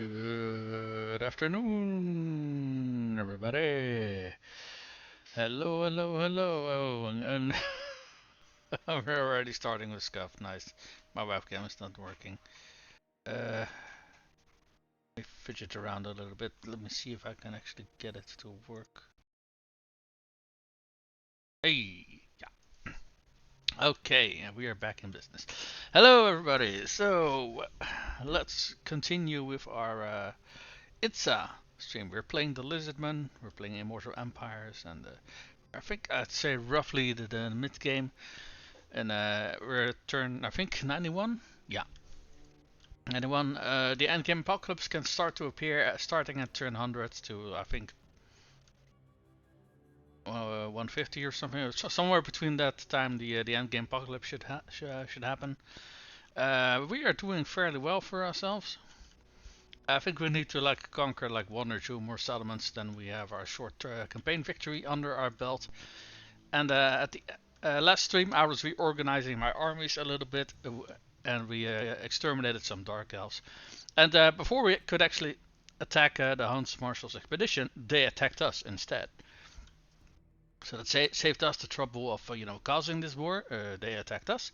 Good afternoon, everybody. Hello, hello, hello. Oh, and we're already starting with scuff. Nice. My webcam is not working. Let me fidget around a little bit. Let me see if I can actually get it to work. Hey, yeah. Okay, we are back in business. Hello, everybody. So, let's continue with our ITSA stream. We're playing the Lizardmen. We're playing Immortal Empires, and I think I'd say roughly the mid game, and we're at turn I think 91. Yeah, 91. The end game apocalypse can start to appear starting at turn 100 to I think 150 or something. So somewhere between that time, the end game apocalypse should happen. We are doing fairly well for ourselves. I think we need to like conquer like one or two more settlements, then we have our short campaign victory under our belt. And at the last stream, I was reorganizing my armies a little bit, and we exterminated some dark elves. And before we could actually attack the Huntmarshalls expedition, they attacked us instead. So that saved us the trouble of causing this war. They attacked us.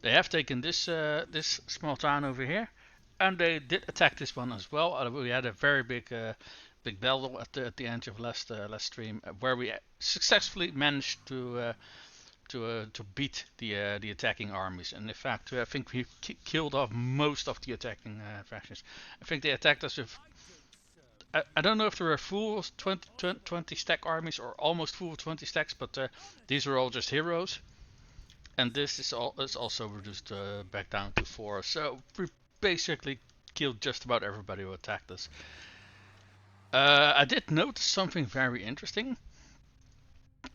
They have taken this small town over here, and they did attack this one as well. We had a very big battle at the end of last stream, where we successfully managed to beat the attacking armies. And in fact, I think we killed off most of the attacking factions. I think they attacked us with. I don't know if they were full 20 stack armies or almost full 20 stacks, but these were all just heroes. And this is also reduced back down to 4. So we basically killed just about everybody who attacked us. I did notice something very interesting.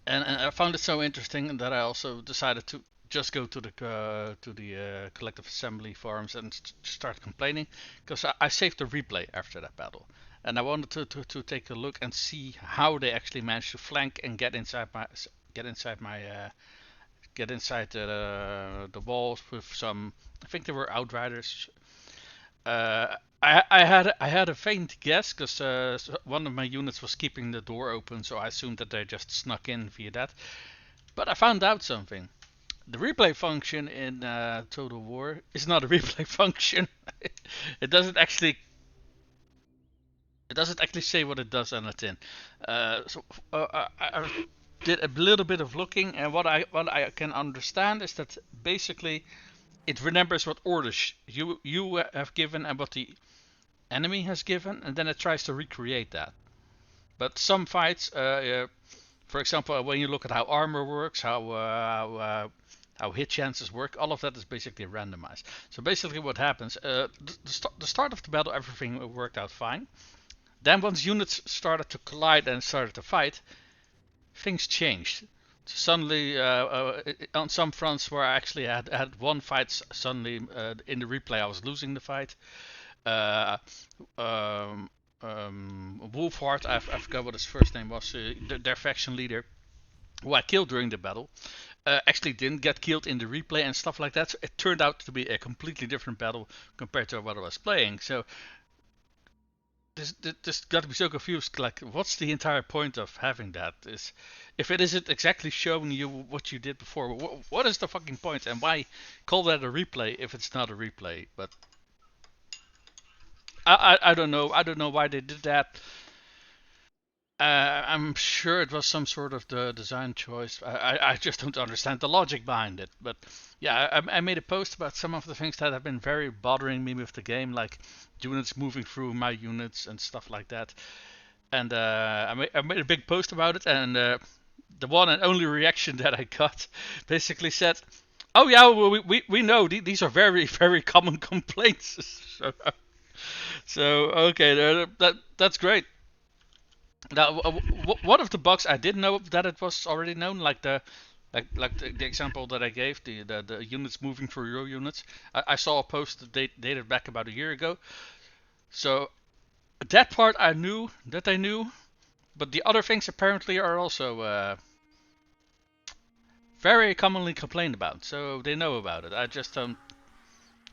And I found it so interesting that I also decided to just go to the collective assembly forums and start complaining, because I saved the replay after that battle, and I wanted to take a look and see how they actually managed to flank and get inside the walls with some. I think there were outriders. I had a faint guess because one of my units was keeping the door open, so I assumed that they just snuck in via that. But I found out something. The replay function in Total War is not a replay function. it doesn't actually say what it does on the tin. I did a little bit of looking, and what I can understand is that basically it remembers what orders you have given and what the enemy has given, and then it tries to recreate that. But some fights, for example, when you look at how armor works, how hit chances work, all of that is basically randomized. So basically what happens, the start of the battle, everything worked out fine. Then once units started to collide and started to fight, things changed. So suddenly, on some fronts where I actually had one fight, suddenly in the replay I was losing the fight. Wolfhard, I forgot what his first name was, their faction leader, who I killed during the battle, actually didn't get killed in the replay and stuff like that. So it turned out to be a completely different battle compared to what I was playing. So this got to be so confused. Like, what's the entire point of having that? Is if it isn't exactly showing you what you did before, what is the fucking point? And why call that a replay if it's not a replay? But I don't know. I don't know why they did that. I'm sure it was some sort of the design choice. I just don't understand the logic behind it. But yeah, I made a post about some of the things that have been very bothering me with the game, like units moving through my units and stuff like that. And I made a big post about it, and the one and only reaction that I got basically said, "Oh yeah, well, we know these are very very common complaints." So okay, that's great. Now, one of the bugs I did know that it was already known, like the example that I gave, the units moving through your units. I saw a post that dated back about a year ago. So that part I knew that I knew, but the other things apparently are also very commonly complained about. So they know about it. I just don't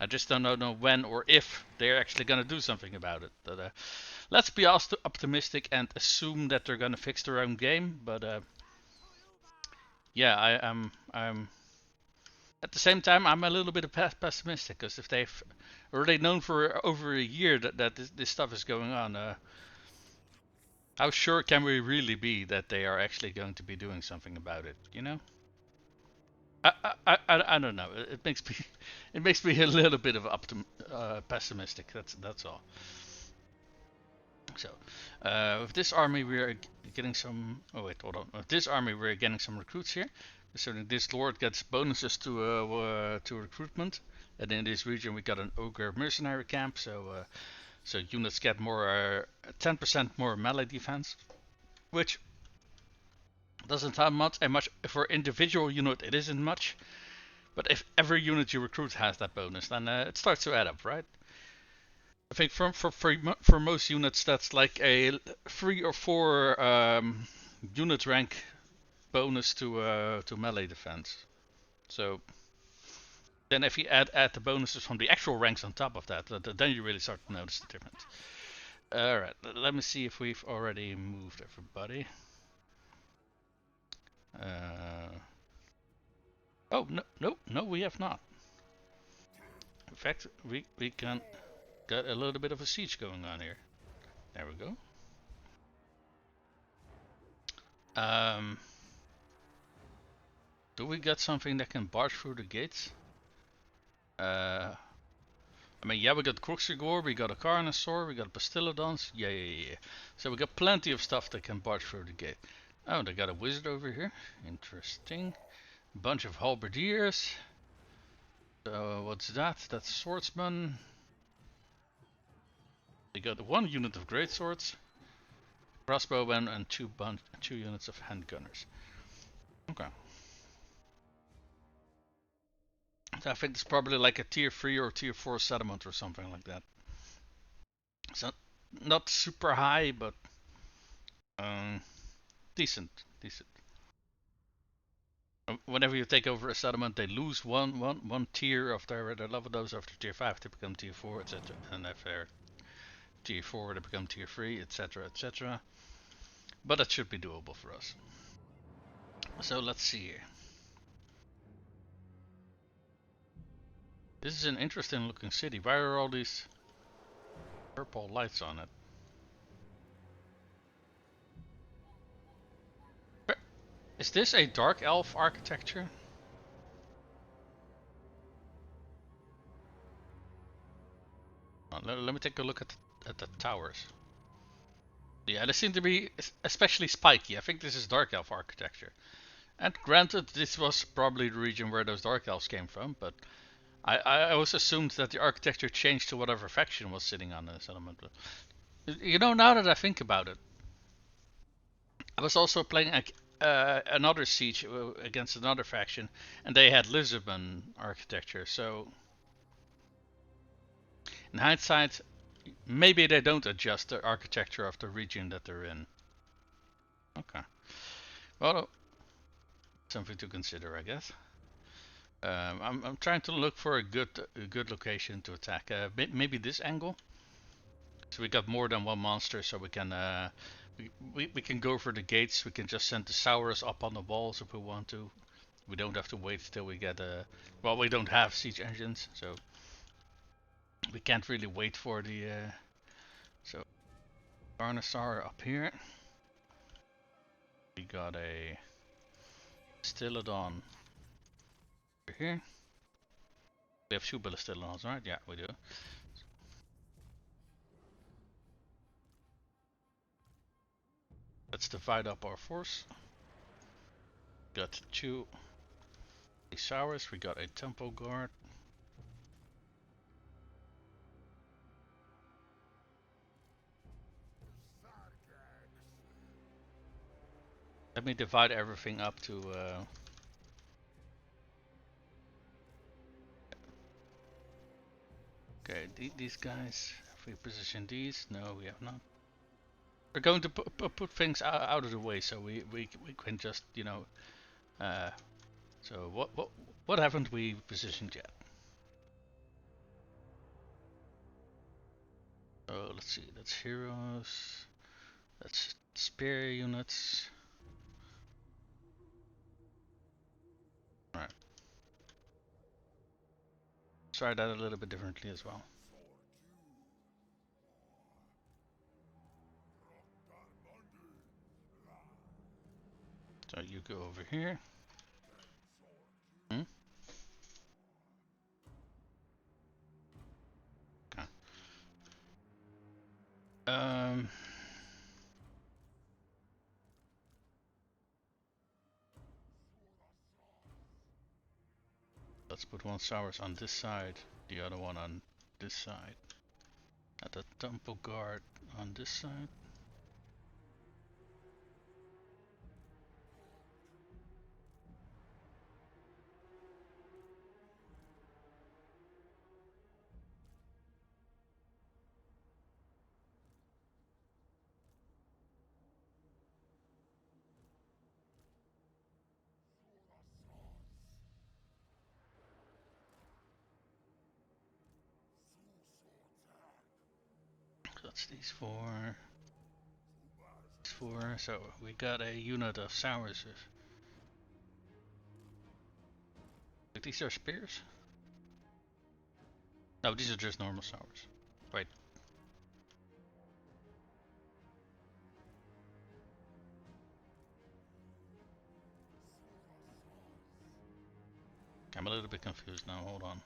I just don't know when or if they're actually going to do something about it. But let's be optimistic and assume that they're going to fix their own game. But yeah, I'm at the same time I'm a little bit pessimistic, because if they've already known for over a year that this stuff is going on, how sure can we really be that they are actually going to be doing something about it? You know? I don't know. It makes me it makes me a little bit of pessimistic. That's all. So, with this army we're getting some. Oh wait, hold on. With this army we're getting some recruits here. So this lord gets bonuses to recruitment, and in this region we got an ogre mercenary camp. So units get more 10% more melee defense, which doesn't sound much. And much for individual unit it isn't much. But if every unit you recruit has that bonus, then it starts to add up, right? I think for most units that's like a 3 or 4 unit rank bonus to melee defense. So then if you add the bonuses from the actual ranks on top of that, then you really start to notice the difference. Alright, let me see if we've already moved everybody. Oh, no, we have not. In fact, we can get a little bit of a siege going on here. There we go. Do we get something that can barge through the gates? I mean, yeah, we got Kroxigor, we got a Carnosaur, we got Bastillodons. Yeah. So we got plenty of stuff that can barge through the gate. Oh, they got a wizard over here. Interesting. Bunch of halberdiers. So what's that? That's swordsman. They got 1 unit of great swords, crossbowmen, and 2 units of handgunners. Okay. So I think it's probably like a tier 3 or tier 4 settlement or something like that. So not super high, but decent. Whenever you take over a settlement, they lose one tier of their level. Those after tier 5 they become tier 4, etc. And if they're tier 4 they become tier 3, etc. But that should be doable for us. So let's see here. This is an interesting looking city. Why are all these purple lights on it? Is this a dark elf architecture? Let me take a look at the towers. Yeah, they seem to be especially spiky. I think this is dark elf architecture. And granted, this was probably the region where those dark elves came from, but I always assumed that the architecture changed to whatever faction was sitting on the settlement. You know, now that I think about it, I was also playing another siege against another faction, and they had Lizardmen architecture. So, in hindsight, maybe they don't adjust the architecture of the region that they're in. Okay, well, something to consider, I guess. I'm trying to look for a good location to attack. Maybe this angle. So we got more than 1 monster, so we can we can go for the gates. We can just send the Saurus up on the walls if we want to. We don't have to wait till we get well, we don't have siege engines, so we can't really wait for the so Carnosaur up here. We got a Stylodon over here. We have 2 Ballistillodons, right? Yeah, we do. Let's divide up our force. Got 2 Saurus, we got a Temple Guard. Let me divide everything up to okay, these guys. Have we positioned these? No, we have not. We're going to put things out of the way so we can just, you know, so what haven't we positioned yet? Oh, let's see. That's heroes. That's spear units. Alright. Try that a little bit differently as well. So you go over here. Hmm? Okay. Let's put one Saurus on this side, the other one on this side. At the temple guard on this side. So that's these four. These four. So we got a unit of Sauruses. These are spears? No, these are just normal Saurus. Wait. I'm a little bit confused now, hold on.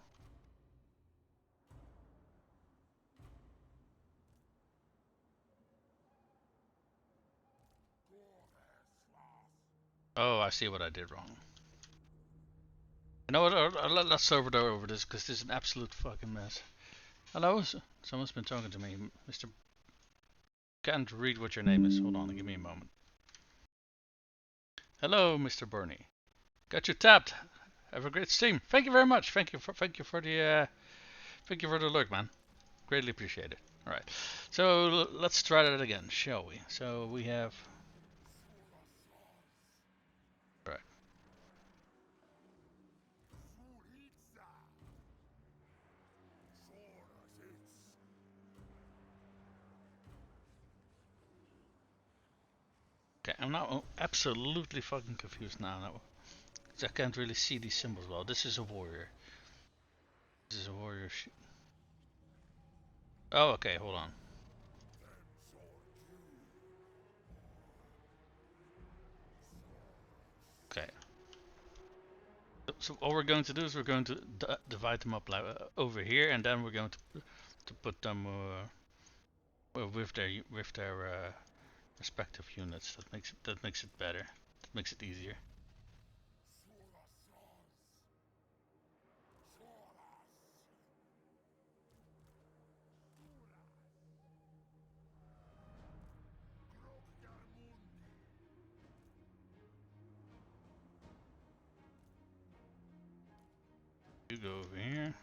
Oh, I see what I did wrong. You know what, let's over this, because this is an absolute fucking mess. Hello? Someone's been talking to me. Mr. Can't read what your name is. Hold on, give me a moment. Hello, Mr. Bernie. Got you tapped. Have a great stream. Thank you very much. Thank you for the alert, man. Greatly appreciate it. All right. So let's try that again, shall we? So we have. Right. Okay, I'm now absolutely fucking confused now. I can't really see these symbols well. This is a warrior. This is a warrior. Oh, okay. Hold on. Okay. So what we're going to do is we're going to divide them up like, over here, and then we're going to put them with their respective units. That makes it better. That makes it easier. You go over here.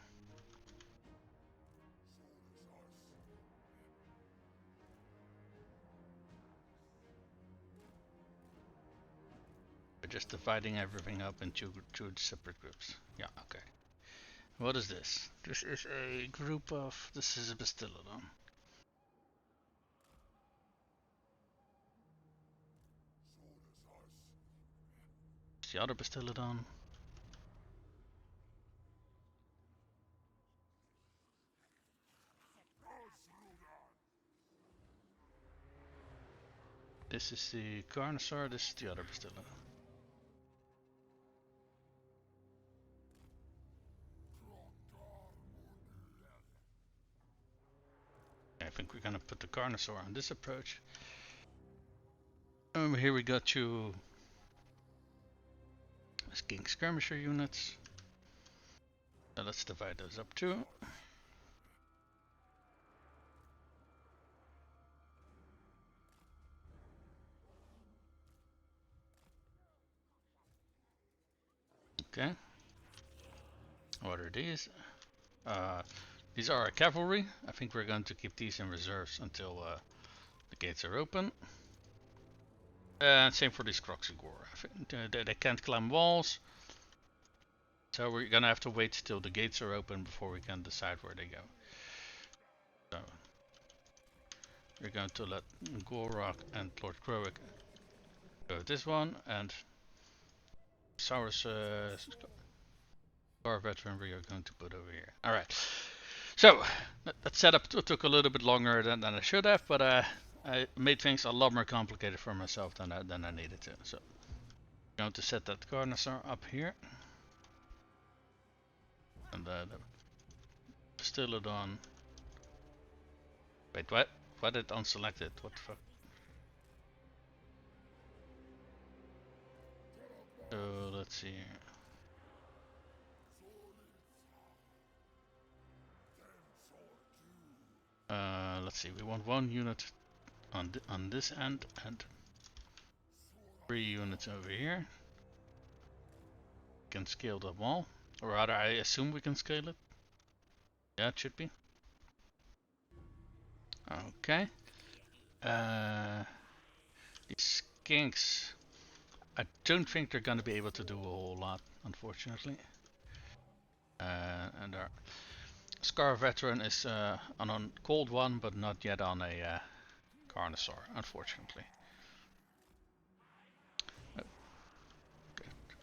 We're just dividing everything up into two separate groups. Yeah, okay. What is this? This is a group of. This is a Bastillodon. It's the other Bastillodon. This is the Carnosaur. This is the other Bastillodon. I think we're gonna put the Carnosaur on this approach. Here we got you as King Skirmisher units. Now let's divide those up too. Okay. What are these? These are our cavalry. I think we're going to keep these in reserves until the gates are open. And same for these Kroxigor. They can't climb walls. So we're gonna have to wait till the gates are open before we can decide where they go. So we're going to let Gor-Rok and Lord Gor-Rok go with this one, and Saurus Scar Veteran we are going to put over here. Alright, so that setup took a little bit longer than I should have, but I made things a lot more complicated for myself than I needed to. So I'm going to set that Carnosaur up here, and the Stilodon. Wait, what? Why did it unselect it? What the fuck? So let's see here. Let's see. We want 1 unit on this end and 3 units over here. We can scale the wall, or rather, I assume we can scale it. Yeah, it should be. Okay. These skinks, I don't think they're gonna be able to do a whole lot, unfortunately. And our Scar Veteran is on a cold one, but not yet on a Carnosaur, unfortunately.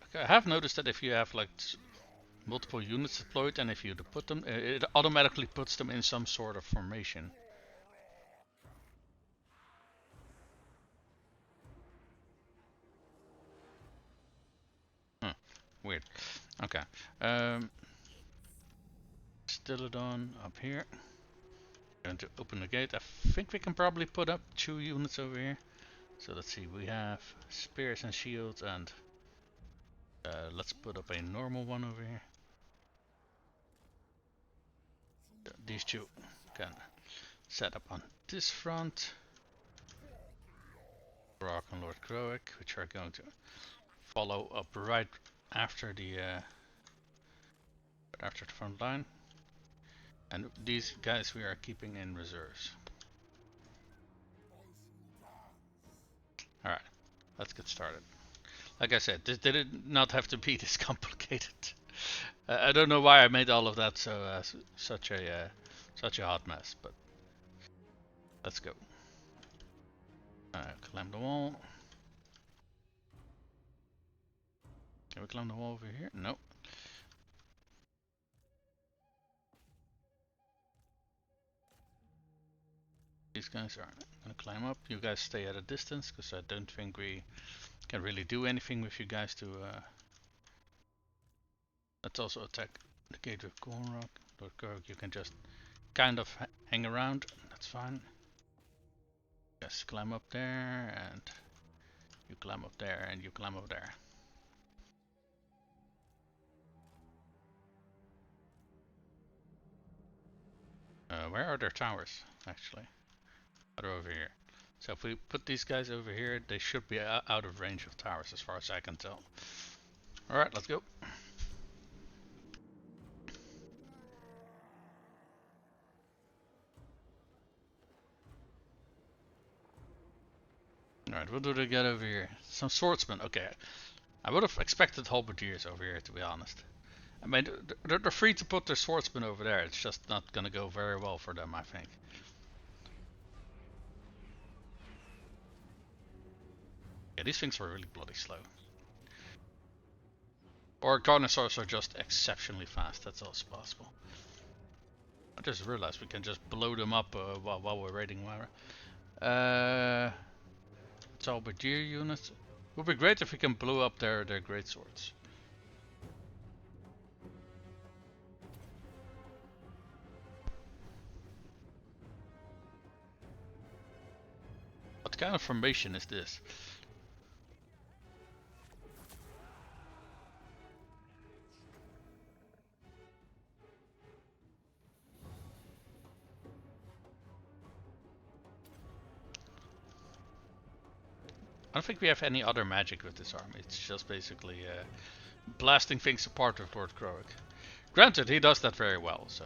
Okay, I have noticed that if you have like multiple units deployed, and if you put them, it automatically puts them in some sort of formation. Weird. Okay. Stilodon up here. Going to open the gate. I think we can probably put up 2 units over here. So let's see. We have spears and shields, and let's put up a normal one over here. These 2 can set up on this front. Rock and Lord Gor-Rok, which are going to follow up right after the front line, and these guys we are keeping in reserves. Alright, let's get started. Like I said, this did not have to be this complicated. I don't know why I made all of that so such a hot mess, but let's go. Climb the wall. Can we climb the wall over here? Nope. These guys are gonna climb up. You guys stay at a distance, because I don't think we can really do anything with you guys to... Let's also attack the gate with Gor-Rok. Lord Gor-Rok, you can just kind of hang around. That's fine. Just climb up there, and you climb up there, and you climb up there. Where are their towers, actually? Oh, they're over here. So if we put these guys over here, they should be out of range of towers, as far as I can tell. Alright, let's go. Alright, what do they get over here? Some swordsmen. Okay. I would have expected halberdiers over here, to be honest. I mean, they're free to put their swordsmen over there. It's just not gonna go very well for them, I think. Yeah, these things were really bloody slow. Or Carnosaurs are just exceptionally fast. That's also possible. I just realized we can just blow them up while we're raiding Lyra. Halberdier units. Would be great if we can blow up their great swords. What kind of formation is this? I don't think we have any other magic with this army. It's just basically blasting things apart with Lord Gor-Rok. Granted, he does that very well, so...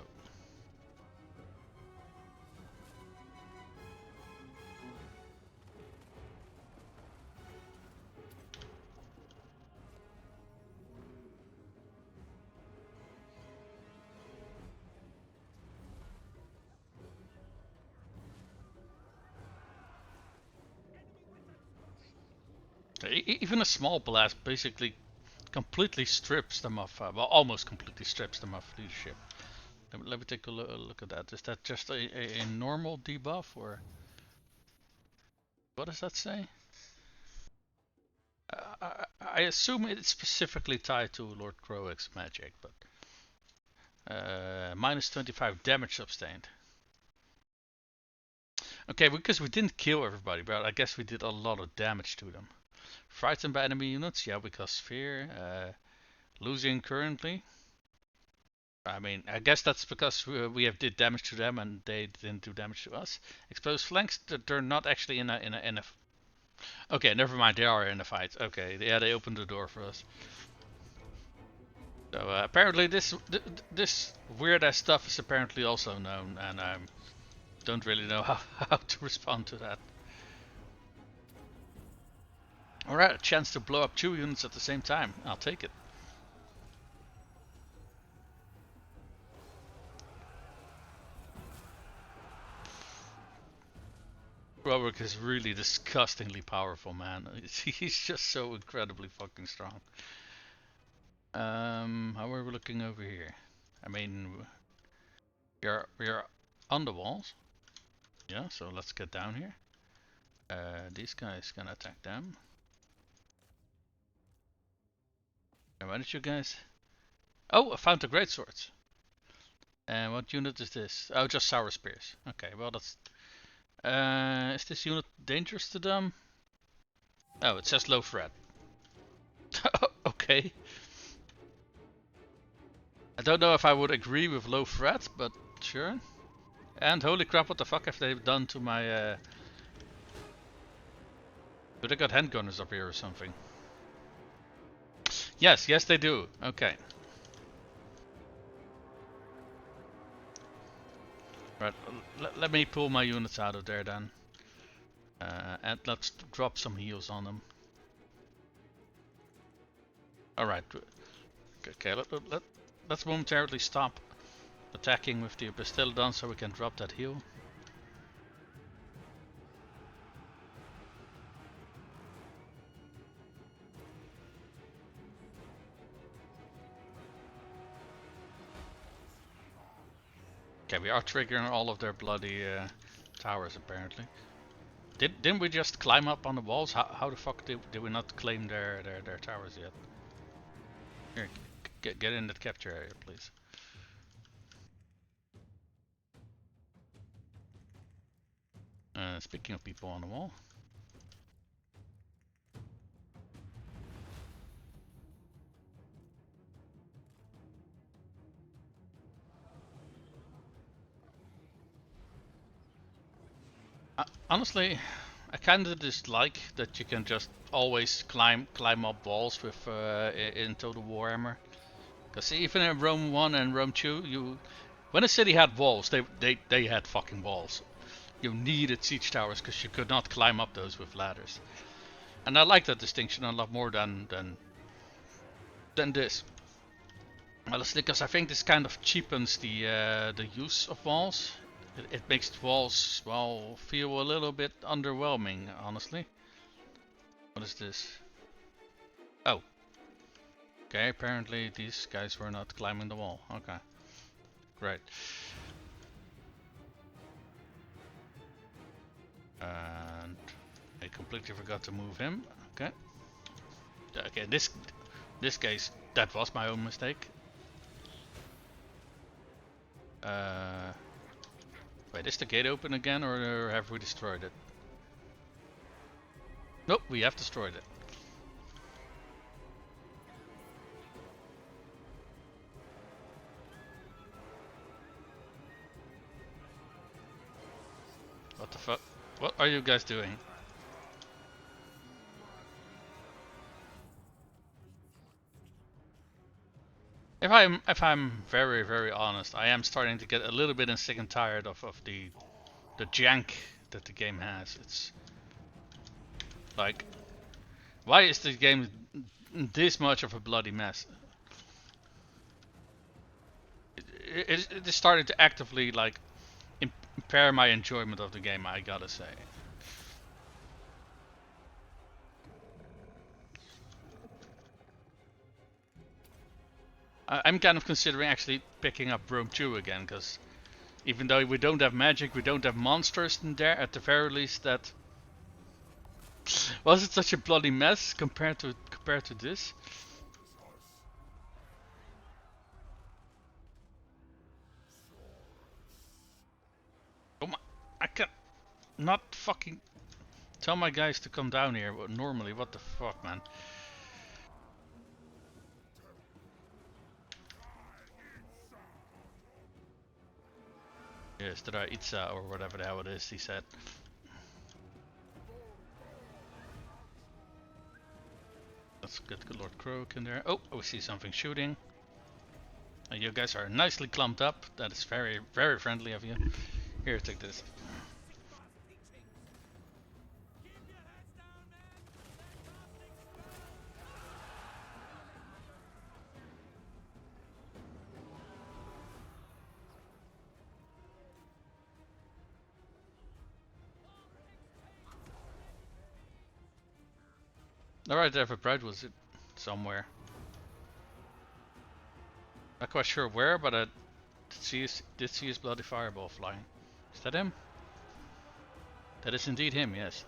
Even a small blast basically completely strips them of, well, almost completely strips them of leadership. Let me take a look at that. Is that just a normal debuff, or what does that say? I assume it's specifically tied to Lord Croag's magic, but minus 25 damage sustained. Okay, because we didn't kill everybody, but I guess we did a lot of damage to them. Frightened by enemy units, yeah, because fear. Losing currently. I mean, I guess that's because we have did damage to them and they didn't do damage to us. Exposed flanks, they're not actually in a. Okay, never mind. They are in a fight. Okay, yeah, they opened the door for us. So apparently this weird ass stuff is apparently also known, and I don't really know how to respond to that. Alright, a chance to blow up 2 units at the same time. I'll take it. Gor-Rok is really disgustingly powerful, man. He's just so incredibly fucking strong. How are we looking over here? I mean, we are on the walls. Yeah, so let's get down here. These guys can attack them. And why did you guys? Oh, I found the greatswords. And what unit is this? Oh, just sour spears. Okay, well that's. Is this unit dangerous to them? Oh, it says low threat. Okay. I don't know if I would agree with low threat, but sure. And holy crap, what the fuck have they done to my... Do they got handgunners up here or something? Yes, yes they do. Okay. Right, let me pull my units out of there then. And let's drop some heals on them. Alright. Okay, let's momentarily stop attacking with the Bastillodon so we can drop that heal. Okay, we are triggering all of their bloody towers apparently. Didn't we just climb up on the walls? How the fuck did we not claim their towers yet? Here, get in that capture area, please. Speaking of people on the wall. Honestly, I kinda dislike that you can just always climb up walls with in Total Warhammer. Because even in Rome 1 and Rome 2, when a city had walls, they had fucking walls. You needed siege towers because you could not climb up those with ladders. And I like that distinction a lot more than this. Honestly, because I think this kind of cheapens the use of walls. It makes walls, well, feel a little bit underwhelming, honestly. What is this? Oh. Okay, apparently these guys were not climbing the wall. Okay. Great. And I completely forgot to move him. Okay. Okay, this case, that was my own mistake. Wait, is the gate open again, or have we destroyed it? Nope, we have destroyed it. What the fuck? What are you guys doing? If I'm very honest, I am starting to get a little bit sick and tired of the jank that the game has. It's like, why is the game this much of a bloody mess? It is starting to actively like impair my enjoyment of the game, I gotta say. I'm kind of considering actually picking up Rome 2 again, because even though we don't have magic, we don't have monsters in there, at the very least that... Was it such a bloody mess compared to this? Oh my, I can not fucking tell my guys to come down here normally, what the fuck, man. Yes, ttreachery or whatever the hell it is, he said. Let's get good Lord Croak in there. Oh, we see something shooting. You guys are nicely clumped up. That is very, very friendly of you. Here, take this. Alright, there for Bride was it somewhere. Not quite sure where, but I did see his bloody fireball flying. Is that him? That is indeed him, yes.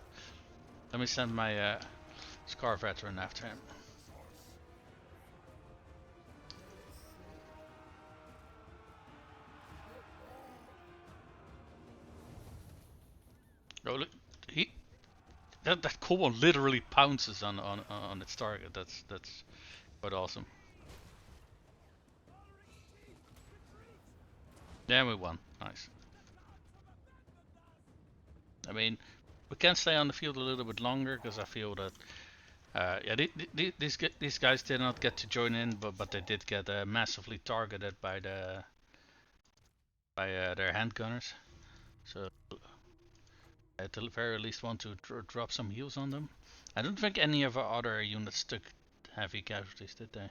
Let me send my Scar veteran after him. Oh look, that cool one literally pounces on its target. That's quite awesome. Yeah, we won. Nice. I mean, we can stay on the field a little bit longer because I feel that yeah, these guys did not get to join in, but they did get massively targeted by their handgunners. So I at the very least want to drop some heals on them. I don't think any of our other units took heavy casualties, did they?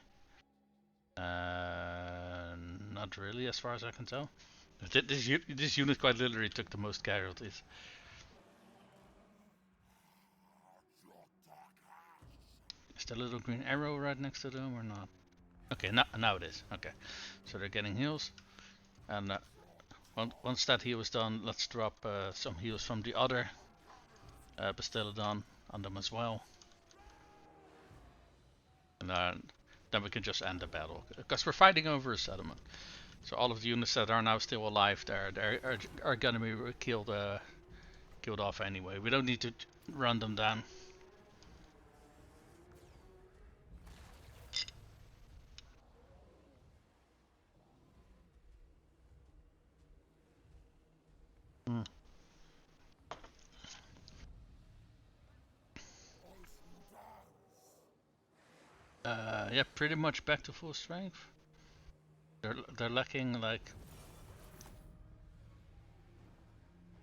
Not really, as far as I can tell. This unit quite literally took the most casualties. Is there a little green arrow right next to them or not? Okay, now it is. Okay, so they're getting heals, and once that heal is done, let's drop some heals from the other Bastiladon on them as well, and then we can just end the battle because we're fighting over a settlement. So all of the units that are now still alive, are gonna be killed off anyway. We don't need to run them down. Yeah, pretty much back to full strength. They're lacking like.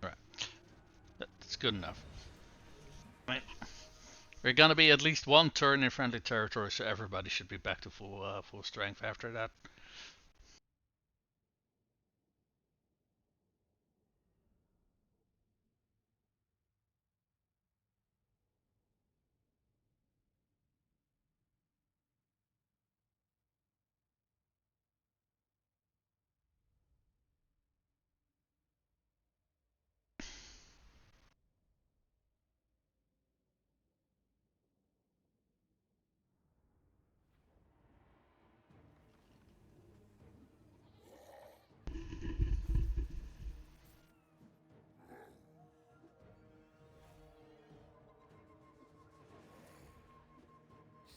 Right, that's good enough. Right. We're gonna be at least one turn in friendly territory, so everybody should be back to full strength after that.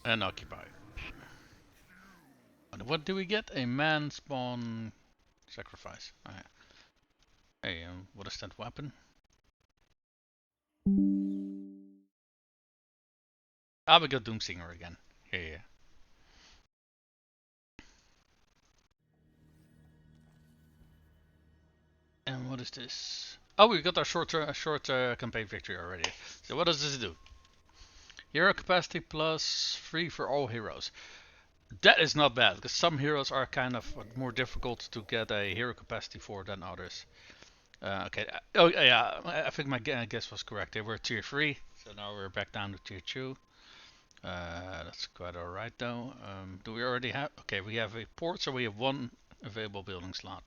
And occupy. And what do we get? A man spawn sacrifice. Alright. Hey, what is that weapon? Ah, we got Doomsinger again. Yeah. And what is this? Oh, we got our short campaign victory already. So what does this do? Hero capacity plus 3 for all heroes. That is not bad, because some heroes are kind of more difficult to get a hero capacity for than others. Okay. Oh yeah, I think my guess was correct. They were tier 3, so now we're back down to tier 2. That's quite alright though. Do we already have? Okay, we have a port, so we have one available building slot.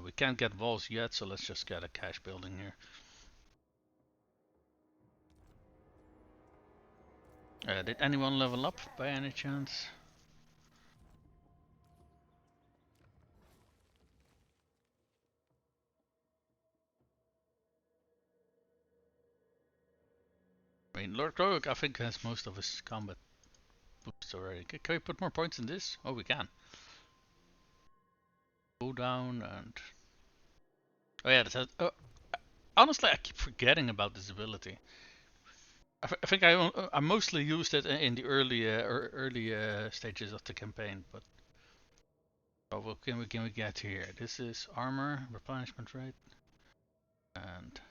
We can't get walls yet, so let's just get a cash building here. Did anyone level up by any chance? I mean, Lord Gor-Rok, I think, has most of his combat boosts already. Can we put more points in this? Oh, we can. Go down and... Oh yeah, that's... honestly, I keep forgetting about this ability. I think I mostly used it in the early stages of the campaign, but... Oh, what can we get here? This is armor, replenishment rate, and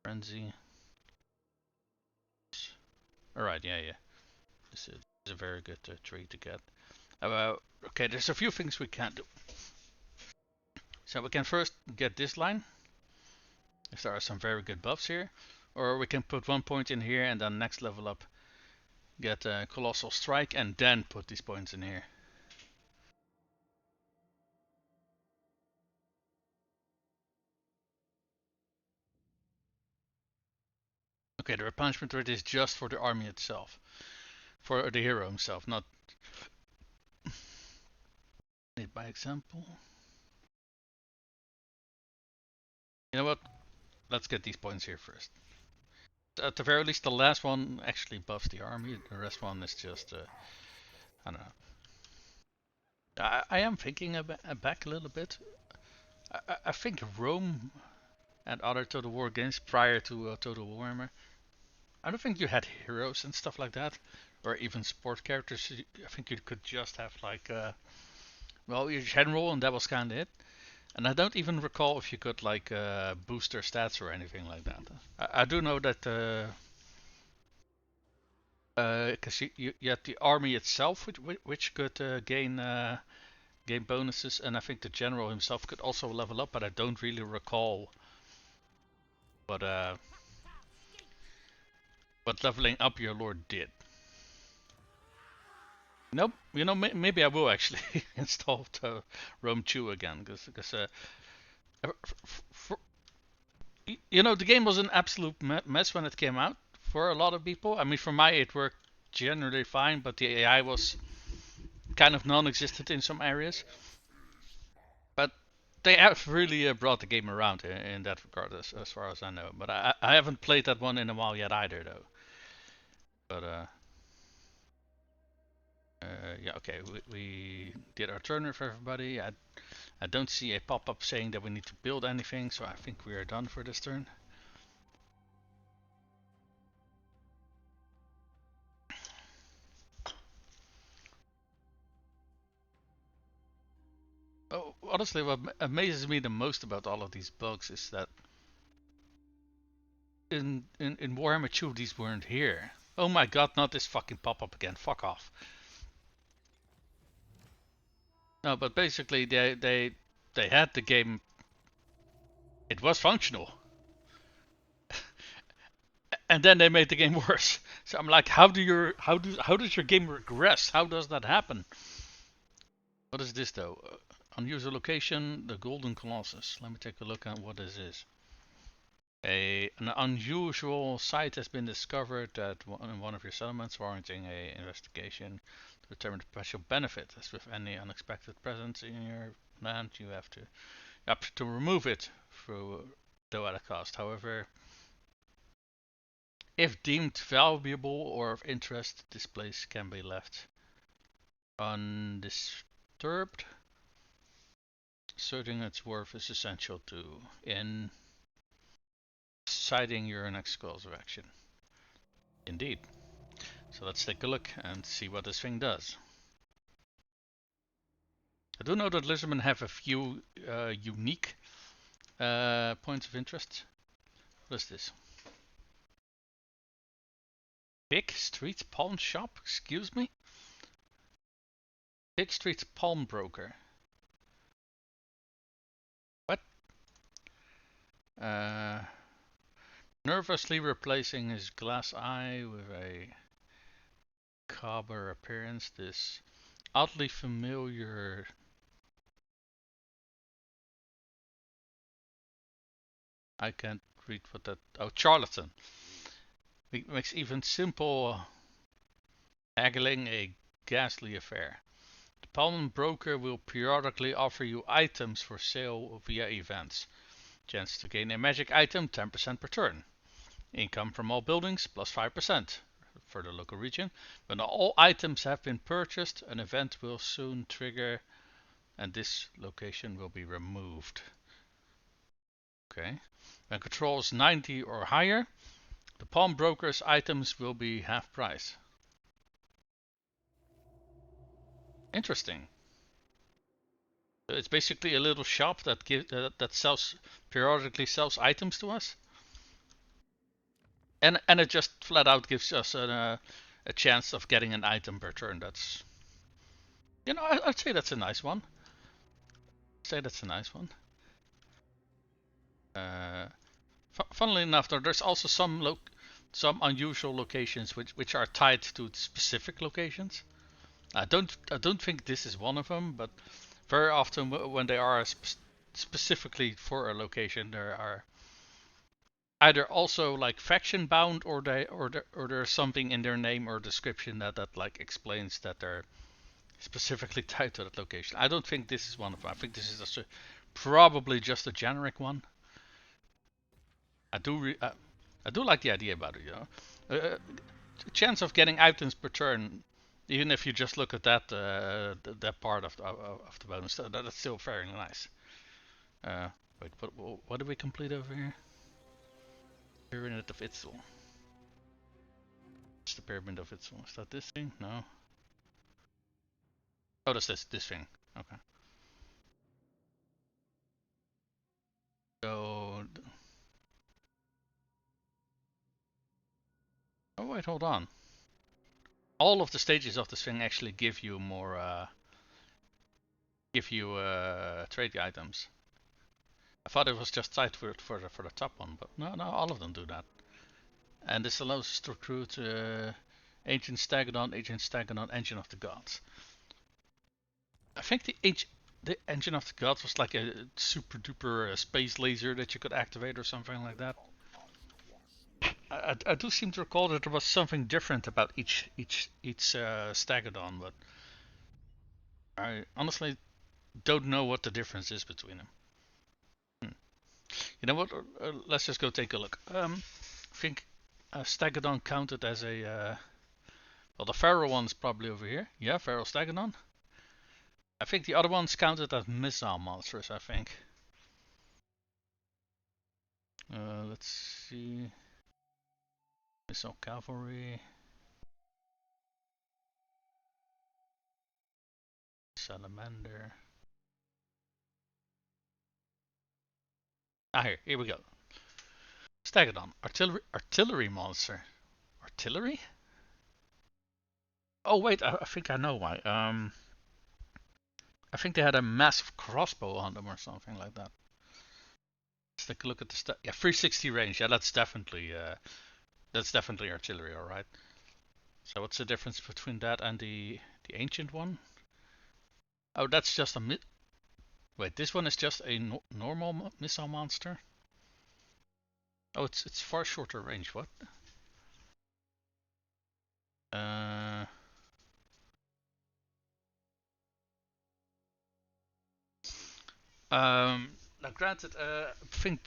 frenzy. Alright, yeah. This is a very good tree to get. Okay, there's a few things we can't do. So we can first get this line, if there are some very good buffs here. Or we can put 1 point in here and then next level up get a Colossal Strike and then put these points in here. Okay, the replenishment rate is just for the army itself. For the hero himself, not by example. You know what? Let's get these points here first. At the very least, the last one actually buffs the army. The rest one is just, I don't know. I am thinking back a little bit. I think Rome and other Total War games prior to Total Warhammer, I don't think you had heroes and stuff like that, or even support characters. I think you could just have like, well, your general, and that was kind of it. And I don't even recall if you could like boost their stats or anything like that. I do know that because you had the army itself, which could gain bonuses, and I think the general himself could also level up, but I don't really recall what leveling up your lord did. Nope, you know, maybe I will actually install Rome 2 again, because you know, the game was an absolute mess when it came out for a lot of people. I mean, for my it worked generally fine, but the AI was kind of non-existent in some areas. But they have really brought the game around in that regard, as far as I know. But I haven't played that one in a while yet either, though. But yeah, okay, we did our turn with everybody. I don't see a pop-up saying that we need to build anything, so I think we are done for this turn. Oh, honestly, what amazes me the most about all of these bugs is that in Warhammer 2 these weren't here. Oh my god, not this fucking pop-up again. Fuck off. No, but basically they had the game. It was functional, and then they made the game worse. So I'm like, how does your game regress? How does that happen? What is this though? Unusual location, the Golden Colossus. Let me take a look at what this is. An unusual site has been discovered in one of your settlements, warranting a investigation to determine the special benefit. As with any unexpected presence in your land, you have to remove it through though at a cost. However, if deemed valuable or of interest, this place can be left undisturbed. Asserting its worth is essential in deciding your next course of action. Indeed. So let's take a look and see what this thing does. I do know that Lizardmen have a few unique points of interest. What is this? Big Street Pawn Shop? Excuse me? Big Street Pawnbroker. What? Nervously replacing his glass eye with a cobber appearance. This oddly familiar. I can't read what that. Oh, charlatan. It makes even simple haggling a ghastly affair. The pawnbroker will periodically offer you items for sale via events. Chance to gain a magic item 10% per turn. Income from all buildings plus 5% for the local region. When all items have been purchased, an event will soon trigger and this location will be removed. Okay. When control is 90 or higher, the pawnbroker's items will be half price. Interesting. It's basically a little shop that sells periodically sells items to us, and it just flat out gives us a chance of getting an item per turn. That's I'd say that's a nice one. Uh, Funnily enough, there's also some unusual locations which are tied to specific locations. I don't think this is one of them, but very often when they are specifically for a location, there are either also like faction bound or there's something in their name or description that like explains that they're specifically tied to that location. I don't think this is one of them. I think this is probably just a generic one. I do like the idea about it. Chance of getting items per turn, even if you just look at that part of the bonus, that's still very nice. Wait, what did we complete over here? Pyramid of Itzel. It's the Pyramid of Itzel. Is that this thing? No. Oh, that's this thing. Okay. So. Oh wait, hold on. All of the stages of this thing actually give you more. Trade items. I thought it was just tied for the top one, but no, all of them do that. And this allows us to recruit Ancient Stegodon, Engine of the Gods. I think the Engine of the Gods was like a super duper space laser that you could activate or something like that. I do seem to recall that there was something different about each Stegodon, but I honestly don't know what the difference is between them. You know what? Let's just go take a look. I think Stegodon counted as a well, the feral one's probably over here. Yeah, feral Stegodon. I think the other ones counted as missile monsters, I think. Let's see. Missile cavalry. Salamander. Ah, here we go. Stegodon. Artillery monster. Artillery? Oh, wait, I think I know why. I think they had a massive crossbow on them or something like that. Let's take a look at the yeah, 360 range. Yeah, that's definitely artillery, alright. So what's the difference between that and the ancient one? Oh, that's just a wait, this one is just a normal missile monster? Oh, it's far shorter range. What? Uh, now granted, I think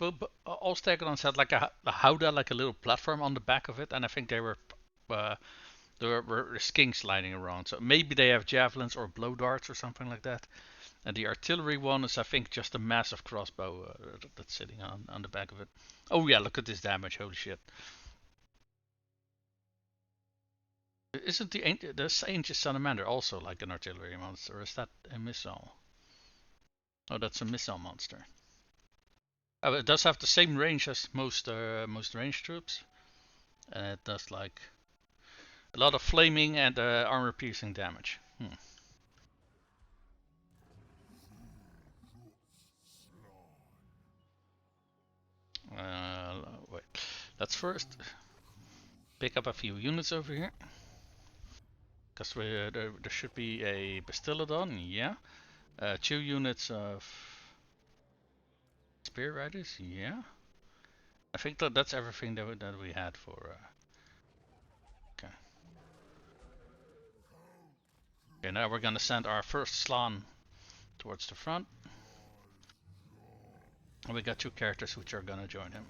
all Stegodons had like a howdah, like a little platform on the back of it, and I think uh, there were skinks lining around. So maybe they have javelins or blow darts or something like that. And the artillery one is, I think, just a massive crossbow that's sitting on the back of it. Oh yeah, look at this damage! Holy shit! Isn't the ancient salamander also like an artillery monster, or is that a missile? Oh, that's a missile monster. Oh, it does have the same range as most range troops, and it does like a lot of flaming and armor piercing damage. Wait. Let's first pick up a few units over here. Because there should be a Bastillodon, yeah. 2 units of Spear Riders, yeah. I think that's everything that we had for... okay. Okay, now we're gonna send our first Slan towards the front. And we got 2 characters which are gonna join him.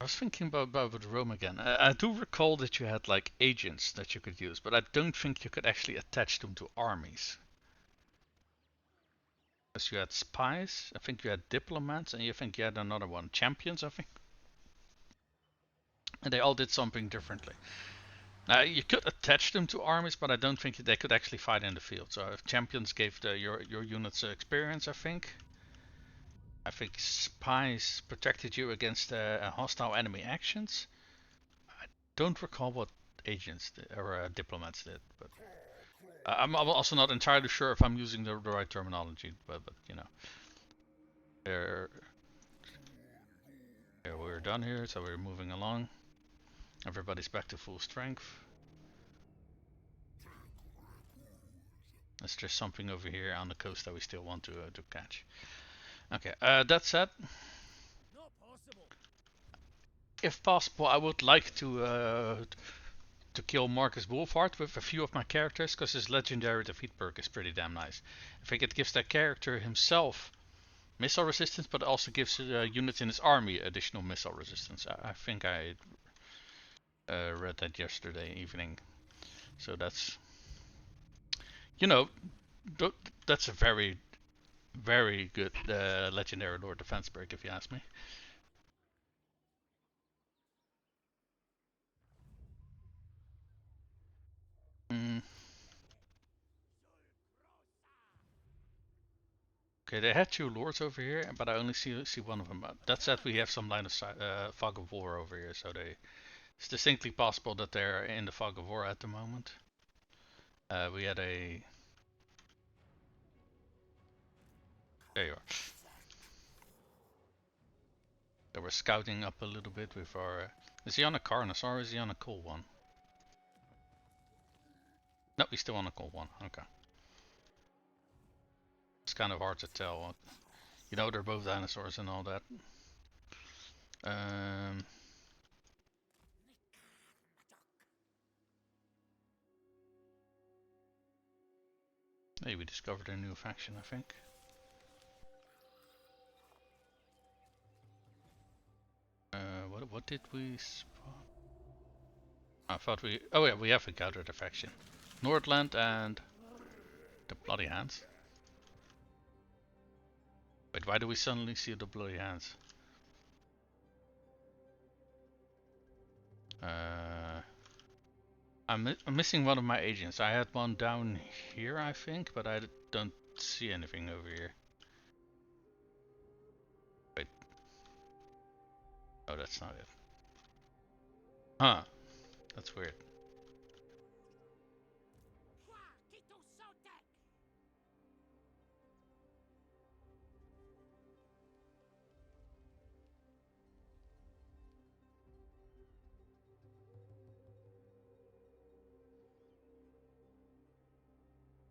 I was thinking about Rome again. I do recall that you had like agents that you could use, but I don't think you could actually attach them to armies. Because you had spies, I think you had diplomats, and you think you had another one, champions, I think. And they all did something differently. Now you could attach them to armies, but I don't think they could actually fight in the field. So if champions gave your units experience, I think. I think spies protected you against hostile enemy actions. I don't recall what agents did, or diplomats did, but I'm also not entirely sure if I'm using the right terminology. But you know, there, we're done here, so we're moving along. Everybody's back to full strength. There's just something over here on the coast that we still want to catch. Okay, that said, if possible, I would like to kill Marcus Wolfhard with a few of my characters, because his legendary defeat perk is pretty damn nice. I think it gives that character himself missile resistance, but also gives units in his army additional missile resistance. I think I read that yesterday evening. So that's, you know, that's a very, very good legendary lord defense perk, if you ask me. Mm. Okay, they had 2 lords over here, but I only see one of them. That said, we have some line of sight, fog of war over here, so it's distinctly possible that they're in the fog of war at the moment. We had a... there you are. They were scouting up a little bit with our... is he on a Carnosaur or is he on a cool one? No, he's still on a cool one. Okay. It's kind of hard to tell. You know, they're both dinosaurs and all that. Hey, we discovered a new faction, I think. What did we spot? I thought we... oh yeah, we have encountered a faction. Nordland and... the Bloody Hands. Wait, why do we suddenly see the Bloody Hands? I'm missing one of my agents. I had one down here, I think, but I don't see anything over here. Wait. Oh, that's not it. Huh. That's weird.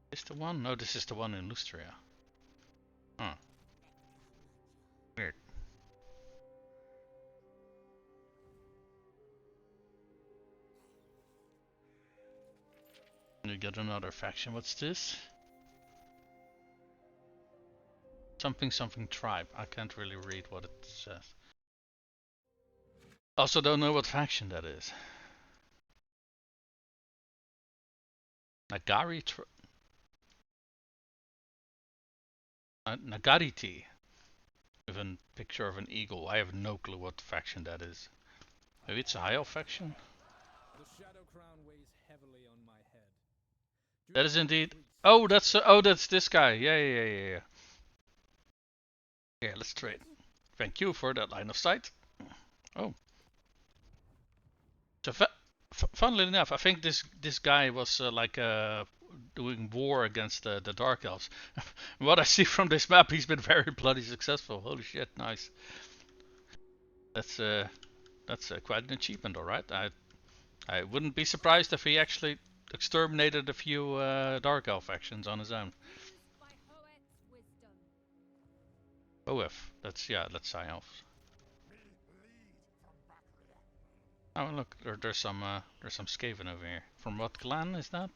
Is this the one? No, this is the one in Lustria. Huh. Weird. We got another faction. What's this? Something something tribe. I can't really read what it says. Also don't know what faction that is. Nagari Nagariti. With a picture of an eagle. I have no clue what faction that is. Maybe it's a high elf faction? The Shadow Crown weighs heavily on my head. That is indeed... oh, that's this guy. Yeah. Yeah, let's trade. Thank you for that line of sight. Oh. Funnily enough, I think this guy was doing war against the Dark Elves. What I see from this map, he's been very bloody successful. Holy shit, nice. That's quite an achievement, alright. I wouldn't be surprised if he actually exterminated a few Dark Elf factions on his own. OF, that's High Elves. Oh look, there's some Skaven over here. From what clan is that?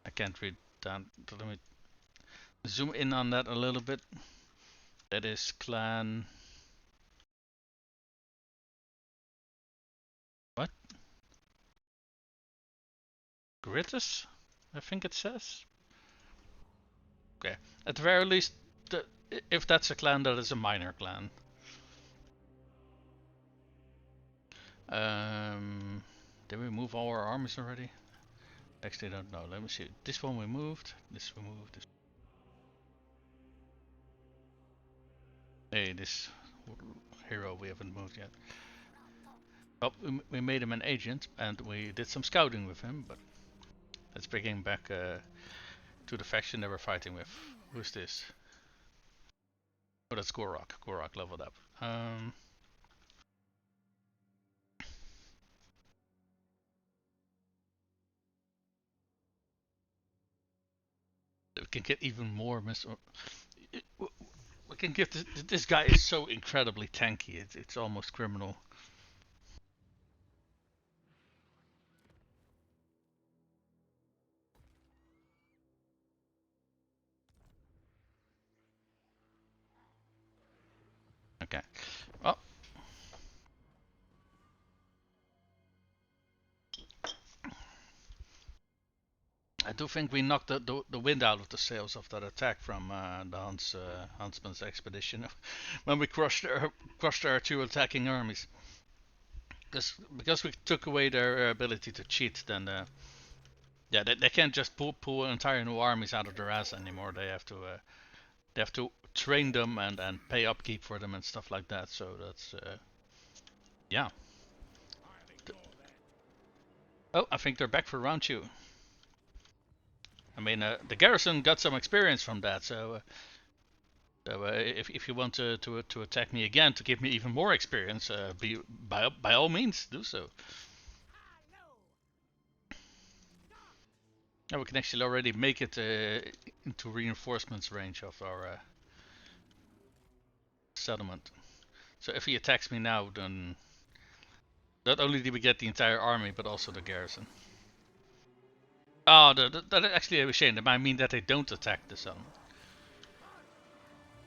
I can't read that. Let me zoom in on that a little bit. That is clan. What? Gritus? I think it says. Okay. At the very least, if that's a clan, that is a minor clan. Did we move all our armies already? Actually, I don't know. Let me see. This one we moved. This we moved. This. Hey, this hero we haven't moved yet. Well, we made him an agent and we did some scouting with him, but let's bring him back to the faction that we're fighting with. Who's this? Oh, that's Gor-Rok. Gor-Rok leveled up. We can get even more we can give this guy is so incredibly tanky. It's almost criminal. Okay. Well, I do think we knocked the wind out of the sails of that attack from the Huntsman's expedition when we crushed our two attacking armies. Because we took away their ability to cheat, then yeah, they can't just pull entire new armies out of their ass anymore. They have to train them and pay upkeep for them and stuff like that. So that's yeah. Oh, I think they're back for round 2. I mean, the garrison got some experience from that, so if you want to attack me again to give me even more experience, by all means do so. Now we can actually already make it into reinforcements range of our settlement. So if he attacks me now, then not only do we get the entire army, but also the garrison. Oh, that actually a shame. That might mean that they don't attack the settlement.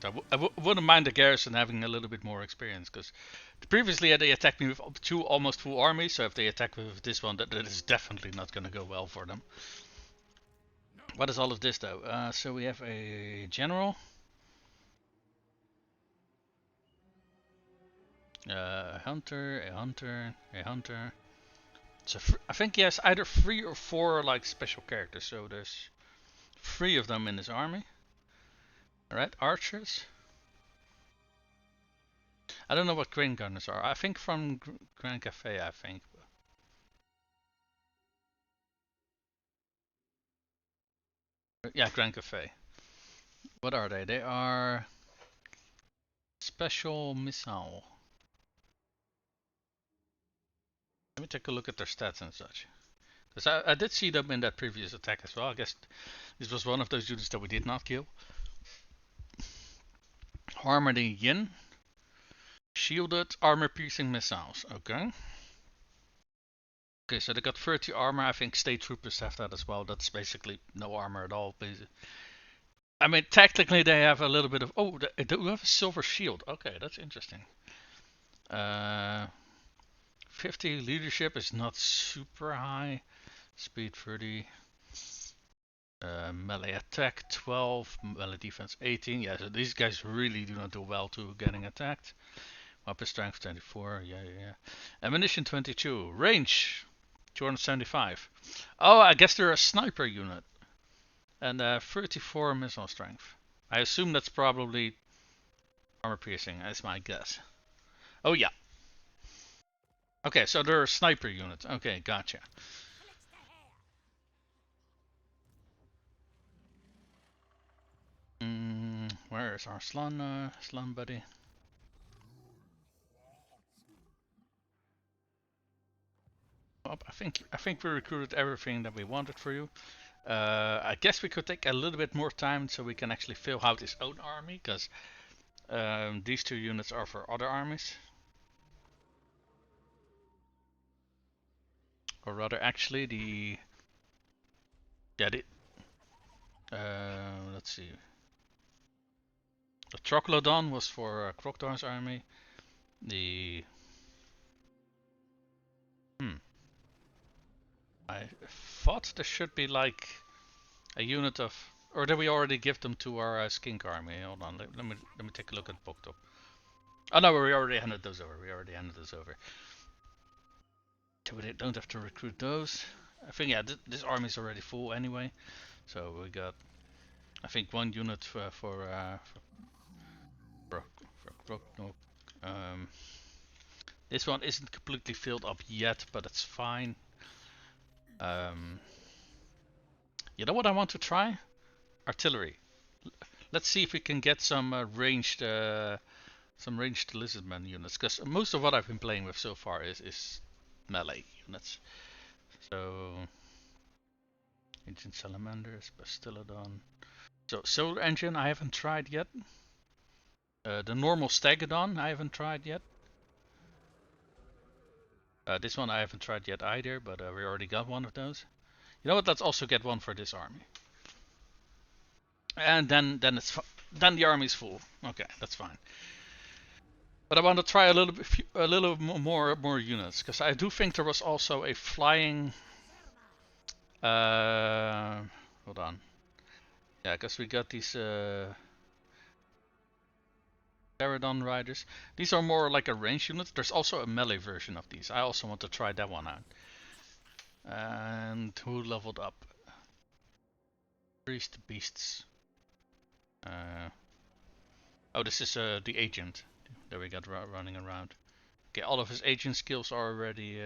So I wouldn't mind the garrison having a little bit more experience, because previously they attacked me with 2 almost full armies, so if they attack with this one, that is definitely not going to go well for them. What is all of this though? So we have a general. A hunter, a hunter, a hunter. So I think he has either 3 or 4 like special characters, so there's 3 of them in his army. Alright, archers. I don't know what grain gunners are. I think from Grand Cafe, I think. Yeah, Grand Cafe. What are they? They are special missile. Let me take a look at their stats and such. Because I did see them in that previous attack as well. I guess this was one of those units that we did not kill. Harmony Yin. Shielded armor piercing missiles. Okay. Okay, so they got 30 armor. I think state troopers have that as well. That's basically no armor at all. I mean, technically they have a little bit of... Oh, they do have a silver shield. Okay, that's interesting. 50 leadership is not super high. Speed 30. Melee attack 12. Melee defense 18. Yeah, so these guys really do not do well to getting attacked. Weapon strength 24. Yeah. Ammunition 22. Range 275. Oh, I guess they're a sniper unit. And 34 missile strength. I assume that's probably armor piercing, that's my guess. Oh yeah. Okay, so they're sniper units. Okay, gotcha. Where is our Slan buddy? Oh, I think we recruited everything that we wanted for you. I guess we could take a little bit more time so we can actually fill out his own army, because these 2 units are for other armies. Or rather, actually, let's see. The Troglodon was for Krokdar's army. The I thought there should be like a unit of, or did we already give them to our skink army? Hold on, let me take a look at BOK BOK. Oh no, we already handed those over. So we don't have to recruit those. I think yeah, this army is already full anyway. So we got, I think, 1 unit for Gor-Rok. Um, this one isn't completely filled up yet, but it's fine. You know what I want to try? Artillery. Let's see if we can get some ranged Lizardmen units, because most of what I've been playing with so far is melee units. So Ancient Salamanders, Bastillodon. So Solar Engine I haven't tried yet. The normal Stegodon I haven't tried yet. This one I haven't tried yet either, but we already got one of those. You know what? Let's also get one for this army. And then then the army's full. Okay, that's fine. But I want to try a little more units, because I do think there was also a flying. Hold on. Yeah, because we got these Pterodon riders. These are more like a range unit. There's also a melee version of these. I also want to try that one out. And who leveled up? Priest Beasts. Oh, this is the agent that we got running around. Okay, all of his agent skills are already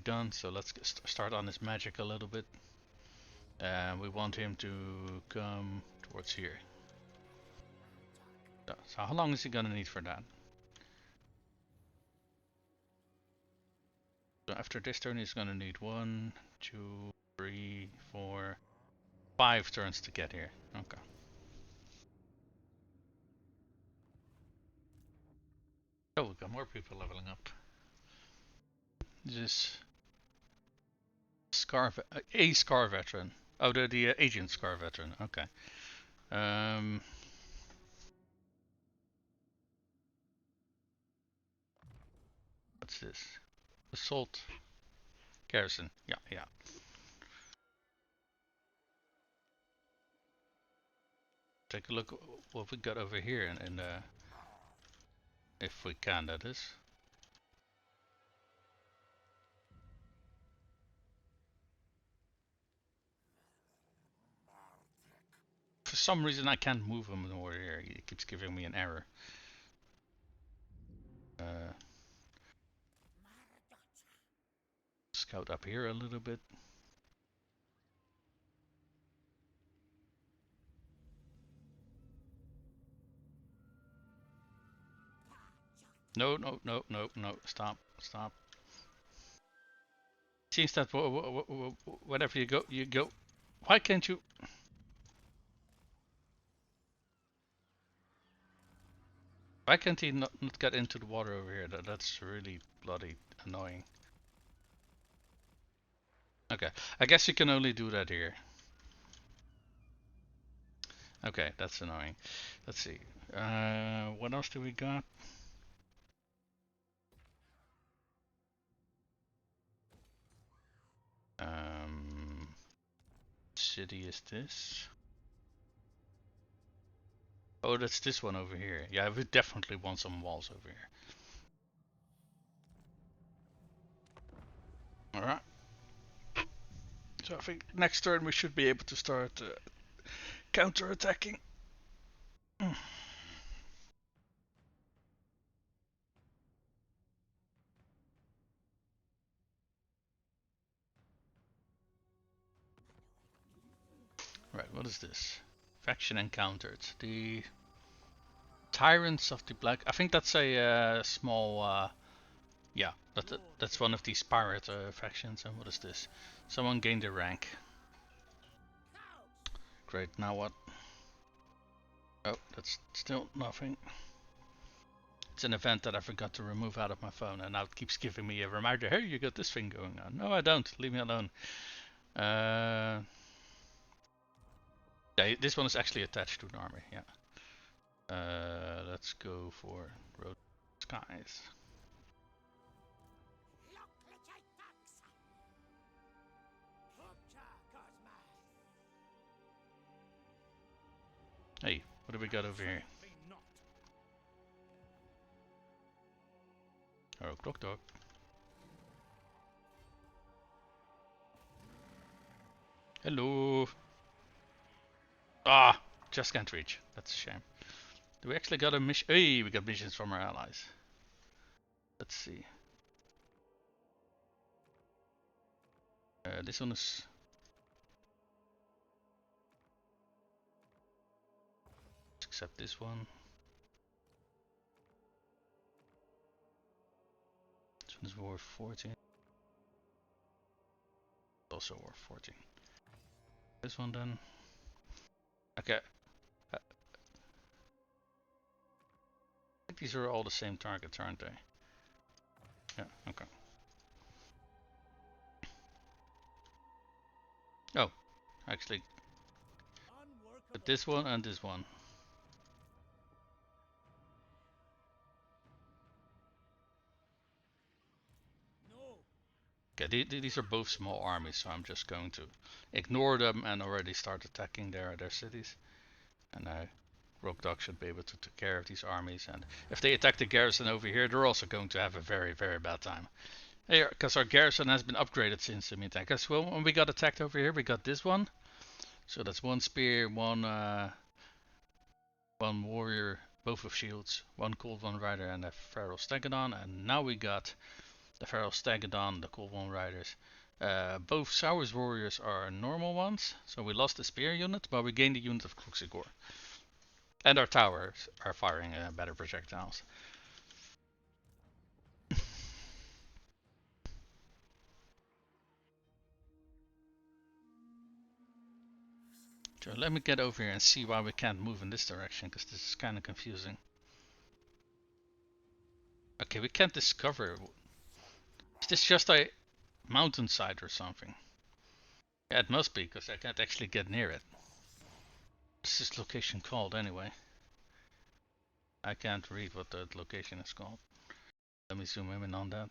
done. So let's start on his magic a little bit. We want him to come towards here. So how long is he gonna need for that? So after this turn he's gonna need 1, 2, 3, 4, 5 turns to get here. Okay. Oh, we got more people leveling up. This a Scar veteran. Oh, the agent Scar veteran. Okay. What's this? Assault garrison. Yeah. Take a look at what we got over here, and if we can, that is. For some reason I can't move him over here. It keeps giving me an error. Scout up here a little bit. No. Stop. Seems that whenever you go. Why can't you? Why can't he not get into the water over here? That's really bloody annoying. Okay, I guess you can only do that here. Okay, that's annoying. Let's see. What else do we got? City is this? Oh, that's this one over here. Yeah, we definitely want some walls over here. Alright. So I think next turn we should be able to start counter-attacking. what is this? Faction encountered. The Tyrants of the Black. I think that's a small. Yeah, that's one of these pirate factions. And what is this? Someone gained a rank. Great. Now what? Oh, that's still nothing. It's an event that I forgot to remove out of my phone, and now it keeps giving me a reminder. Hey, you got this thing going on. No, I don't. Leave me alone. Yeah, this one is actually attached to an army. Yeah. Let's go for Road Skies. Hey, what do we got over here? Oh, clock dog. Hello. Ah, just can't reach. That's a shame. Do we actually got a mission? Hey, we got missions from our allies. Let's see. This one is. Let's accept this one. This one is worth 14. Also worth 14. This one then. Okay. I think these are all the same targets, aren't they? Yeah, okay. Oh, actually. But this one and this one. Okay, these are both small armies, so I'm just going to ignore them and already start attacking their cities. And Rogue Dog should be able to take care of these armies. And if they attack the garrison over here, they're also going to have a very, very bad time. Because our garrison has been upgraded since the meantime. Because when we got attacked over here, we got this one. So that's one spear, one warrior, both with shields, one cold one rider, and a feral stegodon. And now we got the feral stegodon, the cold one riders. Both Sour's warriors are normal ones, so we lost the spear unit, but we gained the unit of Cruxigor. And our towers are firing better projectiles. So let me get over here and see why we can't move in this direction, because this is kind of confusing. Okay, we can't discover. Is this just a mountainside or something? Yeah, it must be, because I can't actually get near it. What's this location called anyway? I can't read what the location is called. Let me zoom in on that.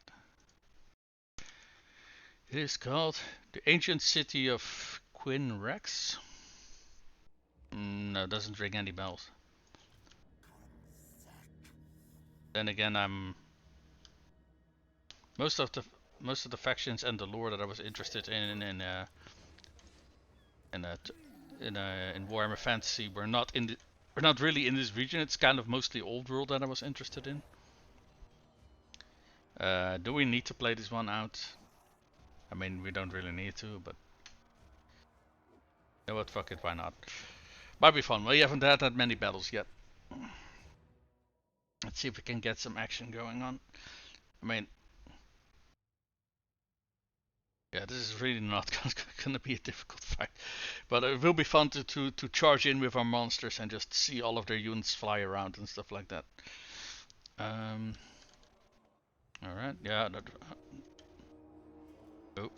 It is called the ancient city of Quinn Rex. No, it doesn't ring any bells. Then again, most of the factions and the lore that I was interested in Warhammer Fantasy were not really in this region. It's kind of mostly old world that I was interested in. Do we need to play this one out? I mean, we don't really need to, but you know what? Fuck it, why not? Might be fun. We haven't had that many battles yet. Let's see if we can get some action going on. I mean, yeah, this is really not gonna be a difficult fight, but it will be fun to charge in with our monsters and just see all of their units fly around and stuff like that. All right, yeah. Oh.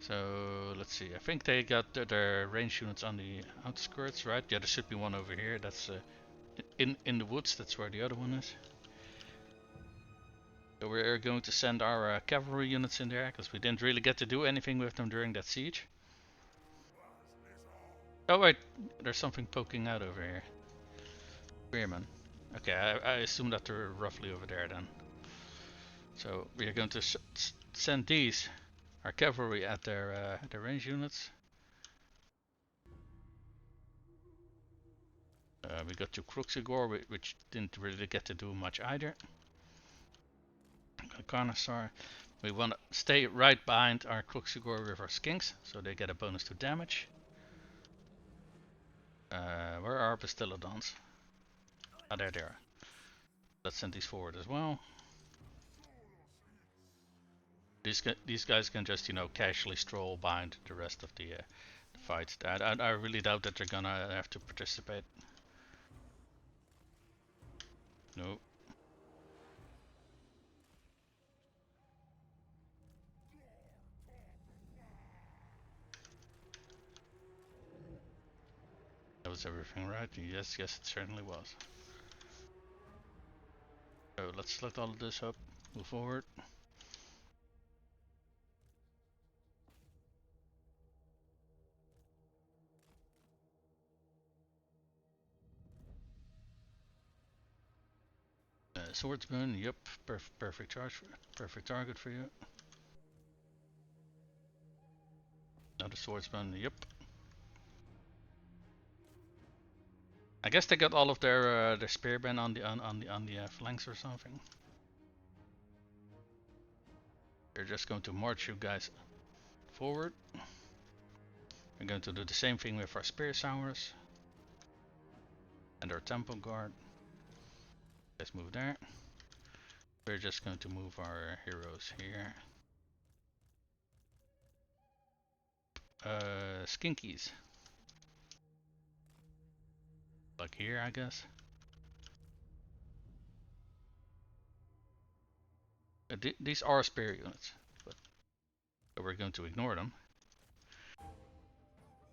So let's see. I think they got their range units on the outskirts, right? Yeah, there should be one over here. That's in the woods. That's where the other one is. So we're going to send our cavalry units in there because we didn't really get to do anything with them during that siege. Oh wait, there's something poking out over here. Spearmen. Okay, I assume that they're roughly over there then. So we are going to send these, our cavalry, at their range units. We got to Cruxigor, which didn't really get to do much either. a Carnosaur. We want to stay right behind our Kroxigor with our Skinks, so they get a bonus to damage. Where are our Bastillodons? Ah, there they are. Let's send these forward as well. These guys can just, you know, casually stroll behind the rest of the fight. I really doubt that they're gonna have to participate. No. That was everything, right? Yes, yes, it certainly was. So let's select all of this up, move forward. Swordsman, yep, perfect charge, perfect target for you. Another swordsman, yep. I guess they got all of their spearmen on the flanks or something. They're just going to march you guys forward. We're going to do the same thing with our spear sours and our temple guard. Let's move there. We're just going to move our heroes here. Skinkies. Like here, I guess. These are spear units, but we're going to ignore them.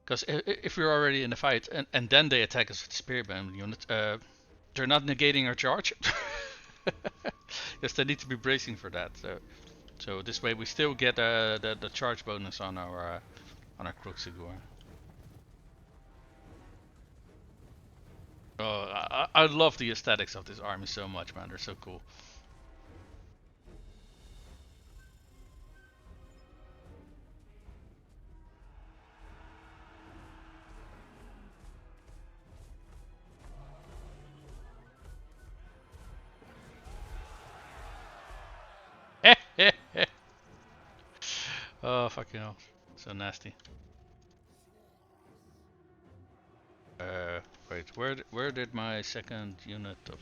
Because if we're already in the fight and then they attack us with the spearman unit, they're not negating our charge. Yes, they need to be bracing for that. So this way we still get the charge bonus on our Kroxigor. Oh, I love the aesthetics of this army so much, man. They're so cool. Oh, fucking hell. So nasty. Wait, where did my second unit of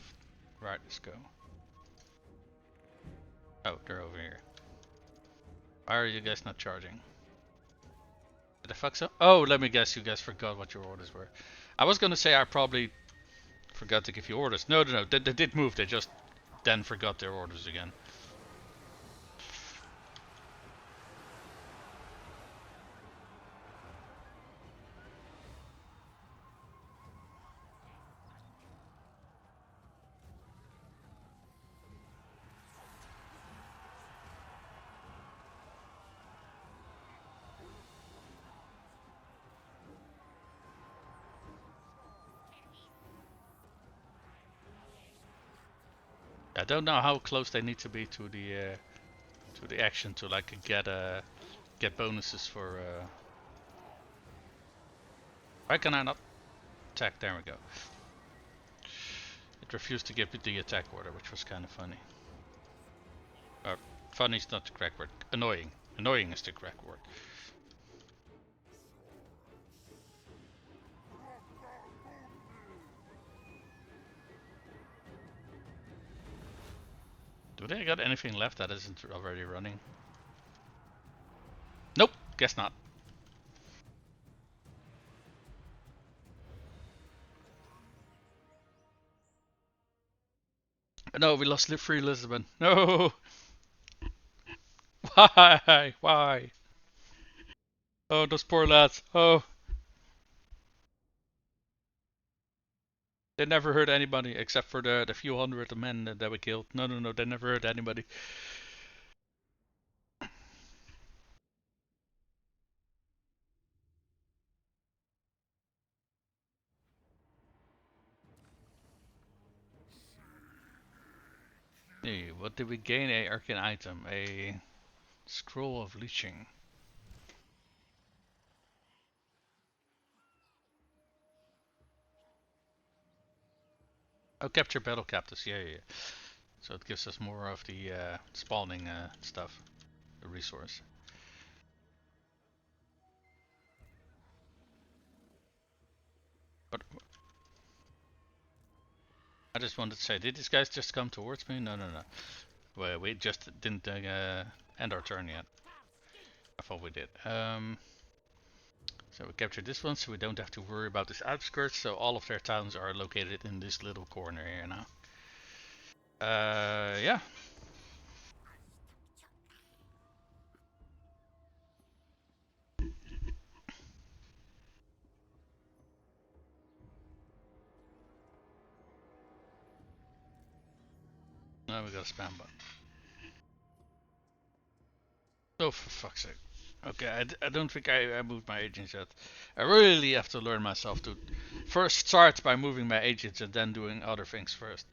riders go? Oh, they're over here. Why are you guys not charging? Did I fuck up? Oh, let me guess, you guys forgot what your orders were. I was gonna say I probably forgot to give you orders. No, they did move, they just then forgot their orders again. I don't know how close they need to be to the action to like get bonuses for. Why can I not attack? There we go. It refused to give me the attack order, which was kind of funny. Funny is not the correct word. Annoying. Annoying is the correct word. Do they got anything left that isn't already running? Nope, guess not. No, we lost free Lizardmen. No! Why? Why? Oh, those poor lads. Oh. They never hurt anybody except for the few hundred men that we killed. No, they never hurt anybody. Hey, what did we gain? A arcane item. A scroll of leeching. Oh, capture battle captives. Yeah. So it gives us more of the spawning stuff, the resource. But I just wanted to say, did these guys just come towards me? No, no, no. Well, we just didn't end our turn yet. I thought we did. So we captured this one, so we don't have to worry about this outskirts. So all of their towns are located in this little corner here now. Yeah. Now we got a spam button. Oh, for fuck's sake. Okay, I don't think I moved my agents yet. I really have to learn myself to first start by moving my agents and then doing other things first.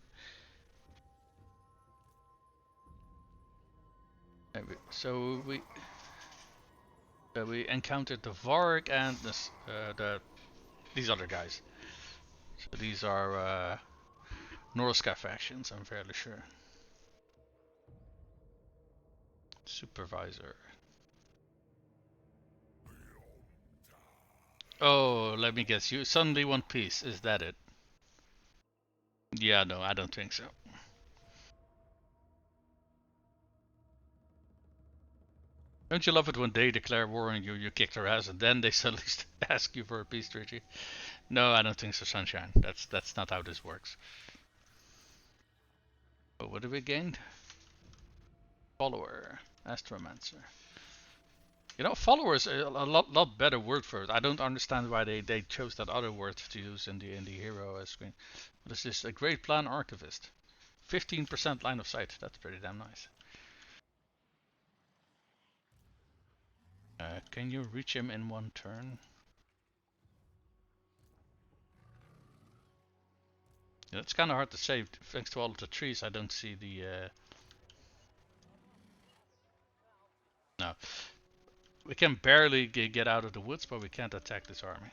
So we encountered the Varg and these other guys. So these are Norska factions, I'm fairly sure. Supervisor. Oh, let me guess. You suddenly want peace. Is that it? Yeah, no, I don't think so. Don't you love it when they declare war on you, you kick their ass, and then they suddenly ask you for a peace treaty? No, I don't think so, Sunshine. That's not how this works. But what have we gained? Follower, Astromancer. You know, follower is a lot better word for it. I don't understand why they chose that other word to use in the hero screen. What is this? A great plan archivist. 15% line of sight. That's pretty damn nice. Can you reach him in one turn? Yeah, it's kind of hard to say. Thanks to all of the trees, I don't see the... No. We can barely get out of the woods, but we can't attack this army.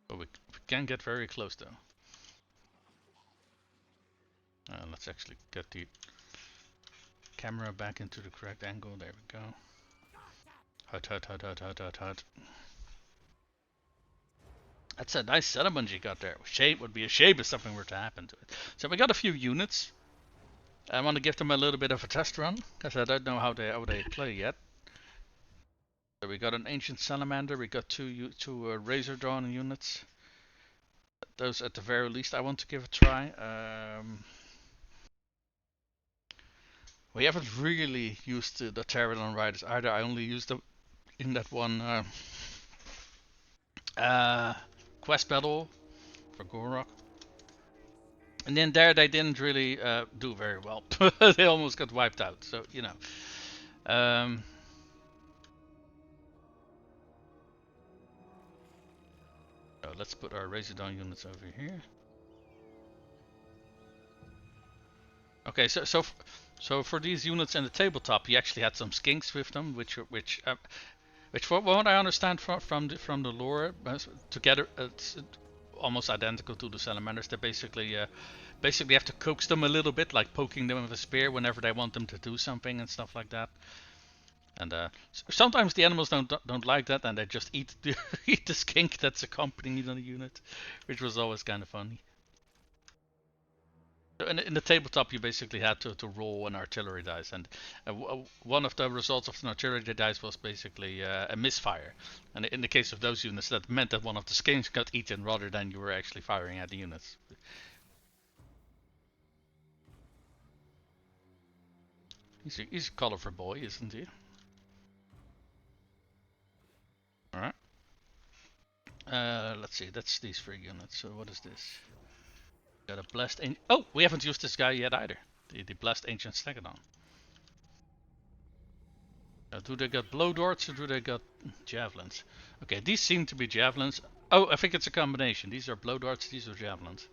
But we can get very close, though. Let's actually get the camera back into the correct angle. There we go. Hut, hut, hut, hut, hut, hut, hut. That's a nice settlement you got there. Shame would be a shame if something were to happen to it. So we got a few units. I want to give them a little bit of a test run because I don't know how they play yet. So we got an ancient salamander. We got two razor drawn units. Those at the very least I want to give a try. We haven't really used the Pterodon riders either. I only used them in that one quest battle for Gor-Rok. And then there they didn't really do very well. They almost got wiped out. So, you know. So let's put our Razordon units over here. Okay, so for these units in the tabletop, you actually had some skinks with them, which from what I understand from the lore, together it's almost identical to the salamanders. They basically have to coax them a little bit, like poking them with a spear whenever they want them to do something and stuff like that. And sometimes the animals don't like that, and they just eat the skink that's accompanying the unit, which was always kind of funny. In the tabletop, you basically had to roll an artillery dice, and one of the results of an artillery dice was basically a misfire. And in the case of those units, that meant that one of the skinks got eaten rather than you were actually firing at the units. He's a colorful boy, isn't he? Alright. Let's see, that's these 3 units. So what is this? Got a blessed ancient. Oh, we haven't used this guy yet either. The blessed ancient stegodon. Do they got blow darts or do they got javelins? Okay, these seem to be javelins. Oh, I think it's a combination. These are blow darts, these are javelins.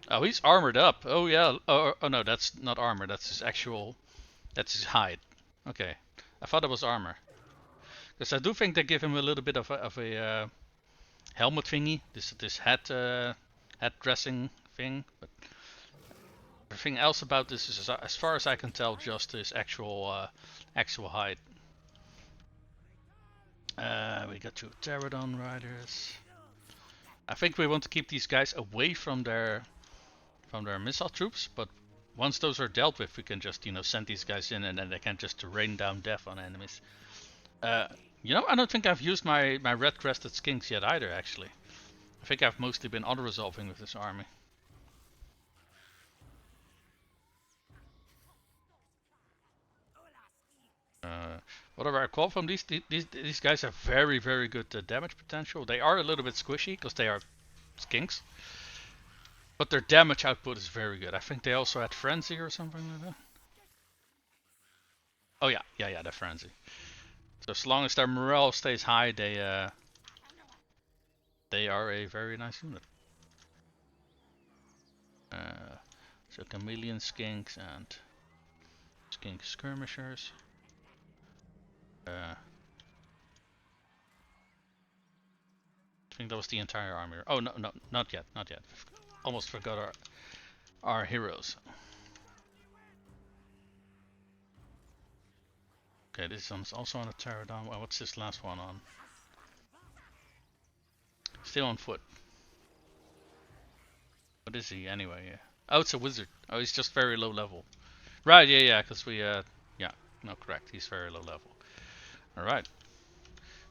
Oh, he's armored up. Oh yeah. Oh no, that's not armor. That's his actual. That's his hide. Okay, I thought it was armor. Because I do think they give him a little bit of a helmet thingy, this head dressing thing, but everything else about this is, as far as I can tell, just his actual height. We got 2 pterodon riders. I think we want to keep these guys away from their missile troops, but once those are dealt with, we can just send these guys in, and then they can just rain down death on enemies. I don't think I've used my red crested skinks yet either. Actually, I think I've mostly been auto resolving with this army. Whatever I call from these guys have very good damage potential. They are a little bit squishy because they are skinks, but their damage output is very good. I think they also had frenzy or something like that. Oh yeah, they're frenzy. So as long as their morale stays high, they are a very nice unit. So chameleon skinks and skink skirmishers. I think that was the entire army. Oh no, not yet. Almost forgot our heroes. Okay, this one's also on a pterodon. Well, what's this last one on? Still on foot. What is he anyway? Yeah. Oh, it's a wizard. Oh, he's just very low level. Right, yeah, because we, yeah, no, correct. He's very low level. Alright.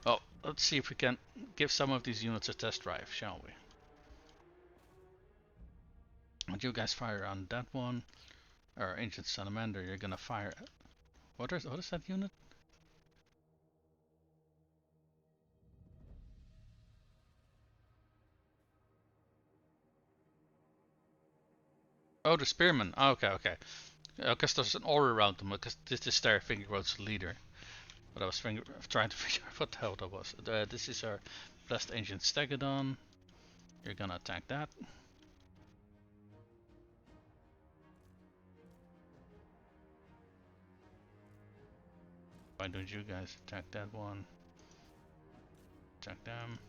Well, let's see if we can give some of these units a test drive, shall we? Would you guys fire on that one? Or Ancient Salamander, you're gonna fire... What is that unit? Oh, the Spearman. Oh, okay. Because there's an aura around them, because this is their finger quotes leader. But I was trying to figure out what the hell that was. This is our Blessed Ancient Stegodon. You're gonna attack that. Why don't you guys attack that one? Attack them.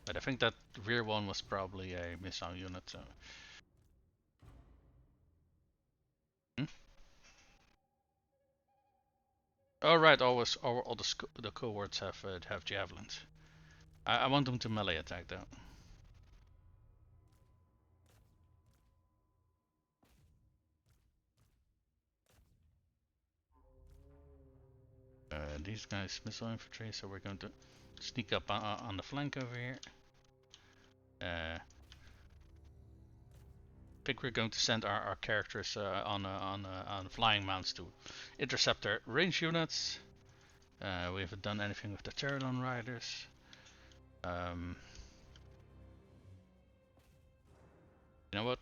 But I think that rear one was probably a missile unit, so... Oh right, all the cohorts have javelins. I want them to melee attack though. These guys missile infantry, so we're going to sneak up on the flank over here. I think we're going to send our characters on flying mounts to intercept their range units. We haven't done anything with the pterodon riders. You know what?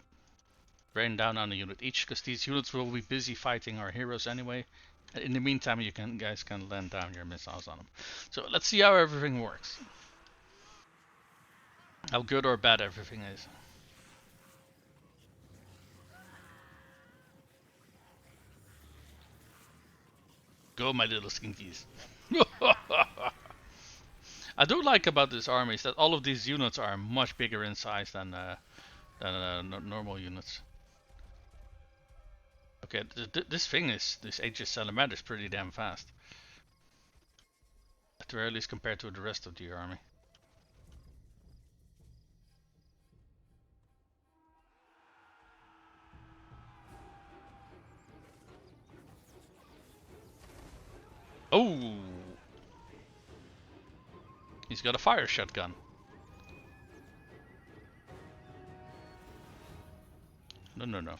Rain down on a unit each, because these units will be busy fighting our heroes anyway. In the meantime, you guys can land down your missiles on them. So let's see how everything works. How good or bad everything is. Go, my little skinkies. I do like about this army is that all of these units are much bigger in size than normal units. Okay, this Aegis Salamander is pretty damn fast. At the very least compared to the rest of the army. Oh! He's got a fire shotgun. No.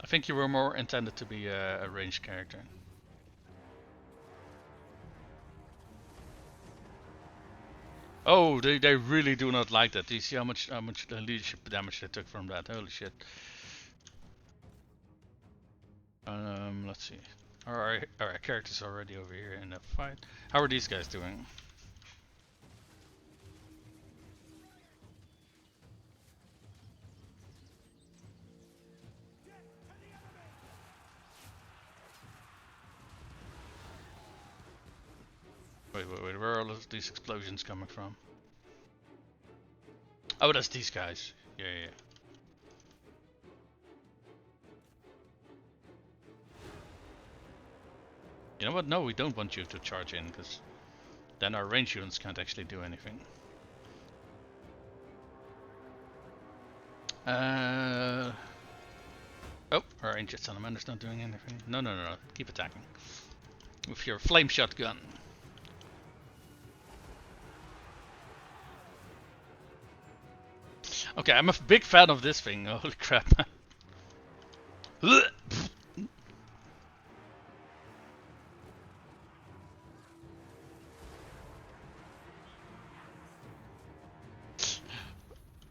I think you were more intended to be a ranged character. Oh, they really do not like that. Do you see how much leadership damage they took from that? Holy shit. Let's see. Our characters already over here in the fight. How are these guys doing? Wait, where are all of these explosions coming from? Oh, that's these guys. Yeah. You know what? No, we don't want you to charge in, because then our range units can't actually do anything. Oh, our ancient salamander's not doing anything. No. Keep attacking. With your flame shotgun. Okay, I'm a big fan of this thing. Holy crap.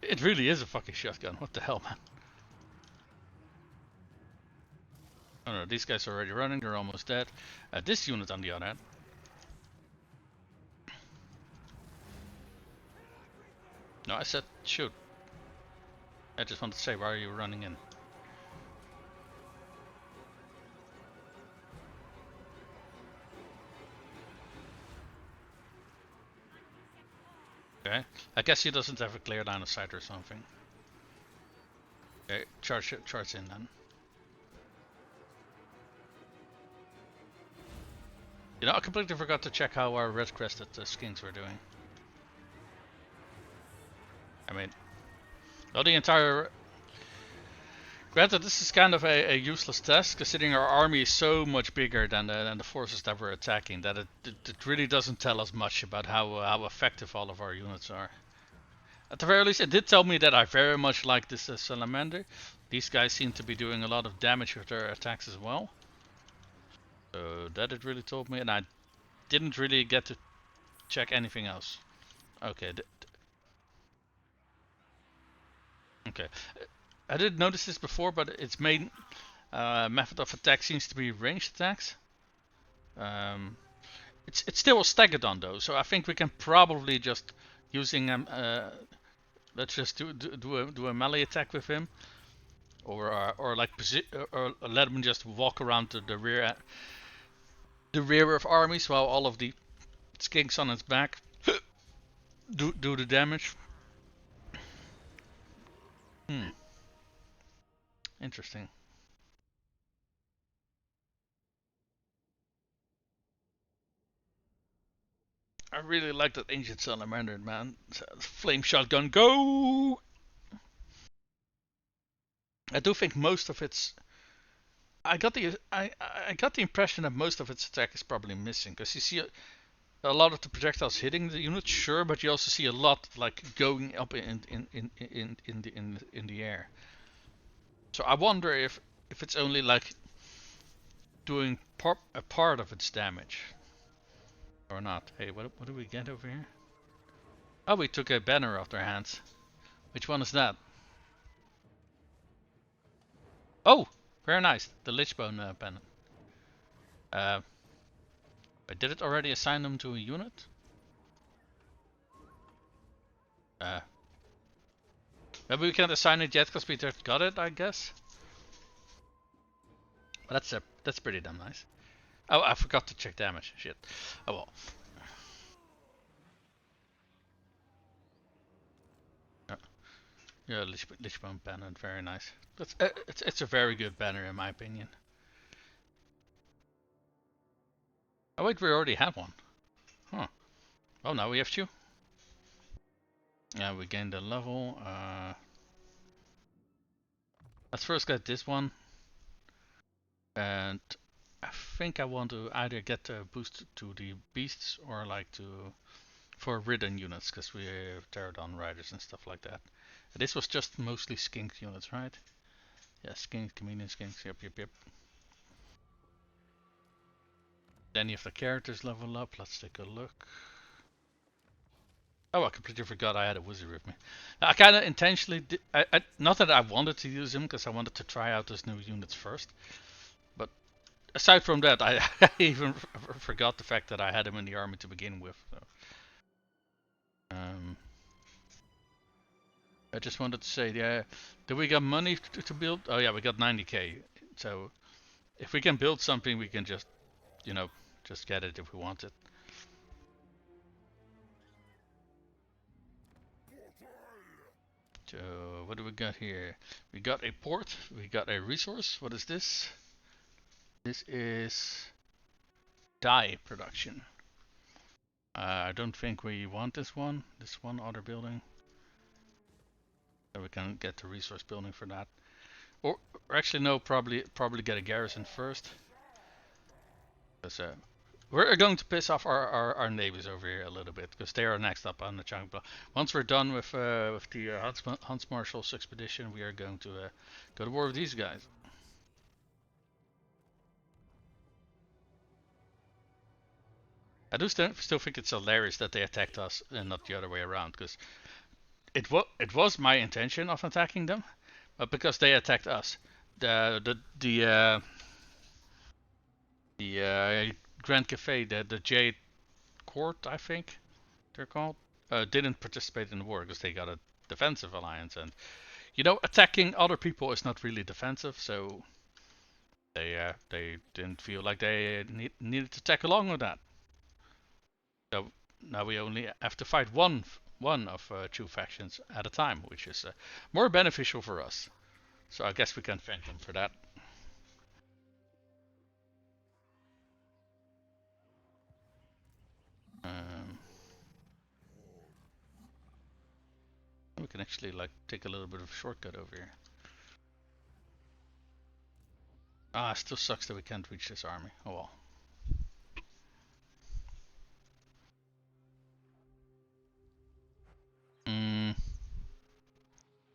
It really is a fucking shotgun. What the hell, man? Oh no, these guys are already running. They're almost dead. This unit on the other hand. No, I said shoot. I just wanted to say, why are you running in? Okay. I guess he doesn't have a clear line of sight or something. Okay, charge in then. You know, I completely forgot to check how our red-crested skinks were doing. I mean, well, the entire... Granted, this is kind of a useless test, considering our army is so much bigger than the forces that we're attacking, that it really doesn't tell us much about how effective all of our units are. At the very least, it did tell me that I very much like this salamander. These guys seem to be doing a lot of damage with their attacks as well. So that it really told me, and I didn't really get to check anything else. Okay. Okay. I didn't notice this before, but its main method of attack seems to be ranged attacks. It's still a stegodon though, so I think we can probably just using let's just do a melee attack with him, or let him just walk around to the rear of armies while all of the skinks on its back do the damage. Interesting. I really like that ancient salamander, man. Flame shotgun, go! I do think most of its... I got the impression that most of its attack is probably missing, because you see a lot of the projectiles hitting the unit, sure, but you also see a lot like going up in the air. So I wonder if it's only like doing a part of its damage or not. Hey, what do we get over here? Oh, we took a banner off their hands. Which one is that? Oh, very nice. The Lichbone banner. But did it already assign them to a unit? Maybe we can't assign it yet because we just got it, I guess. But that's pretty damn nice. Oh, I forgot to check damage. Shit. Oh well. Yeah, Lichbone banner, very nice. It's a very good banner in my opinion. Oh wait, we already have one. Huh. Oh, now we have two. Yeah, we gained a level. Let's first get this one. And I think I want to either get a boost to the beasts or like for ridden units, because we have pterodon riders and stuff like that. This was just mostly skink units, right? Yeah, skink, chameleon skinks, yep. Any of the characters level up, let's take a look. Oh, I completely forgot I had a wizard with me. I kind of intentionally did, not that I wanted to use him, because I wanted to try out those new units first. But aside from that, I even forgot the fact that I had him in the army to begin with. So. I just wanted to say, yeah, do we got money to build? Oh yeah, we got 90k. So if we can build something, we can just, just get it if we want it. So what do we got here? We got a port. We got a resource. What is this? This is dye production. I don't think we want this one. This one other building. So we can get the resource building for that. Or actually no, probably get a garrison first. Because we're going to piss off our neighbors over here a little bit, because they are next up on the chunk block. Once we're done with the Huntmarshalls expedition, we are going to go to war with these guys. I do still think it's hilarious that they attacked us and not the other way around, because it was my intention of attacking them, but because they attacked us, the Grand Cafe, the Jade Court, I think they're called, didn't participate in the war because they got a defensive alliance, and you know, attacking other people is not really defensive, so they didn't feel like they needed to tag along with that. So now we only have to fight one of two factions at a time, which is more beneficial for us. So I guess we can thank them for that. We can actually like take a little bit of a shortcut over here. Ah, it still sucks that we can't reach this army. Oh well.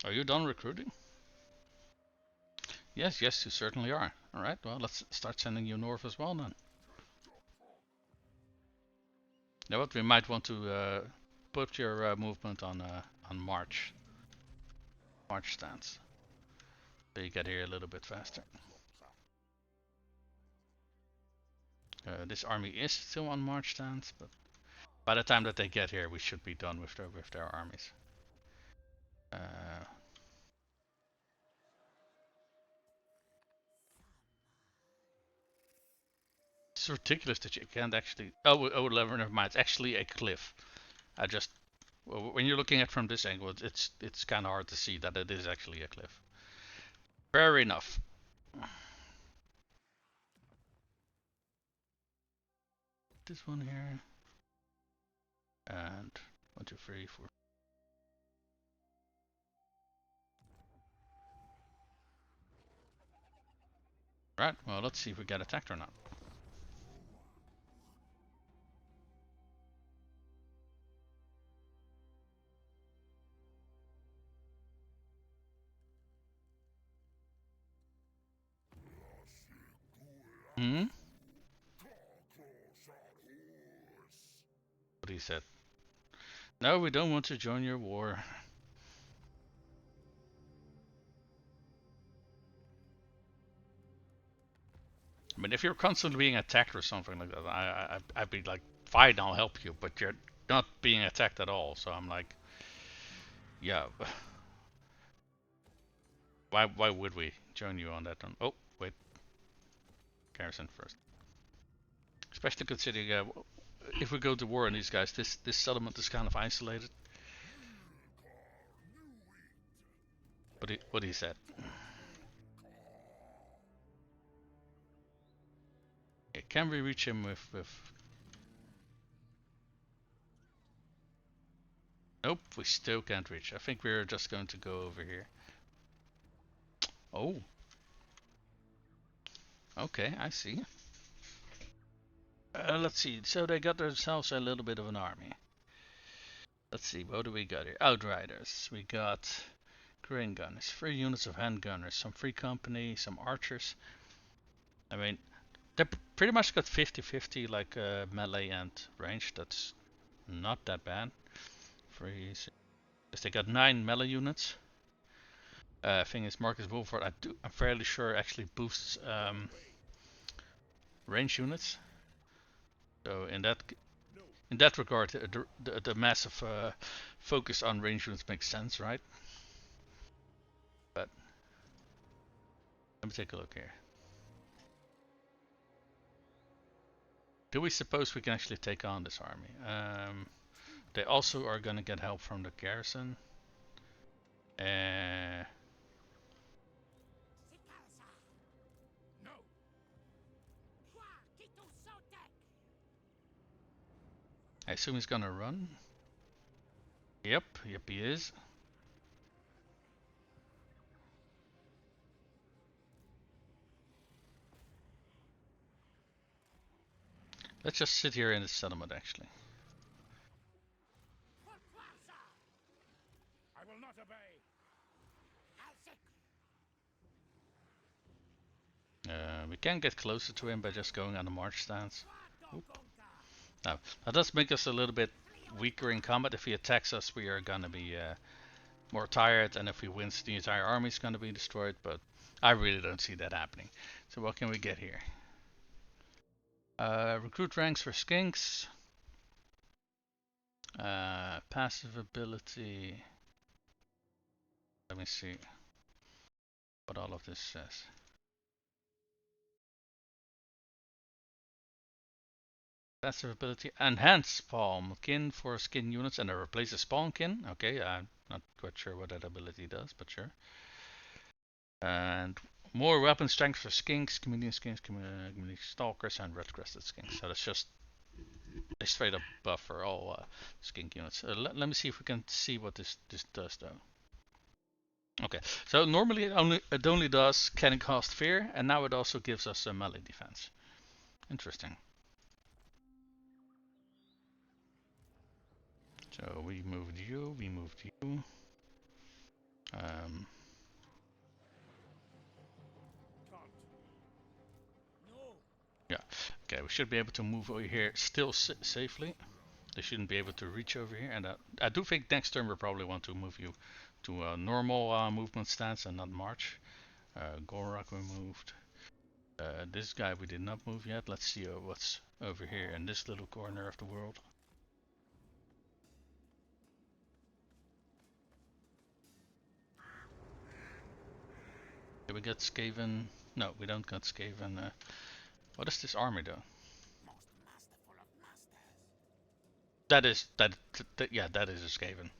Are you done recruiting? Yes, yes, you certainly are. Alright, well, let's start sending you north as well then. Now what, we might want to put your movement on March stance. So you get here a little bit faster. This army is still on March stance, but by the time that they get here, we should be done with their armies. It's ridiculous that you can't actually. Oh, never mind. It's actually a cliff. I just, well, when you're looking at it from this angle, it's kind of hard to see that it is actually a cliff. Fair enough. This one here, and 1, 2, 3, 4. Right. Well, let's see if we get attacked or not. Hmm. What he said. No, we don't want to join your war. I mean, if you're constantly being attacked or something like that, I'd be like, fine, I'll help you, but you're not being attacked at all. So I'm like, yeah, why would we join you on that one? Oh, wait, garrison first. Especially considering if we go to war on these guys, this settlement is kind of isolated. What he said. Okay, can we reach him with? Nope, we still can't reach. I think we're just going to go over here. Oh. Okay, I see. Let's see. So they got themselves a little bit of an army. Let's see. What do we got here? Outriders. We got grain gunners, 3 units of handgunners, some free company, some archers. I mean, they pretty much got 50-50 like melee and range. That's not that bad. They got 9 melee units. Thing is, Marcus Wolford, I'm fairly sure actually boosts range units. So in that regard, the massive focus on range units makes sense, right? But let me take a look here. Do we suppose we can actually take on this army? They also are going to get help from the garrison. Uh, I assume he's gonna run. Yep, he is. Let's just sit here in the settlement, actually. I will not obey. We can get closer to him by just going on the march stance. Oop. Now, that does make us a little bit weaker in combat. If he attacks us, we are gonna be more tired, and if he wins, the entire army is gonna be destroyed. But I really don't see that happening. So what can we get here? Recruit ranks for skinks. Passive ability. Let me see what all of this says. Passive ability. Enhance palm kin for skin units and replace a spawn kin. Okay, I'm not quite sure what that ability does, but sure. And more weapon strength for skinks, community skinks, community stalkers, and red crested skinks. So that's just a straight up buff for all skink units. Let me see if we can see what this does though. Okay, so normally it only does cannon cast fear, and now it also gives us a melee defense. Interesting. So we moved you, we moved you. Yeah, okay, we should be able to move over here still safely. They shouldn't be able to reach over here, and I do think next turn we probably want to move you to a normal movement stance and not march. Gor-Rok we moved. This guy we did not move yet. Let's see what's over here in this little corner of the world. Do we get Skaven? No, we don't get Skaven. What is this army though? That is yeah, that is a Skaven.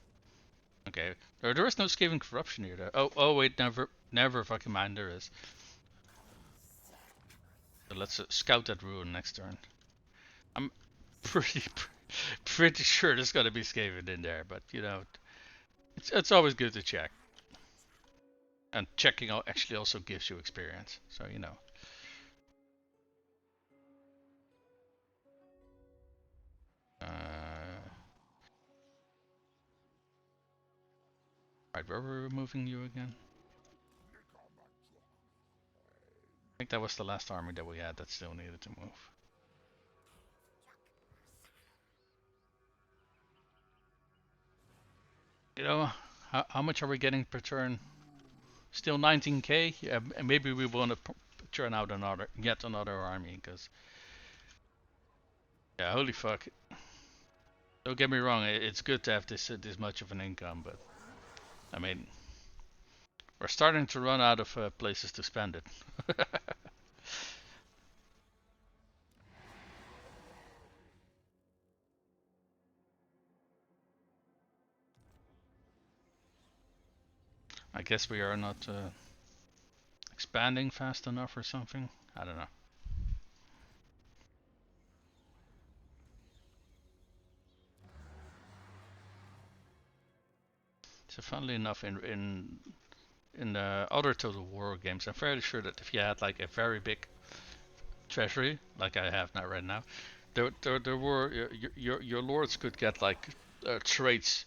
Okay, there is no Skaven corruption here though. Oh wait, never fucking mind, there is. So let's scout that ruin next turn. I'm pretty sure there's gonna be Skaven in there, but you know, it's always good to check. And checking out actually also gives you experience, so you know. Right, where were we moving you again? I think that was the last army that we had that still needed to move. You know, how much are we getting per turn? Still 19k? Yeah, and maybe we want to churn out yet another army, because yeah, holy fuck. Don't get me wrong, it's good to have this much of an income, but I mean, we're starting to run out of places to spend it. I guess we are not expanding fast enough or something. I don't know. So funnily enough, in the other Total War games, I'm fairly sure that if you had like a very big treasury, like I have now right now, there were your lords could get like traits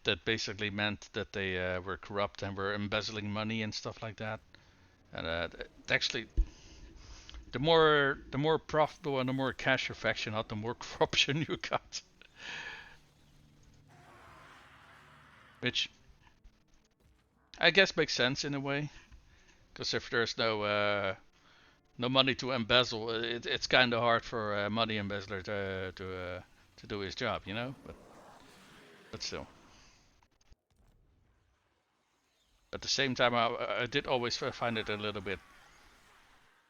that basically meant that they were corrupt and were embezzling money and stuff like that. And actually, the more profitable and the more cash your faction had, the more corruption you got. Which I guess makes sense in a way, because if there's no money to embezzle, it's kind of hard for a money embezzler to do his job, you know. But still, at the same time, I did always find it a little bit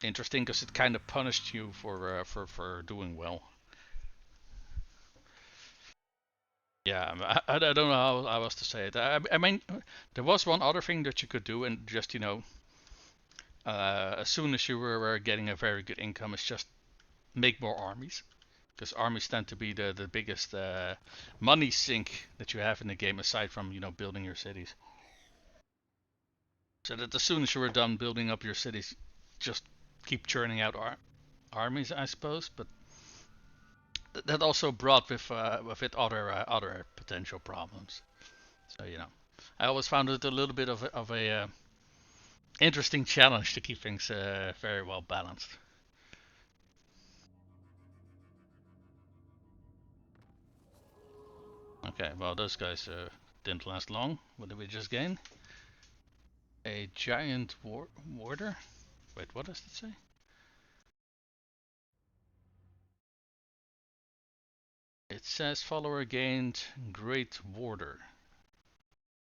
interesting because it kind of punished you for doing well. Yeah, I don't know how I was to say it. I mean, there was one other thing that you could do, and just as soon as you were getting a very good income, is just make more armies, because armies tend to be the biggest money sink that you have in the game, aside from building your cities. So that as soon as you were done building up your cities, just keep churning out armies, I suppose. But that also brought with it other potential problems. So I always found it a little bit of a interesting challenge to keep things very well balanced. Okay, well those guys didn't last long. What did we just gain? A giant warder? Wait, what does it say? It says follower gained Great Warder.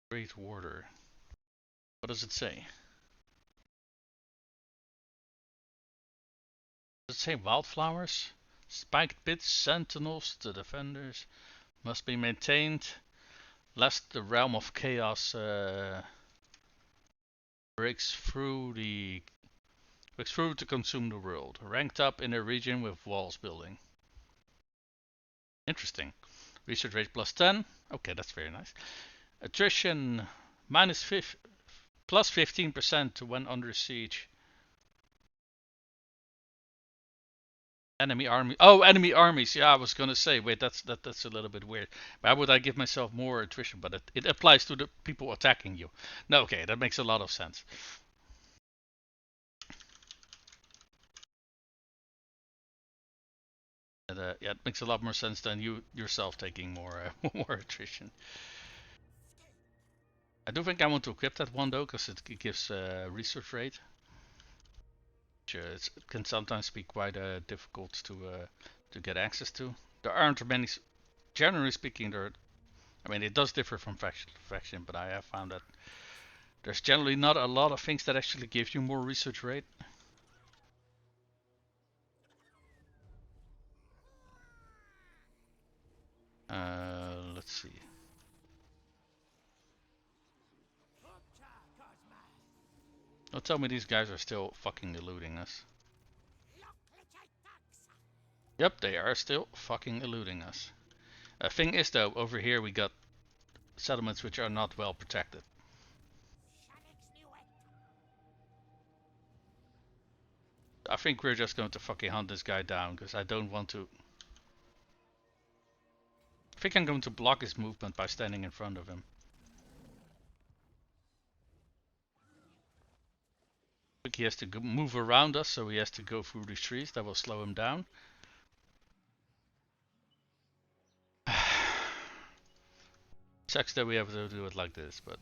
Great Warder. What does it say? Does it say wildflowers? Spiked bits, sentinels, the defenders must be maintained lest the realm of chaos breaks through to consume the world. Ranked up in a region with walls building. Interesting. Research rate plus 10. Okay, that's very nice. Attrition plus 15% when under siege. Enemy army. Oh, enemy armies. Yeah, I was gonna say. Wait, that's a little bit weird. Why would I give myself more attrition? But it applies to the people attacking you. No, okay, that makes a lot of sense. And, yeah, it makes a lot more sense than you yourself taking more more attrition. I do think I want to equip that one though, because it gives research rate. Which it can sometimes be quite difficult to get access to. There aren't many, generally speaking. I mean, it does differ from faction to faction, but I have found that there's generally not a lot of things that actually give you more research rate. Let's see. Don't tell me these guys are still fucking eluding us. Yep, they are still fucking eluding us. Thing is though, over here we got settlements which are not well protected. I think we're just going to fucking hunt this guy down, because I don't want to. I think I'm going to block his movement by standing in front of him. I think he has to move around us, so he has to go through these trees. That will slow him down. Sucks that we have to do it like this, but.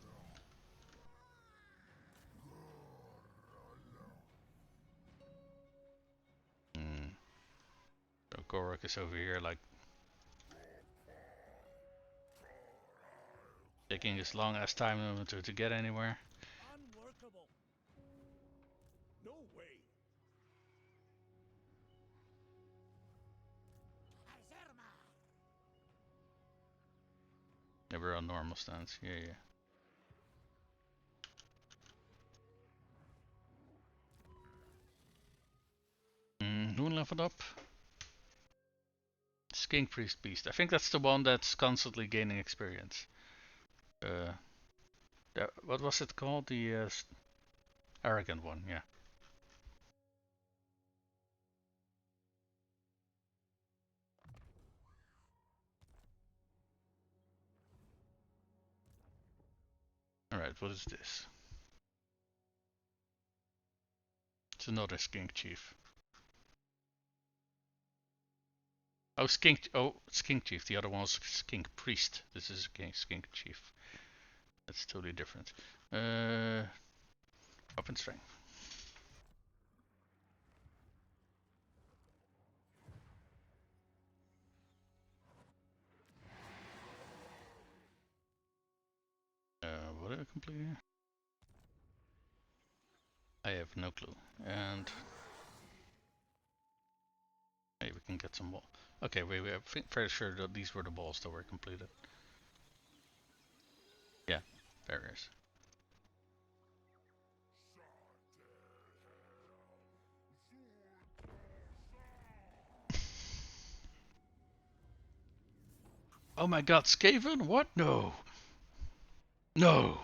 So Gor-Rok is over here, like. Taking his long ass time to get anywhere. Unworkable. No way. Yeah, we're on normal stance. Yeah. Who leveled up? Skink Priest Beast. I think that's the one that's constantly gaining experience. What was it called? The arrogant one, yeah. Alright, what is this? It's another skink chief. Oh, skink chief. The other one was skink priest. This is skink chief. That's totally different. Weapon strength. What did I complete here? I have no clue. And maybe we can get some wall. Okay, wait. I'm fairly sure that these were the balls that were completed. barriers. Oh my god, Skaven? What? No. No.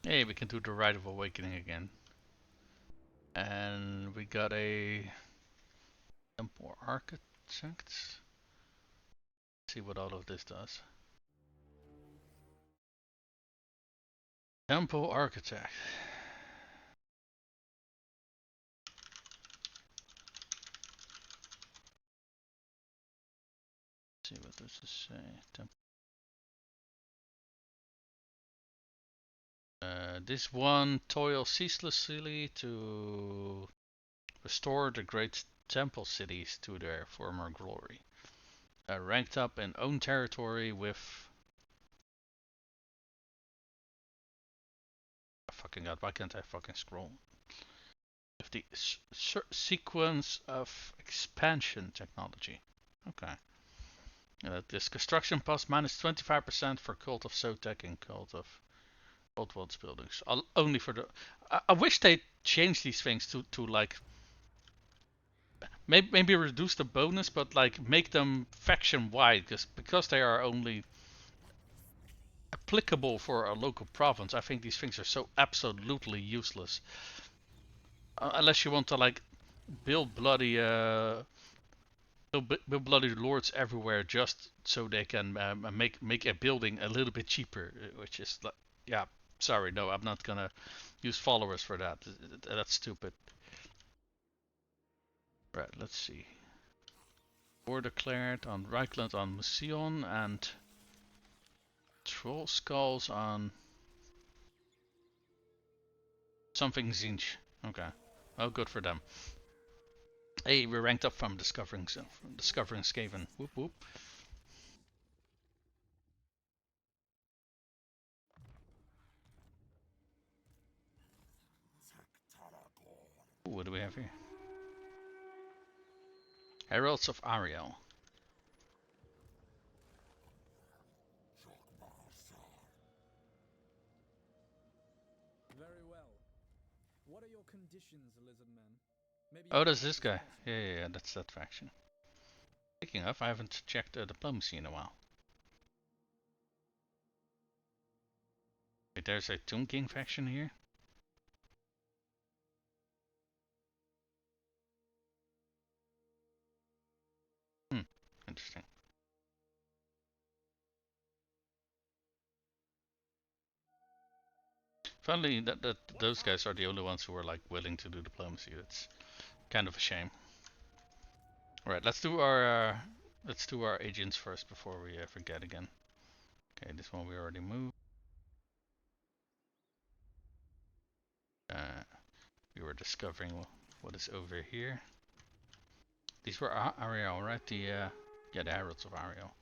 Hey, we can do the Rite of Awakening again. And we got a Temple Architect. Let's see what all of this does. Temple Architect. Let's see what does this say. This one toils ceaselessly to restore the great temple cities to their former glory. Ranked up in own territory with... Oh, fucking god, why can't I fucking scroll? With the sequence of expansion technology. Okay. This construction cost minus 25% for Cult of Sotek and Cult of Old Worlds buildings. Only for the... I wish they changed these things to like... Maybe reduce the bonus, but like make them faction wide, because they are only applicable for a local province. I think these things are so absolutely useless. Unless you want to like build bloody build bloody lords everywhere just so they can make a building a little bit cheaper, which is like, yeah, sorry, no, I'm not gonna use followers for that. That's stupid. Right, let's see. War declared on Reichland on Musion and Troll Skulls on something Zinch. Okay. Oh, good for them. Hey, we ranked up from discovering Skaven. Whoop whoop. Ooh, what do we have here? Heralds of Ariel. Very well. What are your conditions, Lizardmen? Maybe Oh, that's this guy. Yeah, that's that faction. Speaking of, I haven't checked diplomacy in a while. Wait, there's a Tomb King faction here. Interesting. Finally, that those guys are the only ones who are like willing to do diplomacy. That's kind of a shame. All right, let's do our agents first before we forget again. Okay, this one we already moved. We were discovering what is over here. These were Ariel, right? The Heralds of Ariel.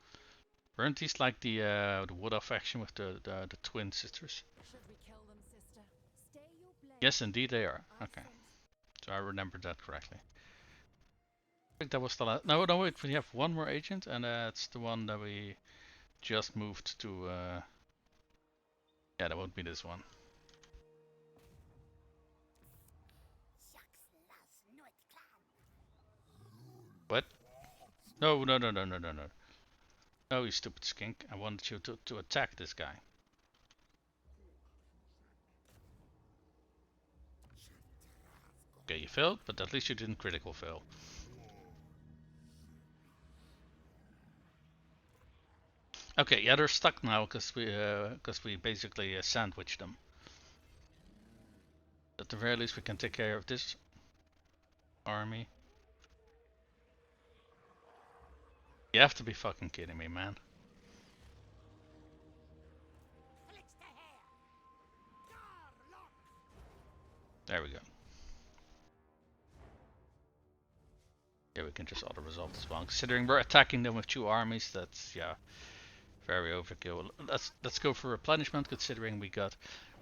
Weren't these like the Wood Elf faction with the twin sisters? Should we kill them, sister? Stay your blade. Yes, indeed they are. Okay, so I remembered that correctly. I think that was the last. No, wait. We have one more agent, and it's the one that we just moved to. Yeah, that won't be this one. What? No. No, you stupid skink. I wanted you to attack this guy. Okay, you failed, but at least you didn't critical fail. Okay, yeah, they're stuck now because we basically sandwiched them. At the very least, we can take care of this army. You have to be fucking kidding me, man. There we go. Yeah, we can just auto-resolve this one. Considering we're attacking them with 2 armies, that's, yeah, very overkill. Let's go for replenishment, considering we got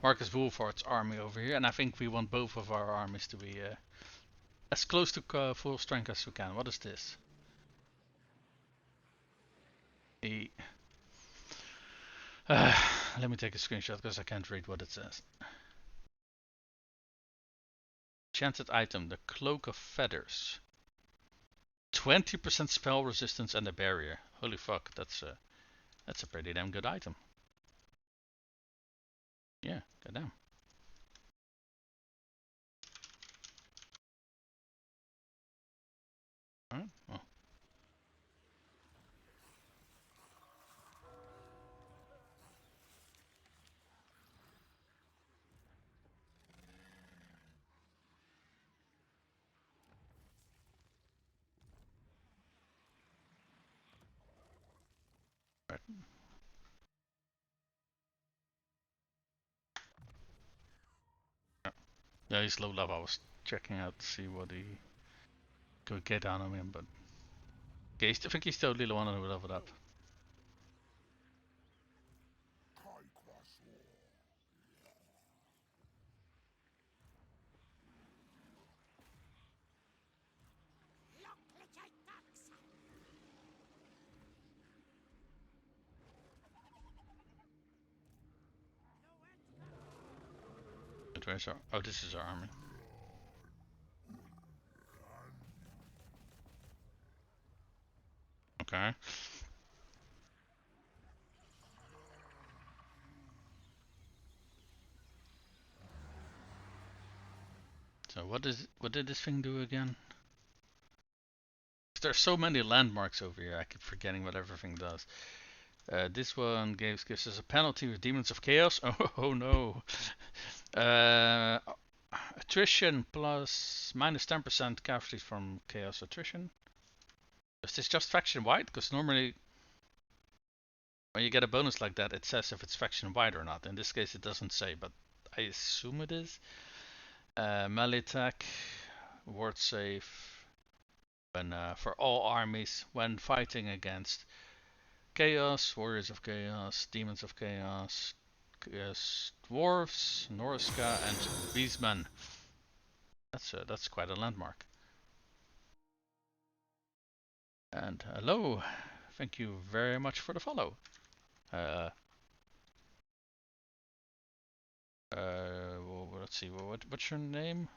Marcus Wolfhard's army over here, and I think we want both of our armies to be as close to full strength as we can. What is this? The let me take a screenshot because I can't read what it says. Enchanted item, the Cloak of Feathers. 20% spell resistance and a barrier. Holy fuck, that's a pretty damn good item. Yeah, goddamn. Alright, well. Right. Yeah, he's low level. I was checking out to see what he could get on him, but okay, I think he's totally the one who leveled up. But where's our? Oh, this is our army. Okay. So what did this thing do again? There's so many landmarks over here. I keep forgetting what everything does. This one gives us a penalty with Demons of Chaos. Oh no. Attrition plus minus 10% casualties from Chaos attrition. Is this just faction wide? Because normally when you get a bonus like that, it says if it's faction wide or not. In this case, it doesn't say, but I assume it is. Melee attack, ward save, when for all armies when fighting against Chaos, Warriors of Chaos, Demons of Chaos, Dwarves, Noriska, and Beastmen. That's quite a landmark. And hello, thank you very much for the follow. Well, let's see. What's your name?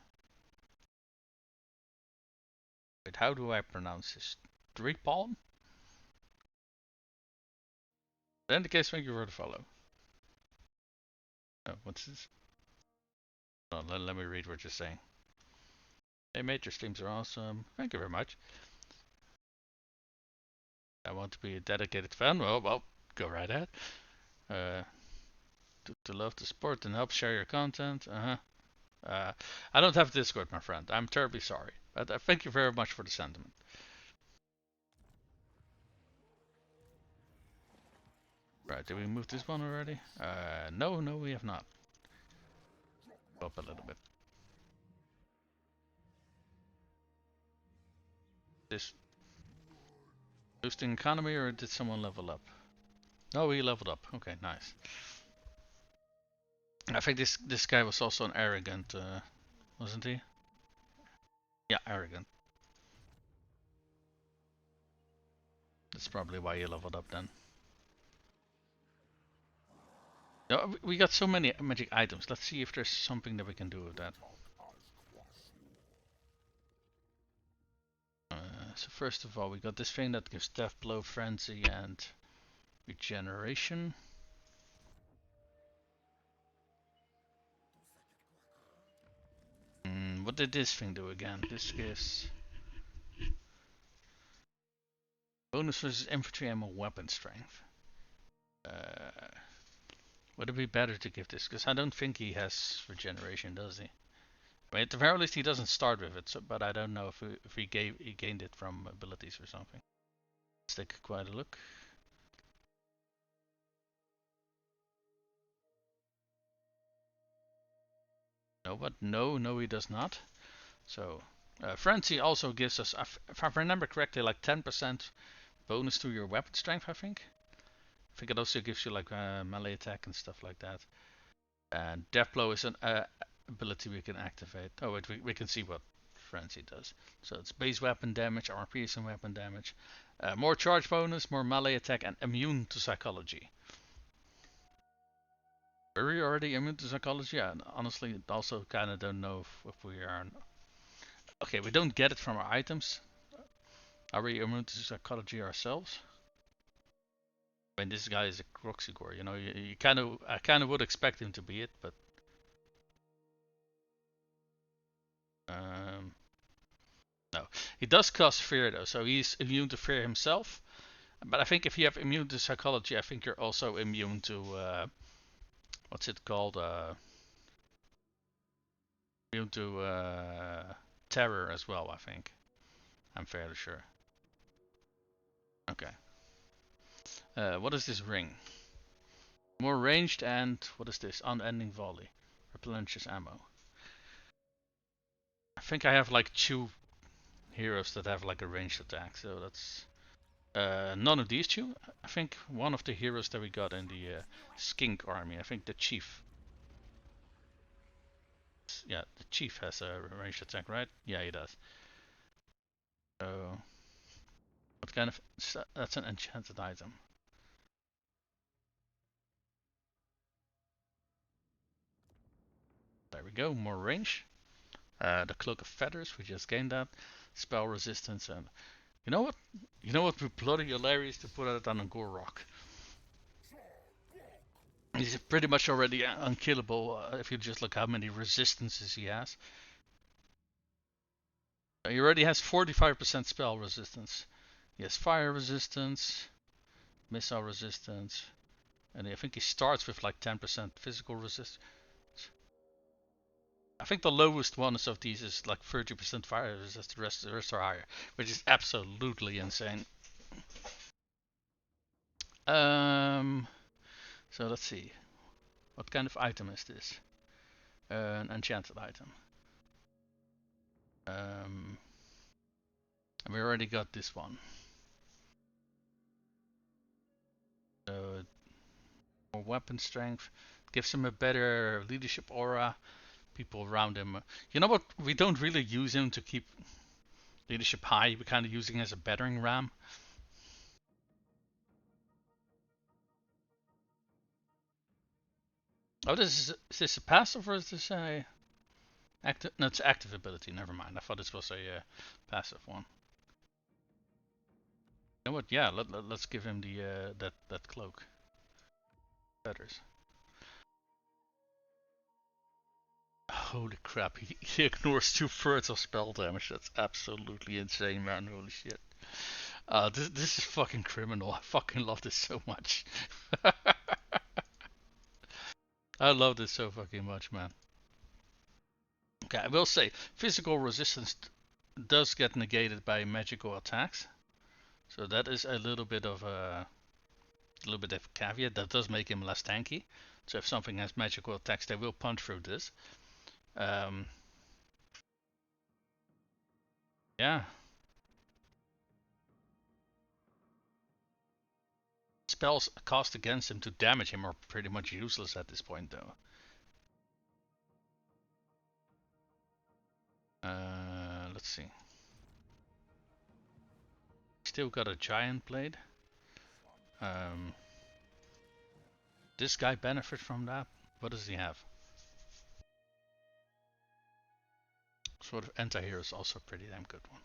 Wait, how do I pronounce this? Drigpalm? In the case, thank you for the follow. Oh, what's this? Oh, let me read what you're saying. Hey mate, your streams are awesome. Thank you very much. I want to be a dedicated fan. Well, go right ahead. To love the sport and help share your content. I don't have Discord, my friend. I'm terribly sorry. But thank you very much for the sentiment. Right, did we move this one already? No, we have not. Up a little bit. This boosting economy, or did someone level up? No, he leveled up. Okay, nice. I think this guy was also an arrogant, wasn't he? Yeah, arrogant. That's probably why he leveled up then. No, we got so many magic items. Let's see if there's something that we can do with that. So first of all, we got this thing that gives Death Blow, Frenzy, and Regeneration. What did this thing do again? This gives bonus versus infantry ammo weapon strength. Would it be better to give this? Because I don't think he has regeneration, does he? But at the very least, he doesn't start with it. So, but I don't know if he gained it from abilities or something. Let's take quite a look. No, but no, he does not. So, Frenzy also gives us, if I remember correctly, like 10% bonus to your weapon strength, I think. I think it also gives you like melee attack and stuff like that. And Death Blow is an ability we can activate. Oh wait, we can see what Frenzy does. So it's base weapon damage, armor piercing weapon damage, more charge bonus, more melee attack, and immune to psychology. Are we already immune to psychology? Yeah, honestly, also kind of don't know if we are. Okay, we don't get it from our items. Are we immune to psychology ourselves? I mean, this guy is a Croxigore, you know, I kind of would expect him to be it, but no. He does cause fear though, so he's immune to fear himself. But I think if you have immune to psychology, I think you're also immune to what's it called? Immune to terror as well. I think. I'm fairly sure. Okay. What is this ring? More ranged and what is this? Unending volley. Replenishes ammo. I think I have like 2 heroes that have like a ranged attack, so that's none of these 2. I think one of the heroes that we got in the skink army. I think the chief. Yeah, the chief has a ranged attack, right? Yeah, he does. So, what kind of? That's an enchanted item. There we go. More range. The cloak of feathers. We just gained that. Spell resistance and you know what? You know what would be bloody hilarious to put it on a Gor-Rok. He's pretty much already unkillable if you just look how many resistances he has. He already has 45% spell resistance. He has fire resistance, missile resistance, and I think he starts with like 10% physical resistance. I think the lowest one of these is like 30% fire resistance, the rest are higher, which is absolutely insane. So let's see. What kind of item is this? An enchanted item. And we already got this one. So more weapon strength. Gives him a better leadership aura. People around him. You know what? We don't really use him to keep leadership high. We're kind of using him as a battering ram. Oh, is this a passive or is this a active? No, it's active ability. Never mind. I thought this was a passive one. You know what? Yeah, let's give him the that cloak. Feathers. Holy crap! He ignores 2/3 of spell damage. That's absolutely insane, man. Holy shit. This is fucking criminal. I fucking love this so much. I love this so fucking much, man. Okay, I will say physical resistance does get negated by magical attacks, so that is a little bit of a caveat. That does make him less tanky. So if something has magical attacks, they will punch through this. Yeah. Spells cast against him to damage him are pretty much useless at this point, though. Let's see. Still got a giant blade. This guy benefit from that. What does he have? Sort of anti-hero is also a pretty damn good one.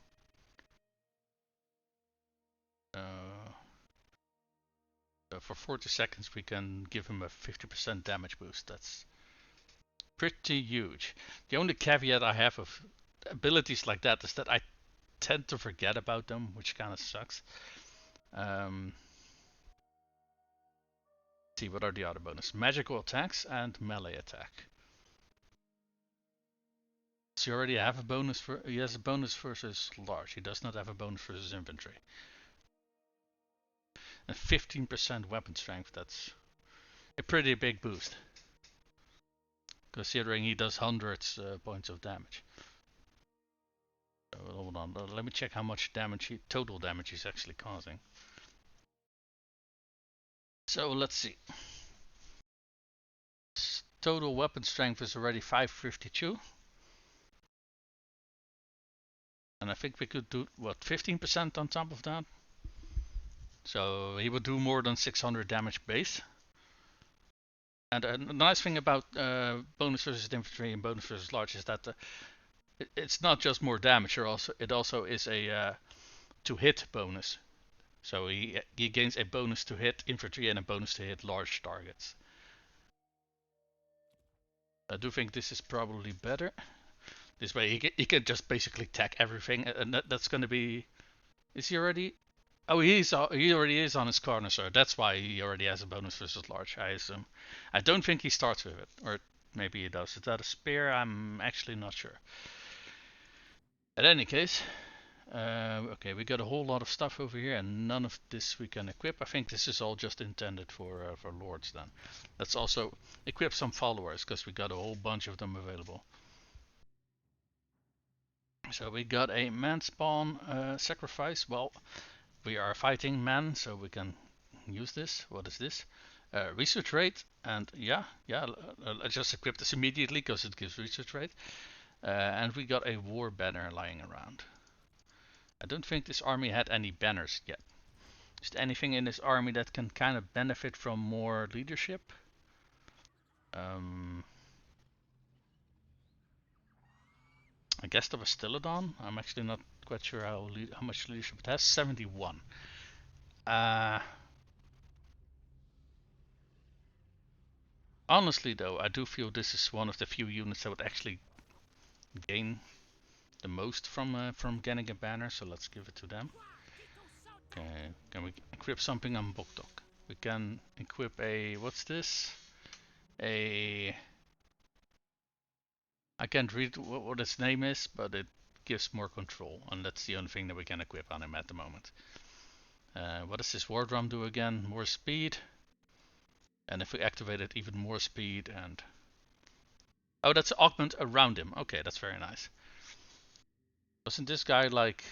So for 40 seconds we can give him a 50% damage boost. That's pretty huge. The only caveat I have of abilities like that is that I tend to forget about them, which kind of sucks. See, what are the other bonus? Magical attacks and melee attack. Does he already have a bonus for? He has a bonus versus large. He does not have a bonus versus infantry. And 15% weapon strength. That's a pretty big boost. considering he does hundreds points of damage. So hold on, let me check how much damage total damage he's actually causing. So let's see. Total weapon strength is already 552. And I think we could do, what, 15% on top of that? So he would do more than 600 damage base. And the nice thing about bonus versus infantry and bonus versus large is that it's not just more damage, it also is a to hit bonus. So he gains a bonus to hit infantry and a bonus to hit large targets. I do think this is probably better. This way he can just basically tack everything, and that's going to be... Is he already... Oh, he already is on his corner, so that's why he already has a bonus versus large, I assume. I don't think he starts with it, or maybe he does. Is that a spear? I'm actually not sure. In any case, okay, we got a whole lot of stuff over here, and none of this we can equip. I think this is all just intended for lords then. Let's also equip some followers, because we got a whole bunch of them available. So we got a man spawn sacrifice. Well, we are fighting men, so we can use this. What is this? Research rate, and yeah, I just equipped this immediately because it gives research rate. And we got a war banner lying around. I don't think this army had any banners yet. Is there anything in this army that can kind of benefit from more leadership? I guess the Vastilodon. I'm actually not quite sure how much leadership it has. 71. Honestly though, I do feel this is one of the few units that would actually gain the most from getting a banner, so let's give it to them. Okay, can we equip something on BOK BOK? We can equip a... what's this? I can't read what its name is, but it gives more control, and that's the only thing that we can equip on him at the moment. What does this war drum do again? More speed. And if we activate it, even more speed, and... Oh, that's an augment around him. Okay, that's very nice. Wasn't this guy like...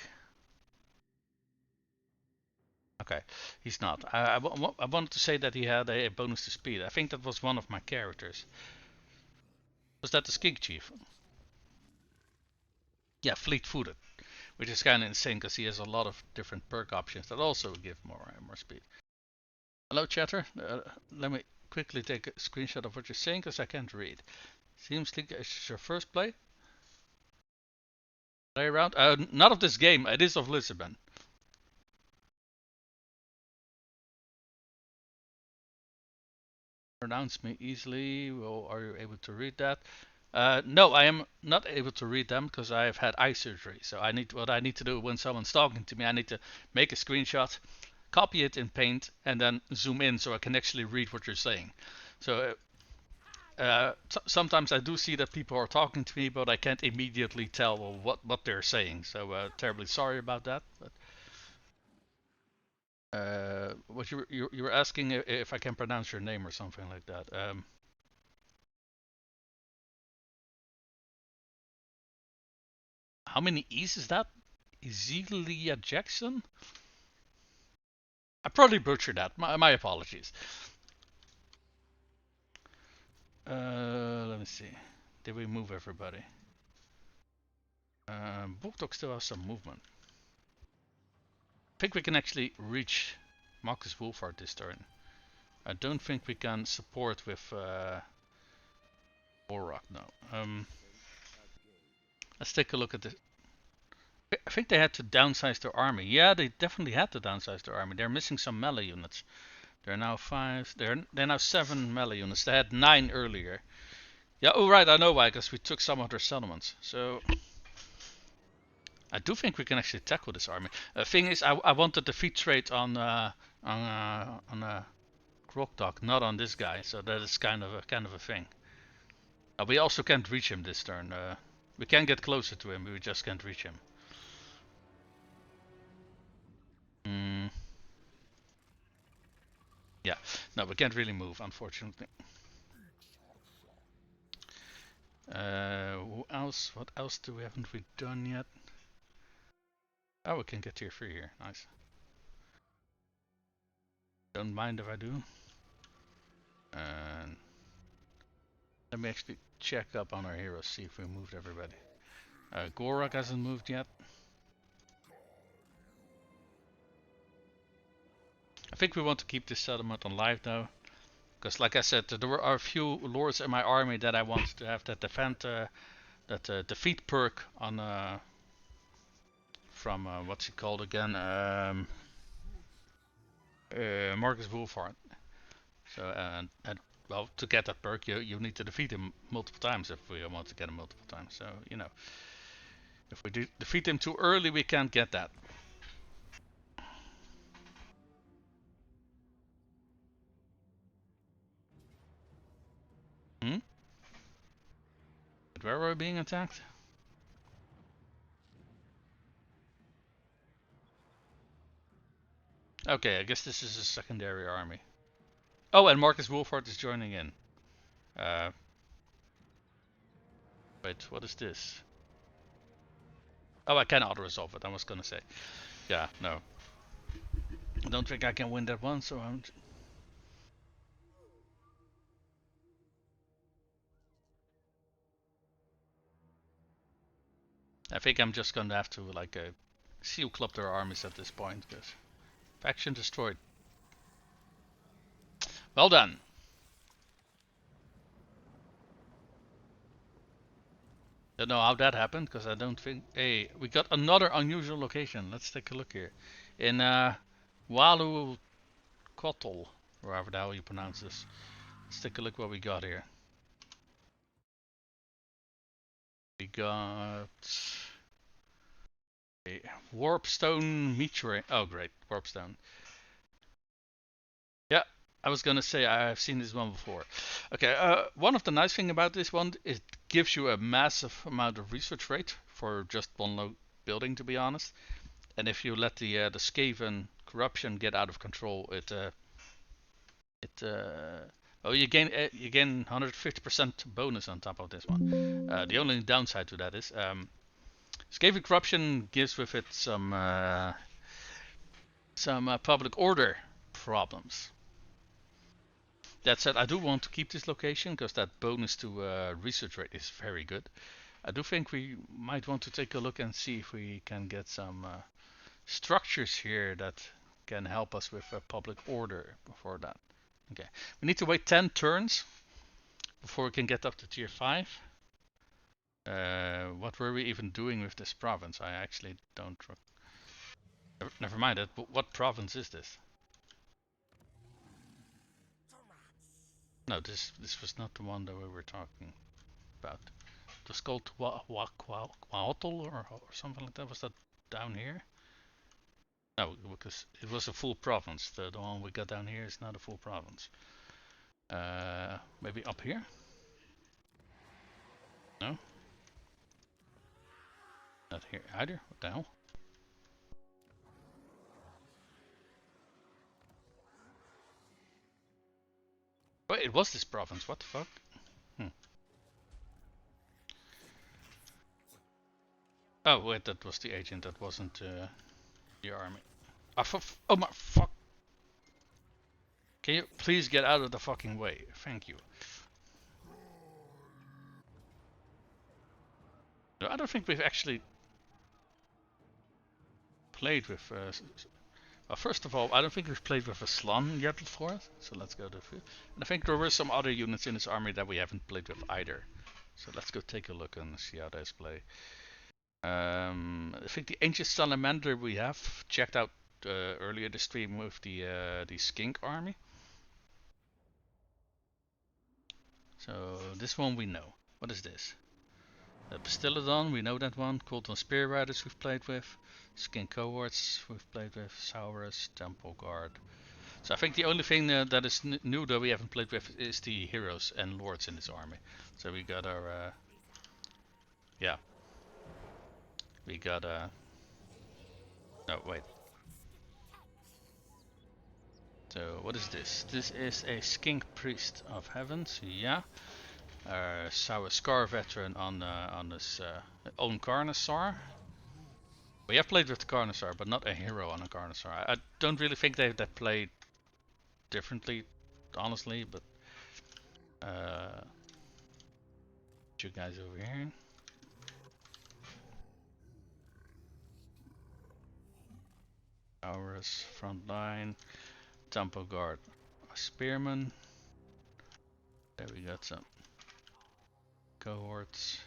Okay, he's not. I wanted to say that he had a bonus to speed. I think that was one of my characters. Was that the Skink Chief? Yeah, fleet-footed. Which is kind of insane because he has a lot of different perk options that also give more speed. Hello chatter, let me quickly take a screenshot of what you're saying because I can't read. Seems like it's your first play around? Not of this game, it is of Lizardmen. Pronounce me easily. Well, are you able to read that? No, I am not able to read them because I have had eye surgery. So what I need to do when someone's talking to me, I need to make a screenshot, copy it in Paint, and then zoom in so I can actually read what you're saying. So sometimes I do see that people are talking to me, but I can't immediately tell what they're saying. So terribly sorry about that. But what you were asking if I can pronounce your name or something like that. How many E's is that? Ezelia Jackson? I probably butchered that. My apologies. Let me see. Did we move everybody? BOK BOK still has some movement. I think we can actually reach Marcus Wolfhard this turn. I don't think we can support with Gor-Rok now. Let's take a look at this. I think they had to downsize their army. Yeah, they definitely had to downsize their army. They're missing some melee units. They're now 5. They're now 7 melee units. They had 9 earlier. Yeah, oh right, I know why, because we took some of their settlements. So I do think we can actually tackle this army. The thing is, I wanted the feat trait on Grok, not on this guy. So that is kind of a thing. We also can't reach him this turn. We can get closer to him, but we just can't reach him. Yeah, no, we can't really move, unfortunately. Who else? What else haven't we done yet? Oh, we can get tier 3 here. Nice. Don't mind if I do. And let me actually check up on our heroes, see if we moved everybody. Gor-Rok hasn't moved yet. I think we want to keep this settlement alive though. Because like I said, there are a few lords in my army that I want to have that defeat perk on from what's he called again? Marcus Wolfhard. So and well, to get that perk, you need to defeat him multiple times if we want to get him multiple times. So you know, if we defeat him too early, we can't get that. Hmm? Where were we being attacked? Okay, I guess this is a secondary army. Oh, and Marcus Wolfhard is joining in. Wait, what is this? Oh, I can auto-resolve it, I was gonna say. Yeah, no. I don't think I can win that one, so I'm... I think I'm just gonna have to, like, seal club their armies at this point, because... Faction destroyed. Well done! Don't know how that happened, because I don't think... Hey, we got another unusual location. Let's take a look here. In, Walu Kotl, or however the hell you pronounce this. Let's take a look what we got here. We got... a Warpstone meteorite. Oh great, Warpstone. Yeah, I was gonna say I've seen this one before. Okay, one of the nice thing about this one is it gives you a massive amount of research rate for just one building, to be honest. And if you let the Skaven corruption get out of control, well, you gain 150% bonus on top of this one. The only downside to that is Skaven corruption gives with it some public order problems. That said, I do want to keep this location because that bonus to research rate is very good. I do think we might want to take a look and see if we can get some structures here that can help us with public order before that. Okay, we need to wait 10 turns before we can get up to tier 5. What were we even doing with this province? I actually don't... Never mind it, but what province is this? No, this was not the one that we were talking about. It was called Huaotl or something like that. Was that down here? No, because it was a full province. The one we got down here is not a full province. Maybe up here? No? Not here either. What the hell? Wait, it was this province. What the fuck? Oh, wait, that was the agent. That wasn't the army. Oh my fuck. Can you please get out of the fucking way? Thank you. No, I don't think we've actually played with... well, first of all, I don't think we've played with a Slan yet before, so let's go to... And I think there were some other units in this army that we haven't played with either. So let's go take a look and see how those play. I think the Ancient Salamander we have checked out earlier this stream with the Skink army. So this one we know. What is this? Bastillodon, we know that one. Colton Spear Riders we've played with. Skink Cohorts we've played with. Saurus, Temple Guard. So I think the only thing that is new that we haven't played with is the heroes and lords in this army. So we got our... yeah. We got no, wait. So what is this? This is a Skink Priest of Heavens, yeah. So a Scar veteran on his own Carnosaur. We have played with the Carnosaur, but not a hero on a Carnosaur. I don't really think they play differently, honestly, but you guys over here. Ours front line, Temple Guard, a Spearman. There we got some cohorts.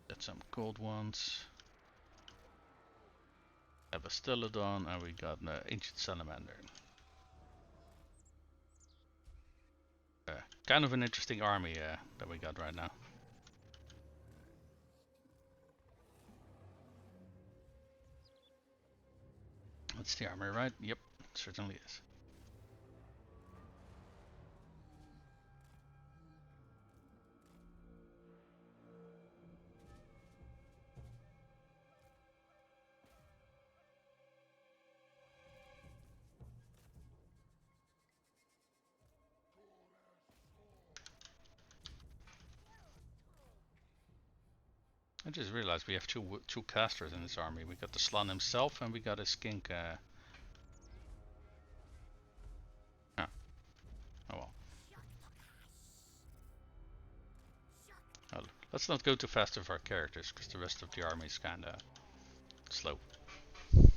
Got some gold ones. Have a Stilodon, and we got an Ancient Salamander. Kind of an interesting army that we got right now. That's the army, right? Yep, it certainly is. I just realized we have two casters in this army. We got the Slun himself, and we got a Skink. Oh well. Well, let's not go too fast with our characters, because the rest of the army is kinda slow. We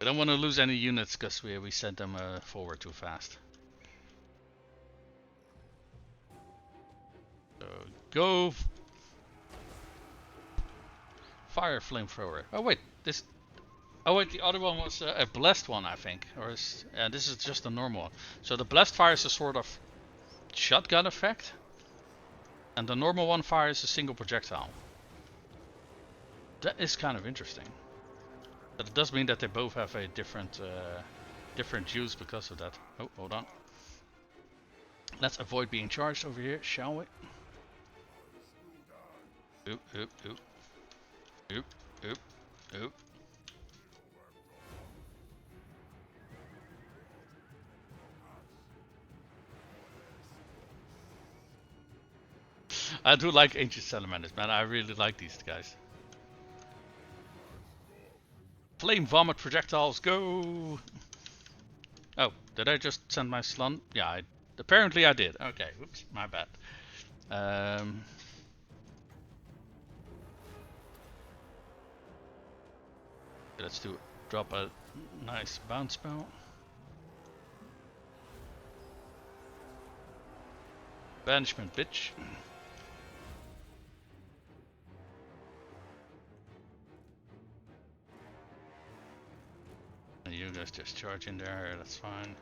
don't want to lose any units, because we sent them forward too fast. So go! Fire flamethrower. Oh wait, this. Oh wait, the other one was a blessed one, I think, or this is just a normal one. So the blessed fires a sort of shotgun effect, and the normal one fires a single projectile. That is kind of interesting. But it does mean that they both have a different use because of that. Oh, hold on. Let's avoid being charged over here, shall we? Oop, oop, oop. Oop, oop, oop. I do like Ancient Salamanders, man. I really like these guys. Flame vomit projectiles, go! Oh, did I just send my slun? Yeah, apparently I did. Okay, whoops, my bad. Let's drop a nice bounce spell. Banishment, bitch. And you guys just charge in there, that's fine.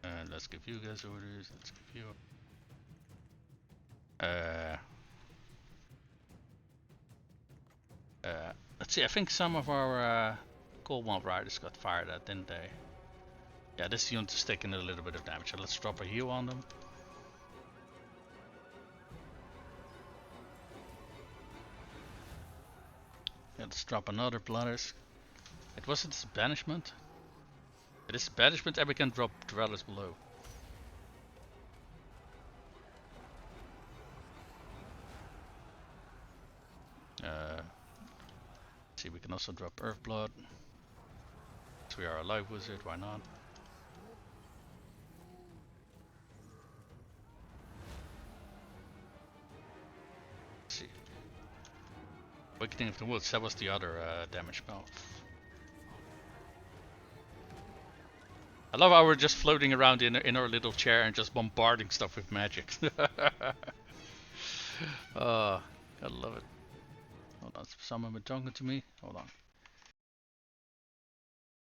And let's give you guys orders, let's give you... let's see, I think some of our Cold Mob Riders got fired at, didn't they? Yeah, this unit is taking a little bit of damage, so let's drop a heal on them. Yeah, let's drop another Blooders. It wasn't banishment. It is banishment and we can drop Dwellers below. See, we can also drop Earthblood. So we are a live wizard, why not? Let's see. Awakening of the Woods, that was the other damage spell. I love how we're just floating around in our little chair and just bombarding stuff with magic. Oh, gotta love it. Hold on, someone been talking to me? Hold on.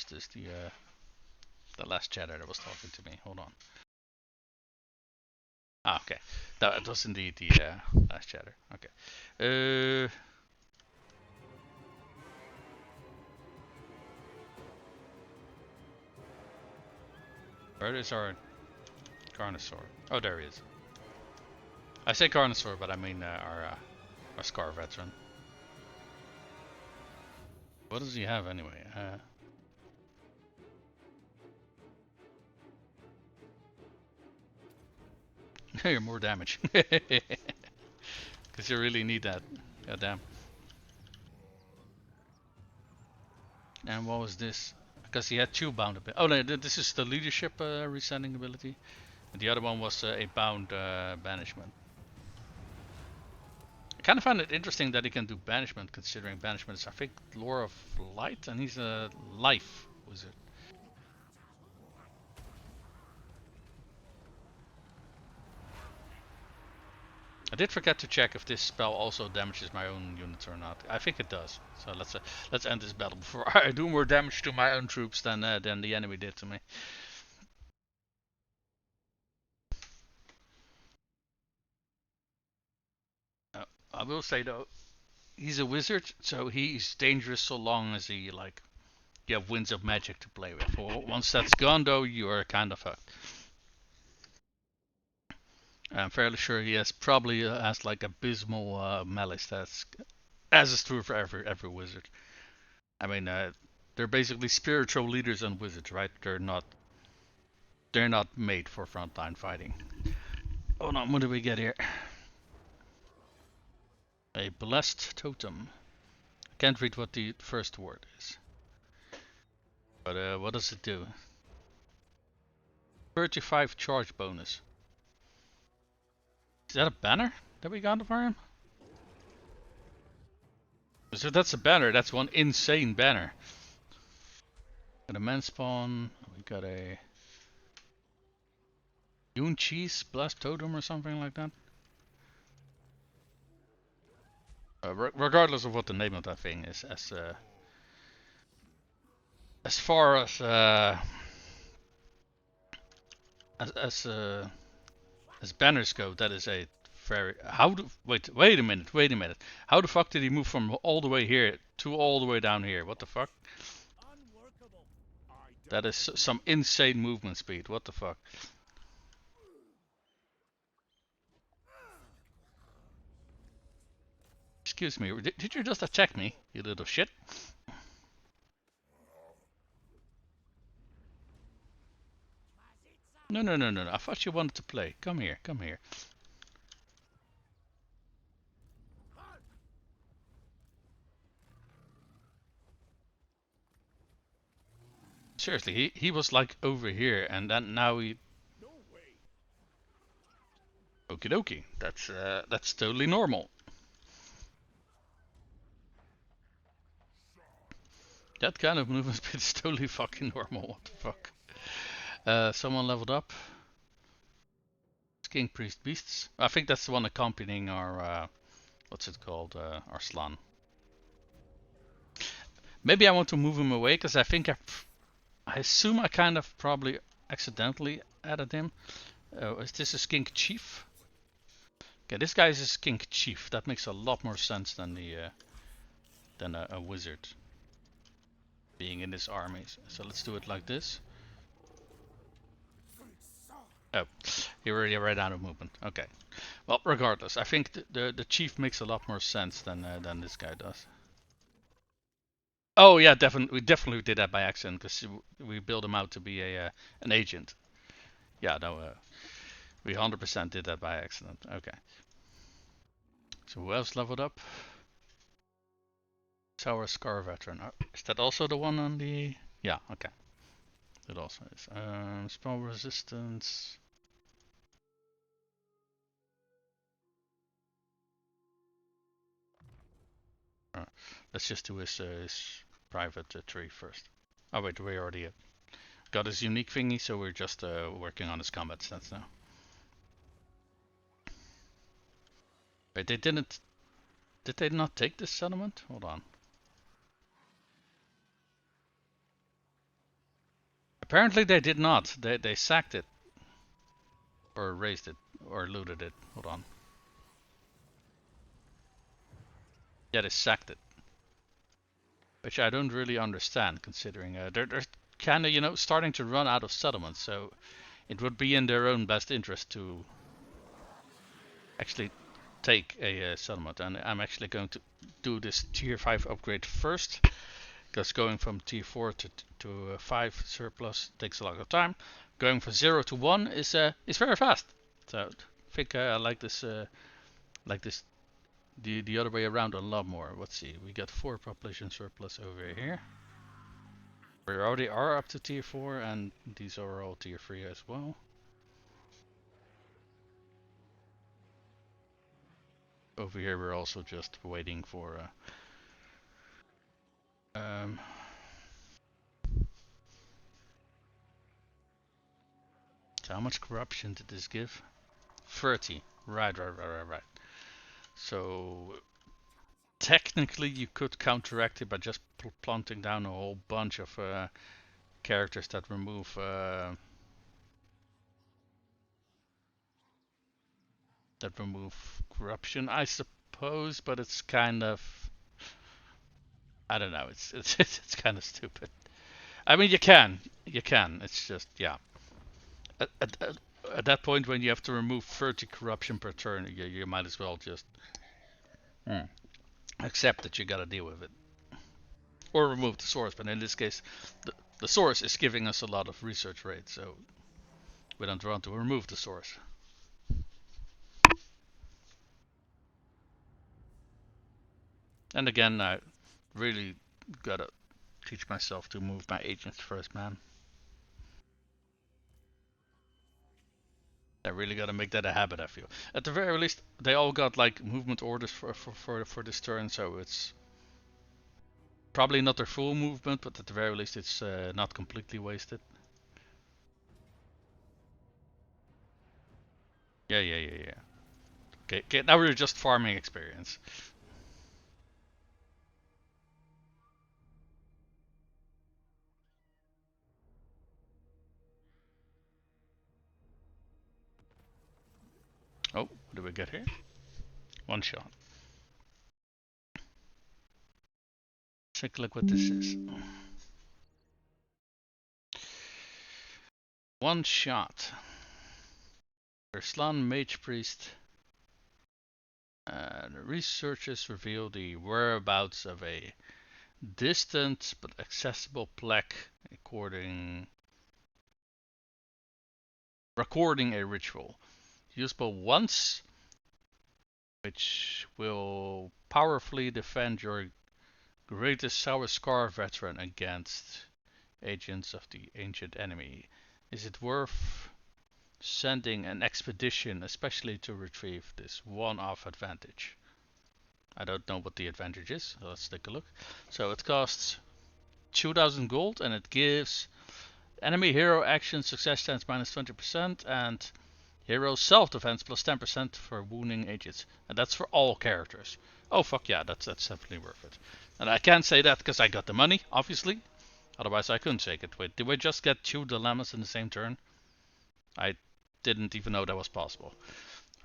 This is the last chatter that was talking to me. Hold on. Ah, okay. That was indeed the last chatter. Okay. Where is our Carnosaur? Oh, there he is. I say Carnosaur, but I mean our Scar veteran. What does he have anyway? You're more damage. Because you really need that. God damn. And what was this? Because he had two bound abilities. Oh no, this is the leadership resetting ability. And the other one was a bound banishment. I kind of find it interesting that he can do banishment, considering banishment is, I think, lore of light, and he's a life wizard. I did forget to check if this spell also damages my own units or not. I think it does. So let's end this battle before I do more damage to my own troops than the enemy did to me. I will say though, he's a wizard, so he's dangerous so long as he you have winds of magic to play with. Once that's gone though, you are kind of fucked. I'm fairly sure he probably has like abysmal melee stats, as is true for every wizard. I mean, they're basically spiritual leaders and wizards, right? They're not made for frontline fighting. Oh no, what do we get here? A blessed totem. I can't read what the first word is. But what does it do? 35 charge bonus. Is that a banner that we got for him? So that's a banner. That's one insane banner. Got a man spawn. We got a Yoon Cheese Blast Totem or something like that. Regardless of what the name of that thing is, as far as banners go, that is a very wait a minute. How the fuck did he move from all the way here to all the way down here? What the fuck? That is some insane movement speed. What the fuck? Excuse me, did you just attack me, you little shit? No. I thought you wanted to play. Come here. Seriously, he was like over here, and then now he. Okie dokie. That's totally normal. That kind of movement speed is totally fucking normal. What the fuck? Someone leveled up. King Priest Beasts. I think that's the one accompanying our what's it called? Our Slan. Maybe I want to move him away because I think I assume I kind of probably accidentally added him. Is this a skink chief? Okay, this guy is a skink chief. That makes a lot more sense than a wizard being in this army. So let's do it like this. Oh, he already ran out of movement. Okay. Well, regardless, I think the chief makes a lot more sense than this guy does. Oh yeah, we definitely did that by accident because we built him out to be an agent. Yeah, no, we 100% did that by accident. Okay. So who else leveled up? Sour Scar Veteran. Is that also the one on the? Yeah. Okay. It also is. Spell resistance. Let's just do his private tree first. Oh wait, we already got his unique thingy, so we're just working on his combat stats now. Wait, they didn't. Did they not take this settlement? Hold on. Apparently they did not. They sacked it. Or raised it. Or looted it. Hold on. Yeah, they sacked it. Which I don't really understand, considering they're kind of, starting to run out of settlements. So it would be in their own best interest to actually take a settlement. And I'm actually going to do this tier 5 upgrade first. because going from tier 4 to 5 surplus takes a lot of time. Going from 0 to 1 is very fast. So I think I like this the other way around a lot more. Let's see, we got 4 population surplus over here. We already are up to tier 4, and these are all tier 3 as well. Over here we're also just waiting for so how much corruption did this give? 30. Right. So technically you could counteract it by just planting down a whole bunch of characters that remove corruption, I suppose, but it's kind of, I don't know, it's kind of stupid. I mean, you can. It's just, yeah. At that point, when you have to remove 30 corruption per turn, you might as well just accept that you gotta deal with it. Or remove the source, but in this case, the source is giving us a lot of research rate, so we don't want to remove the source. And again, I really gotta teach myself to move my agents first, man. I really gotta make that a habit, I feel. At the very least, they all got like movement orders for this turn, so it's probably not their full movement, but at the very least it's not completely wasted. Yeah. Okay, now we're just farming experience. Oh, what do we get here? One shot. Take a look what this is. One shot. Erslan Mage Priest. The researchers reveal the whereabouts of a distant but accessible plaque recording a ritual. Usable once, which will powerfully defend your greatest Sour Scar veteran against agents of the ancient enemy. Is it worth sending an expedition especially to retrieve this one-off advantage? I don't know what the advantage is, so let's take a look. So it costs 2000 gold and it gives enemy hero action success chance minus 20% and hero self-defense plus 10% for wounding agents. And that's for all characters. Oh fuck yeah, that's definitely worth it. And I can't say that because I got the money, obviously. Otherwise I couldn't take it. Wait, did we just get 2 dilemmas in the same turn? I didn't even know that was possible.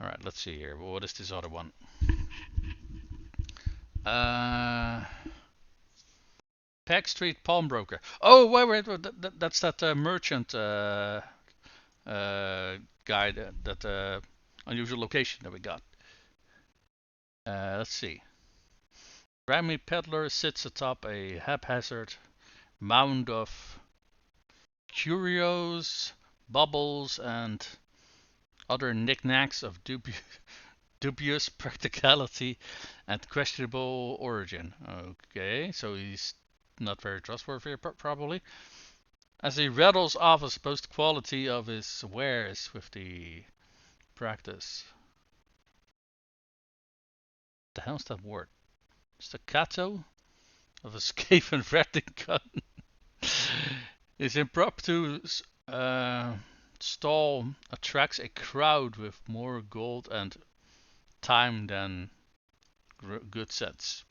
Alright, let's see here. What is this other one? Peck Street Pawnbroker. Oh, wait, that's that merchant guide, that unusual location that we got. Let's see. Grammy Peddler sits atop a haphazard mound of curios, bubbles, and other knickknacks of dubious practicality and questionable origin. Okay, so he's not very trustworthy, probably. As he rattles off a supposed quality of his wares with the practice. What the hell's that word? Staccato of a Skaven ratting gun. His impromptu stall attracts a crowd with more gold and time than good sets.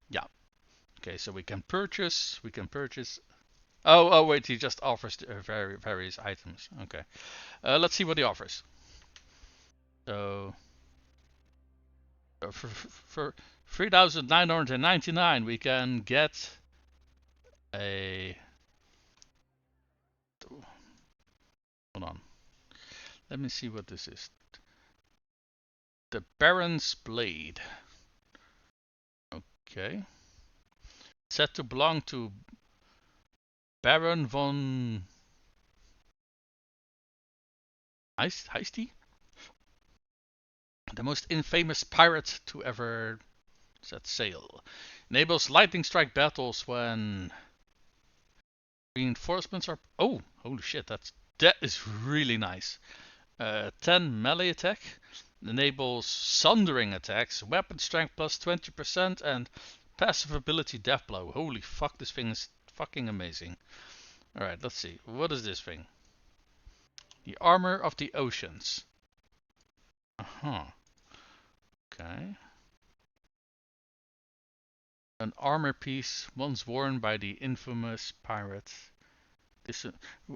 Yeah. Okay, so we can purchase. Oh wait, he just offers various items. Okay. Let's see what he offers. So for 3,999 we can get a, hold on, let me see what this is. The Baron's Blade. Okay. said to belong to Baron von Heisty, the most infamous pirate to ever set sail. Enables lightning strike battles when reinforcements are. Oh, holy shit! That is really nice. 10 melee attack. Enables sundering attacks, weapon strength plus 20%, and passive ability death blow. Holy fuck! This thing is fucking amazing. All right, let's see. What is this thing? The armor of the oceans. Uh-huh. Okay. An armor piece once worn by the infamous pirate. This,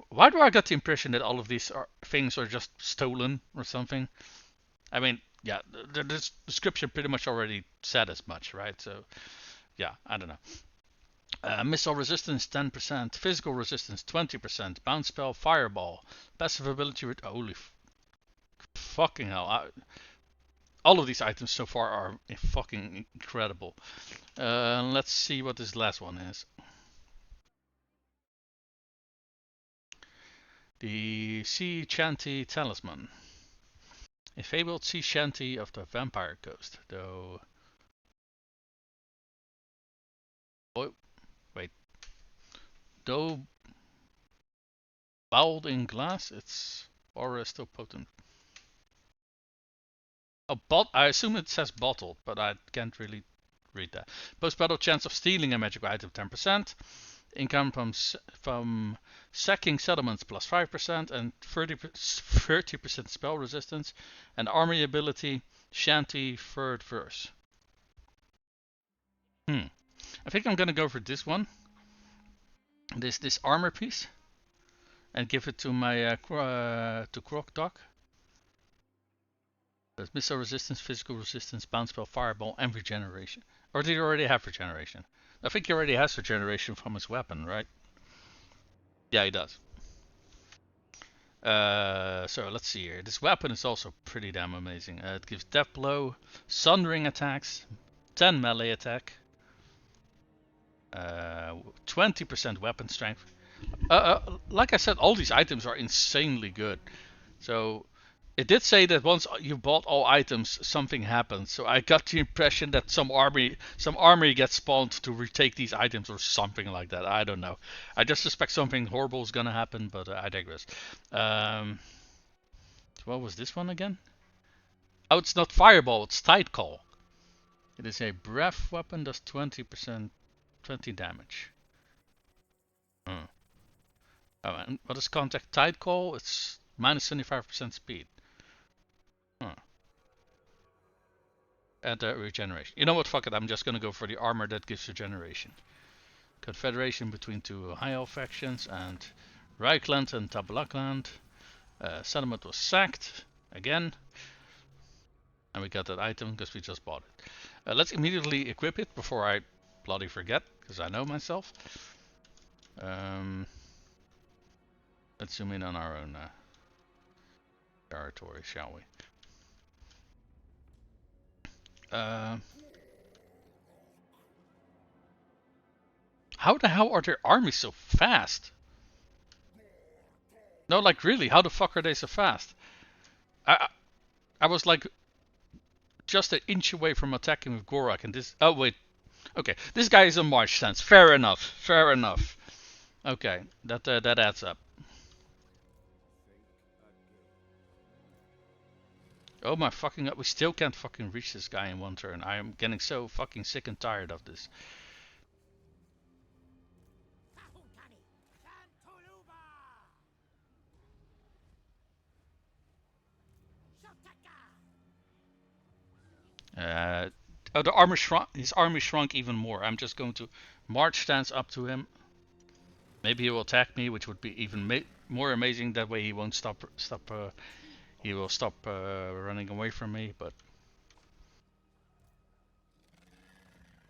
why do I get the impression that all of these things are just stolen or something? I mean, yeah, the description pretty much already said as much, right? So, yeah, I don't know. Missile resistance 10%, physical resistance 20%, bounce spell fireball, passive ability. Holy fucking hell! All of these items so far are fucking incredible. Let's see what this last one is. The Sea Shanty Talisman. A fabled sea shanty of the Vampire Coast, though. Oh, wait. Though bowled in glass, its aura is still potent. Oh, I assume it says bottled, but I can't really read that. Post-battle chance of stealing a magical item 10%. Income from sacking settlements plus 5% and 30% spell resistance. And army ability Shanty third verse. I think I'm gonna go for this one. This armor piece. And give it to my to Gor-Rok. There's missile resistance, physical resistance, bounce spell, fireball, and regeneration. Or did he already have regeneration? I think he already has regeneration from his weapon, right? Yeah, he does. So let's see here. This weapon is also pretty damn amazing. It gives death blow, sundering attacks, 10 melee attack, 20% weapon strength. Like I said, all these items are insanely good. So it did say that once you bought all items, something happens. So I got the impression that some army gets spawned to retake these items or something like that. I don't know. I just suspect something horrible is gonna happen, but I digress. What was this one again? Oh, it's not fireball. It's tight call. It is a breath weapon. Does 20% 20 damage. Oh, and what is contact tight call? It's minus 25% speed. And regeneration. You know what? Fuck it. I'm just gonna go for the armor that gives regeneration. Confederation between two high elf factions and Reichland and Tablakland. Settlement was sacked again. And we got that item because we just bought it. Let's immediately equip it before I bloody forget, because I know myself. Let's zoom in on our own territory, shall we? How the hell are their armies so fast? No, like really, how the fuck are they so fast? I was like just an inch away from attacking with Gor-Rok, and this. Oh wait, okay, this guy is a march stance. Fair enough. Fair enough. Okay, that adds up. Oh my fucking god, we still can't fucking reach this guy in one turn. I am getting so fucking sick and tired of this. Oh, the armor shrunk. His army shrunk even more. I'm just going to march stance up to him. Maybe he will attack me, which would be even more amazing. That way he won't stop. He will stop running away from me. But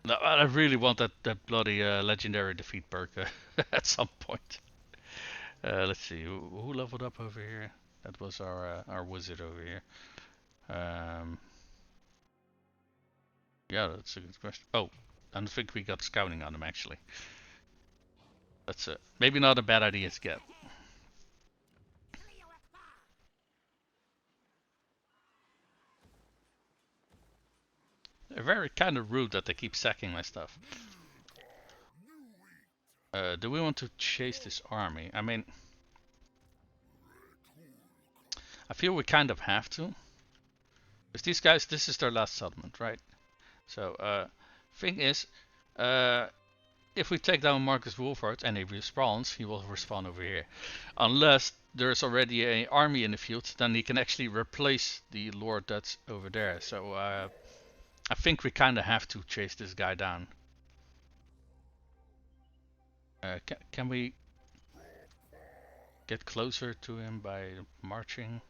no, I really want that bloody legendary defeat perk at some point. Let's see who leveled up over here. That was our wizard over here. Yeah, that's a good question. Oh, I don't think we got scouting on him actually. That's maybe not a bad idea to get. They're very kind of rude that they keep sacking my stuff. Do we want to chase this army? I mean, I feel we kind of have to. Because these guys, this is their last settlement, right? So, thing is, if we take down Marcus Wolfhard and he respawns, he will respawn over here. Unless there's already an army in the field, then he can actually replace the lord that's over there. So, I think we kind of have to chase this guy down. Can we get closer to him by marching?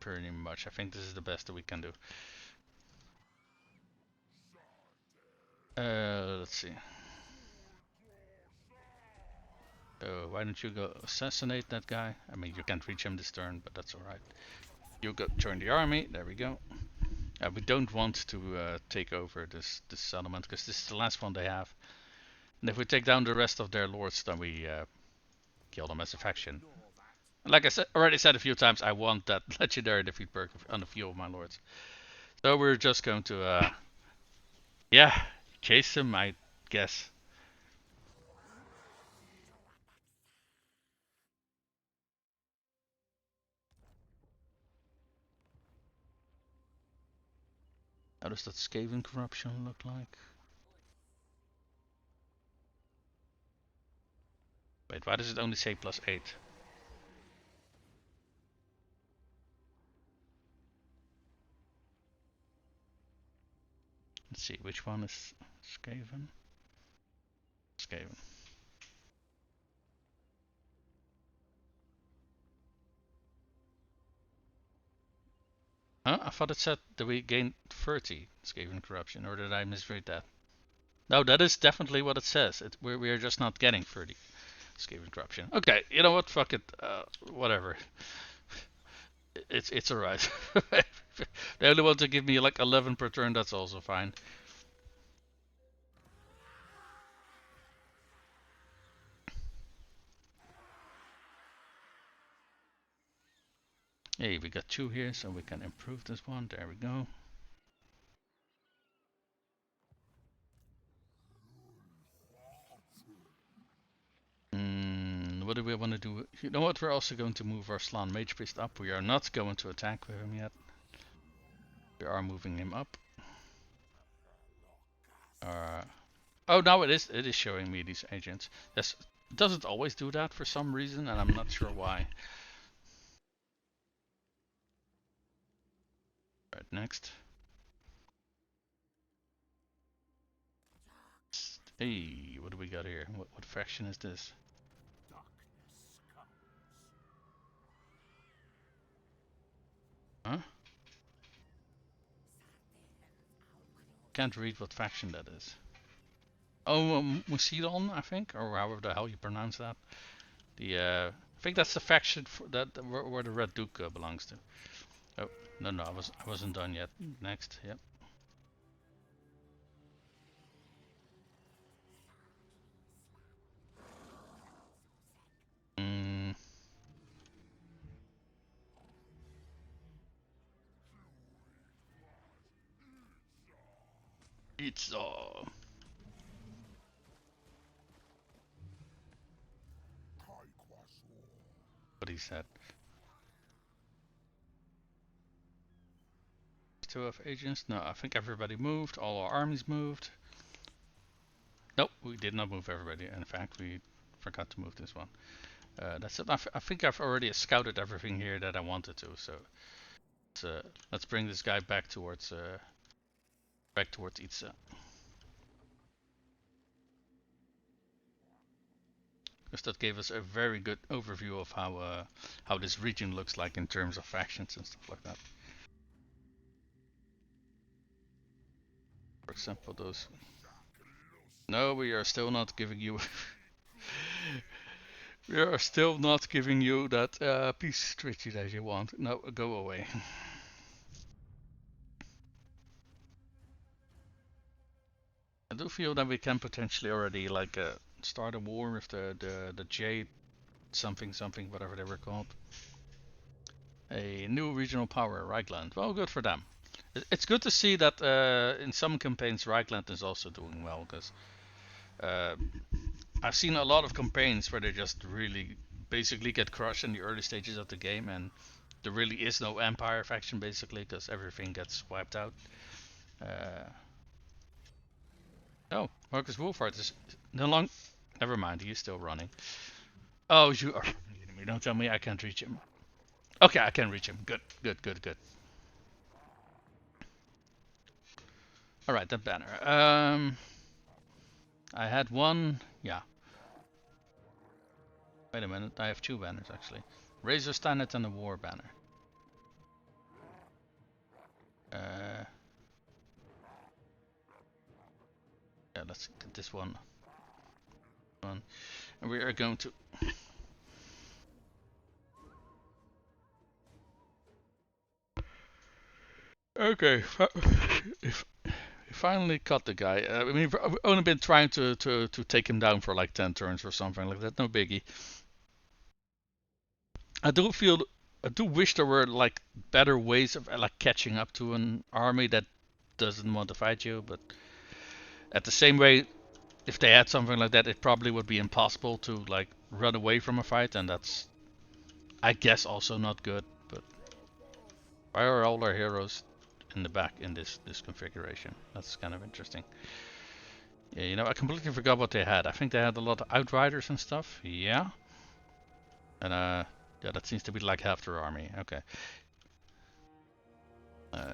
Pretty much. I think this is the best that we can do. Let's see. Why don't you go assassinate that guy? I mean, you can't reach him this turn, but that's alright. You go join the army. There we go. We don't want to take over this settlement, because this is the last one they have. And if we take down the rest of their lords, then we kill them as a faction. Like I already said a few times, I want that legendary defeat perk on a few of my lords. So we're just going to, yeah, chase him, I guess. How does that Skaven corruption look like? Wait, why does it only say +8? Let's see, which one is Skaven? Skaven. Huh? I thought it said that we gained 30 Skaven corruption, or did I misread that? No, that is definitely what it says. We are just not getting 30 Skaven corruption. Okay, you know what? Fuck it. Whatever. It's alright. They only want to give me like 11 per turn. That's also fine. Hey, we got 2 here, so we can improve this one. There we go. What do we want to do? You know what? We're also going to move our Slan Mage Priest up. We are not going to attack with him yet. We are moving him up. Oh, now it is showing me these agents. Yes, it doesn't always do that for some reason, and I'm not sure why. Right, next. Hey, what do we got here? What faction is this? Huh? Can't read what faction that is. Oh, Musidon, I think, or however the hell you pronounce that. I think that's the faction where the Red Duke belongs to. Oh, no, I wasn't done yet. Next, yep. It's what he said. 2 of agents. No, I think everybody moved. All our armies moved. Nope, we did not move everybody. In fact, we forgot to move this one. That's it. I think I've already scouted everything here that I wanted to. So let's bring this guy back towards Itza. Because that gave us a very good overview of how this region looks like in terms of factions and stuff like that. For example, those. No, we are still not giving you. We are still not giving you that peace treaty that you want. No, go away. I do feel that we can potentially already like start a war with the J something something whatever they were called. A new regional power, Reichland. Well, good for them. It's good to see that in some campaigns Reichland is also doing well, because I've seen a lot of campaigns where they just really basically get crushed in the early stages of the game, and there really is no Empire faction basically, because everything gets wiped out. Oh, Marcus Wolfhard is no long. Never mind, he is still running. Oh, you are kidding me. Don't tell me I can't reach him. Okay, I can reach him. Good, good, good, good. Alright, that banner. I had one. Yeah. Wait a minute, I have two banners actually. Razor Standard and the War banner. Yeah, let's get this one. And we are going to. Okay, if finally caught the guy. I mean, we've only been trying to take him down for like 10 turns or something like that. No biggie. I do wish there were like better ways of like catching up to an army that doesn't want to fight you, but at the same way, if they had something like that, it probably would be impossible to like run away from a fight, and that's, I guess, also not good. But why are all our heroes in the back in this configuration? That's kind of interesting. Yeah, you know, I completely forgot what they had. I think they had a lot of outriders and stuff. Yeah, and yeah, that seems to be like half their army. Okay.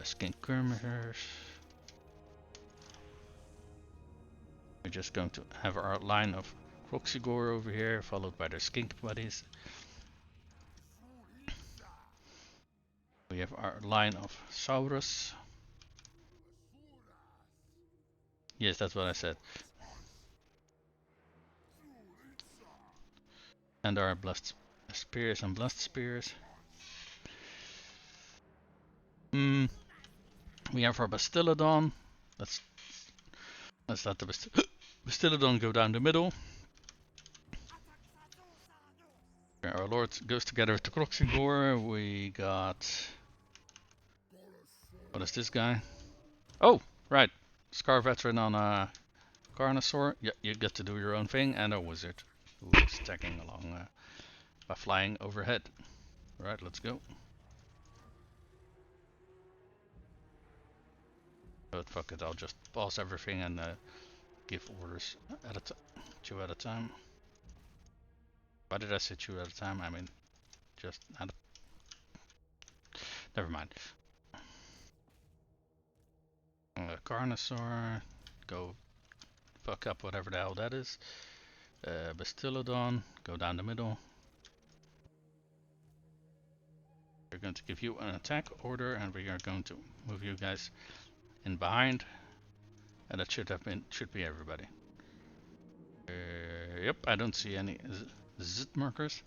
Skink skirmishers. We're just going to have our line of Kroxigor over here, followed by their skink buddies. We have our line of Saurus. Yes, that's what I said. And our blessed spears and blessed spears. We have our Bastillodon. Let's let the Bastillodon go down the middle. Our Lord goes together with the Kroxigor. We got... What is this guy? Oh, right. Scar Veteran on a Carnosaur. Yeah, you get to do your own thing. And a Wizard who is tagging along by flying overhead. Alright, let's go. But fuck it, I'll just pause everything and give orders at two at a time. Why did I say two at a time? I mean, just never mind. Carnosaur, go fuck up whatever the hell that is. Bastillodon, go down the middle. We're going to give you an attack order, and we are going to move you guys in behind, and that should be everybody. Yep, I don't see any zit markers,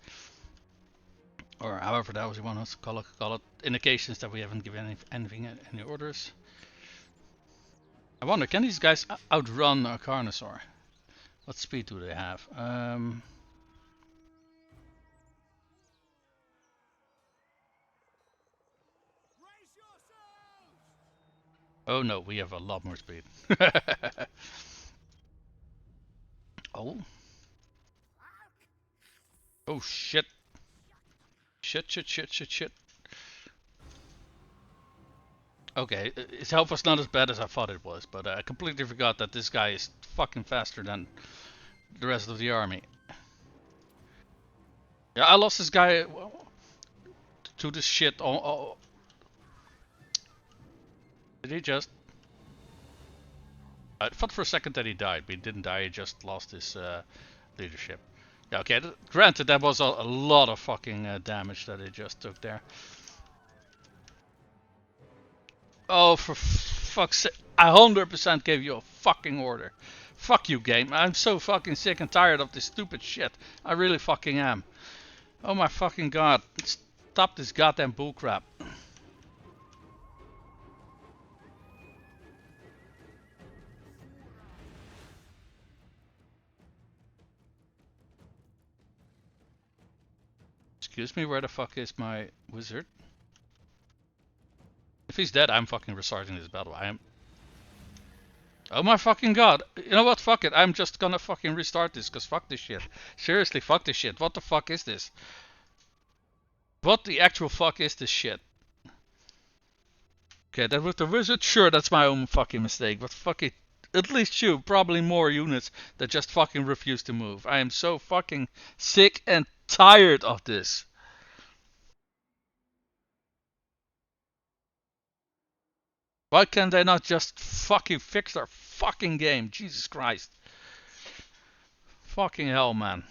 or however that was you want to call it, indications that we haven't given any orders. I wonder, can these guys outrun a Carnosaur? What speed do they have? Oh no, we have a lot more speed. Oh. Oh shit. Shit. Okay, his health was not as bad as I thought it was, but I completely forgot that this guy is fucking faster than the rest of the army. Yeah, I lost this guy to this shit. Did he just... I thought for a second that he died, but he didn't die, he just lost his leadership. Yeah, okay, granted that was a lot of fucking damage that he just took there. Oh, for fuck's sake, I 100% gave you a fucking order. Fuck you, game. I'm so fucking sick and tired of this stupid shit. I really fucking am. Oh my fucking god. Stop this goddamn bullcrap. Excuse me, where the fuck is my wizard? If he's dead, I'm fucking restarting this battle. I am. Oh my fucking god. You know what? Fuck it. I'm just gonna fucking restart this, cause fuck this shit. Seriously, fuck this shit. What the fuck is this? What the actual fuck is this shit? Okay, that was the wizard. Sure, that's my own fucking mistake. But fuck it. At least you, probably more units that just fucking refuse to move. I am so fucking sick and tired of this. Why can't they not just fucking fix their fucking game? Jesus Christ. Fucking hell, man.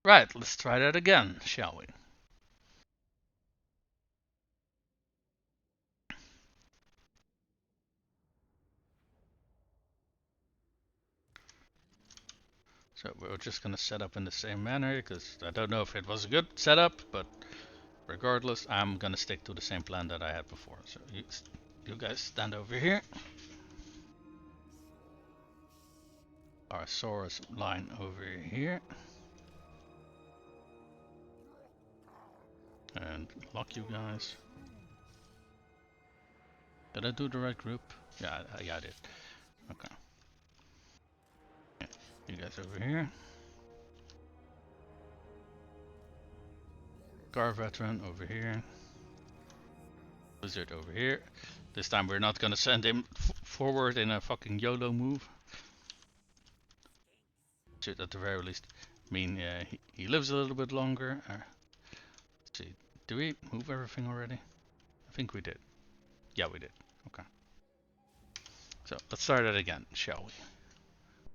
Right, let's try that again, shall we? So we're just gonna set up in the same manner, because I don't know if it was a good setup, but regardless, I'm gonna stick to the same plan that I had before. So you guys stand over here. Our Saurus line over here. And lock you guys. Did I do the right group? Yeah, I did. Okay. Yeah, you guys over here. Gar veteran over here. Wizard over here. This time we're not gonna send him forward in a fucking YOLO move. Should at the very least mean he lives a little bit longer. Let's see, do we move everything already? I think we did. Yeah, we did. Okay. So let's start it again, shall we?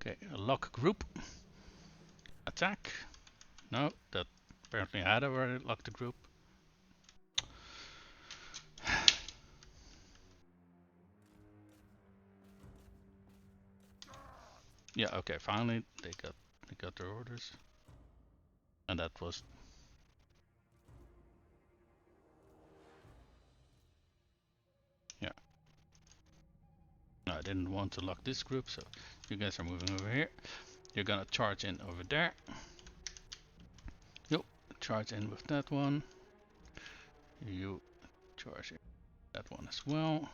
Okay, lock group. Attack. No, that apparently I had already locked the group. Yeah, okay, finally they got their orders. And that was yeah. No, I didn't want to lock this group, so you guys are moving over here. You're gonna charge in over there. You charge in with that one. You charge in that one as well.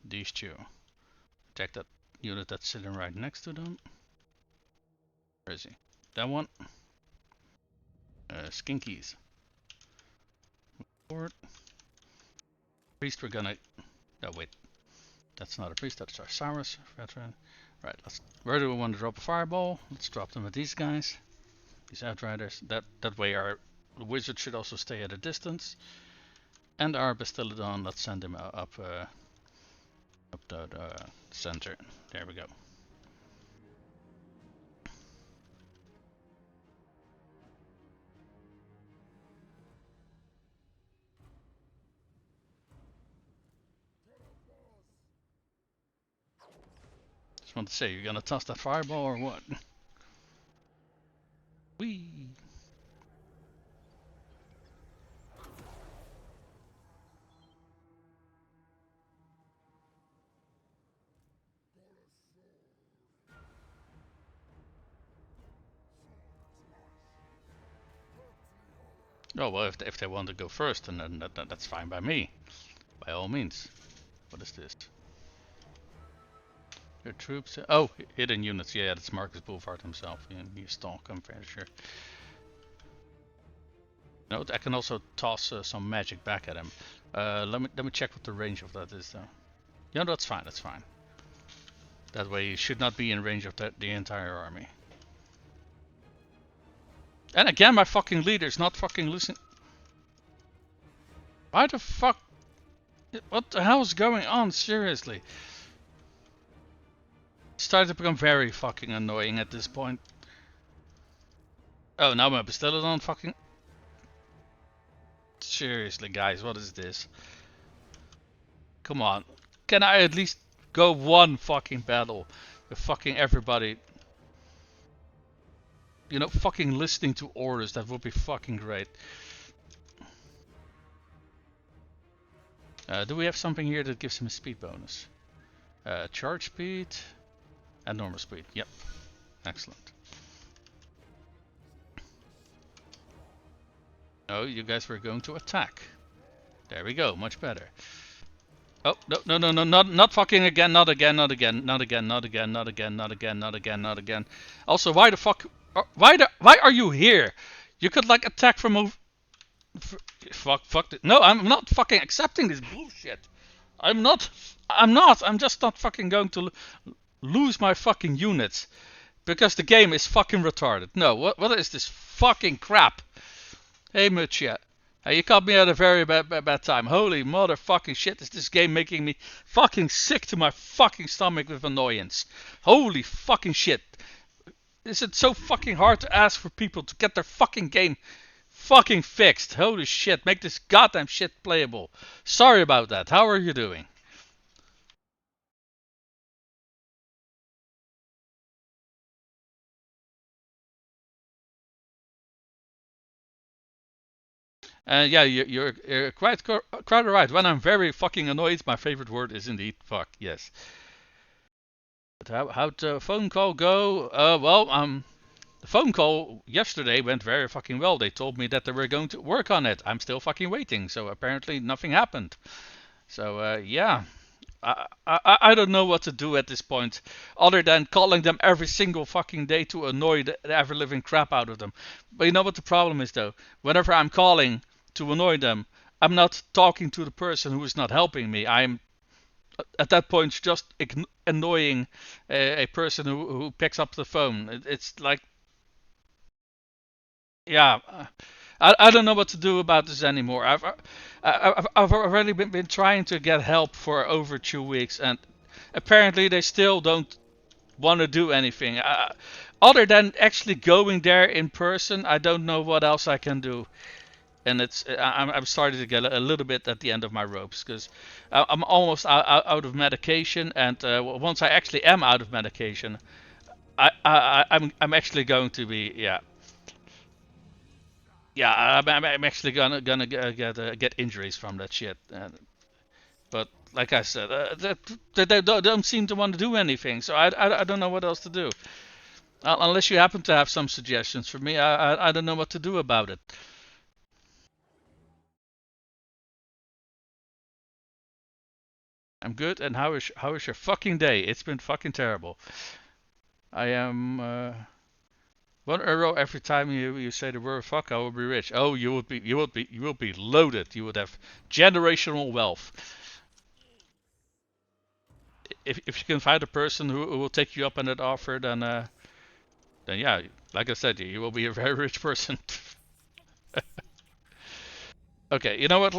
These two. Attack that unit that's sitting right next to them. Where is he? That one. Skinkies. Forward. Priest, we're gonna. Oh wait, that's not a priest. That's our Saurus veteran. Right. Where do we want to drop a fireball? Let's drop them at these guys. These outriders. That way our wizard should also stay at a distance. And our Bastiladon. Let's send him up the center. There we go. Just want to say, you're gonna toss that fireball or what? Whee! Oh well, if they want to go first, then that's fine by me. By all means. What is this? Your troops. Oh, hidden units. Yeah, that's Marcus Boulevard himself. You stalk, I'm fairly sure. Note, I can also toss some magic back at him. Let me check what the range of that is, though. Yeah, that's fine. That's fine. That way, you should not be in range of the entire army. And again, my fucking leader's not fucking losing. Why the fuck? What the hell is going on? Seriously. It's starting to become very fucking annoying at this point. Oh, now my Bastiladon fucking... Seriously, guys, what is this? Come on. Can I at least go one fucking battle with fucking everybody? you know, fucking listening to orders. That would be fucking great. Do we have something here that gives him a speed bonus? Charge speed and normal speed. Yep, excellent. Oh, you guys were going to attack. There we go, much better. Oh, no, not fucking again, not again, not again, not again, not again, not again, not again, not again, not again. Also, why the fuck, why are you here? You could like attack from over, fuck it. No, I'm not fucking accepting this bullshit. I'm not, I'm just not fucking going to lose my fucking units. Because the game is fucking retarded. No, what is this fucking crap? Hey Mucha. You caught me at a very bad time. Holy motherfucking shit, is this game making me fucking sick to my fucking stomach with annoyance. Holy fucking shit. Is it so fucking hard to ask for people to get their fucking game fucking fixed? Holy shit, make this goddamn shit playable. Sorry about that. How are you doing? Yeah, you're quite right. When I'm very fucking annoyed, my favorite word is indeed fuck. Yes. But how'd the phone call go? The phone call yesterday went very fucking well. They told me that they were going to work on it. I'm still fucking waiting. So apparently nothing happened. So yeah. I don't know what to do at this point, other than calling them every single fucking day to annoy the ever living crap out of them. But you know what the problem is though? Whenever I'm calling to annoy them, I'm not talking to the person who is not helping me. I'm at that point just annoying a person who picks up the phone. It's like, yeah. I don't know what to do about this anymore. I've already been trying to get help for over 2 weeks, and apparently they still don't want to do anything. Other than actually going there in person, I don't know what else I can do. And I'm starting to get a little bit at the end of my ropes because I'm almost out of medication, and once I actually am out of medication, I'm actually going to be, yeah, I'm actually gonna get injuries from that shit. But like I said, they don't seem to want to do anything, so I don't know what else to do. Unless you happen to have some suggestions for me, I don't know what to do about it. I'm good, and how is your fucking day? It's been fucking terrible. I am 1 euro every time you say the word fuck. I will be rich. Oh, you will be loaded. You would have generational wealth. If you can find a person who will take you up on that offer, then yeah, like I said, you will be a very rich person. Okay, you know what?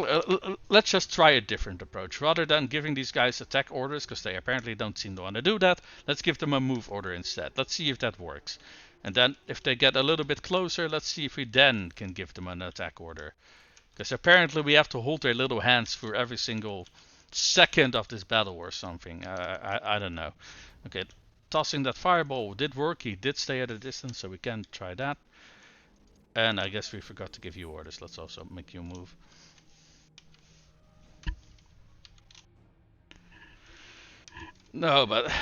Let's just try a different approach. Rather than giving these guys attack orders, because they apparently don't seem to want to do that, let's give them a move order instead. Let's see if that works. And then, if they get a little bit closer, let's see if we then can give them an attack order. Because apparently we have to hold their little hands for every single second of this battle or something. I don't know. Okay, tossing that fireball did work. He did stay at a distance, so we can try that. And I guess we forgot to give you orders. Let's also make you move. No, but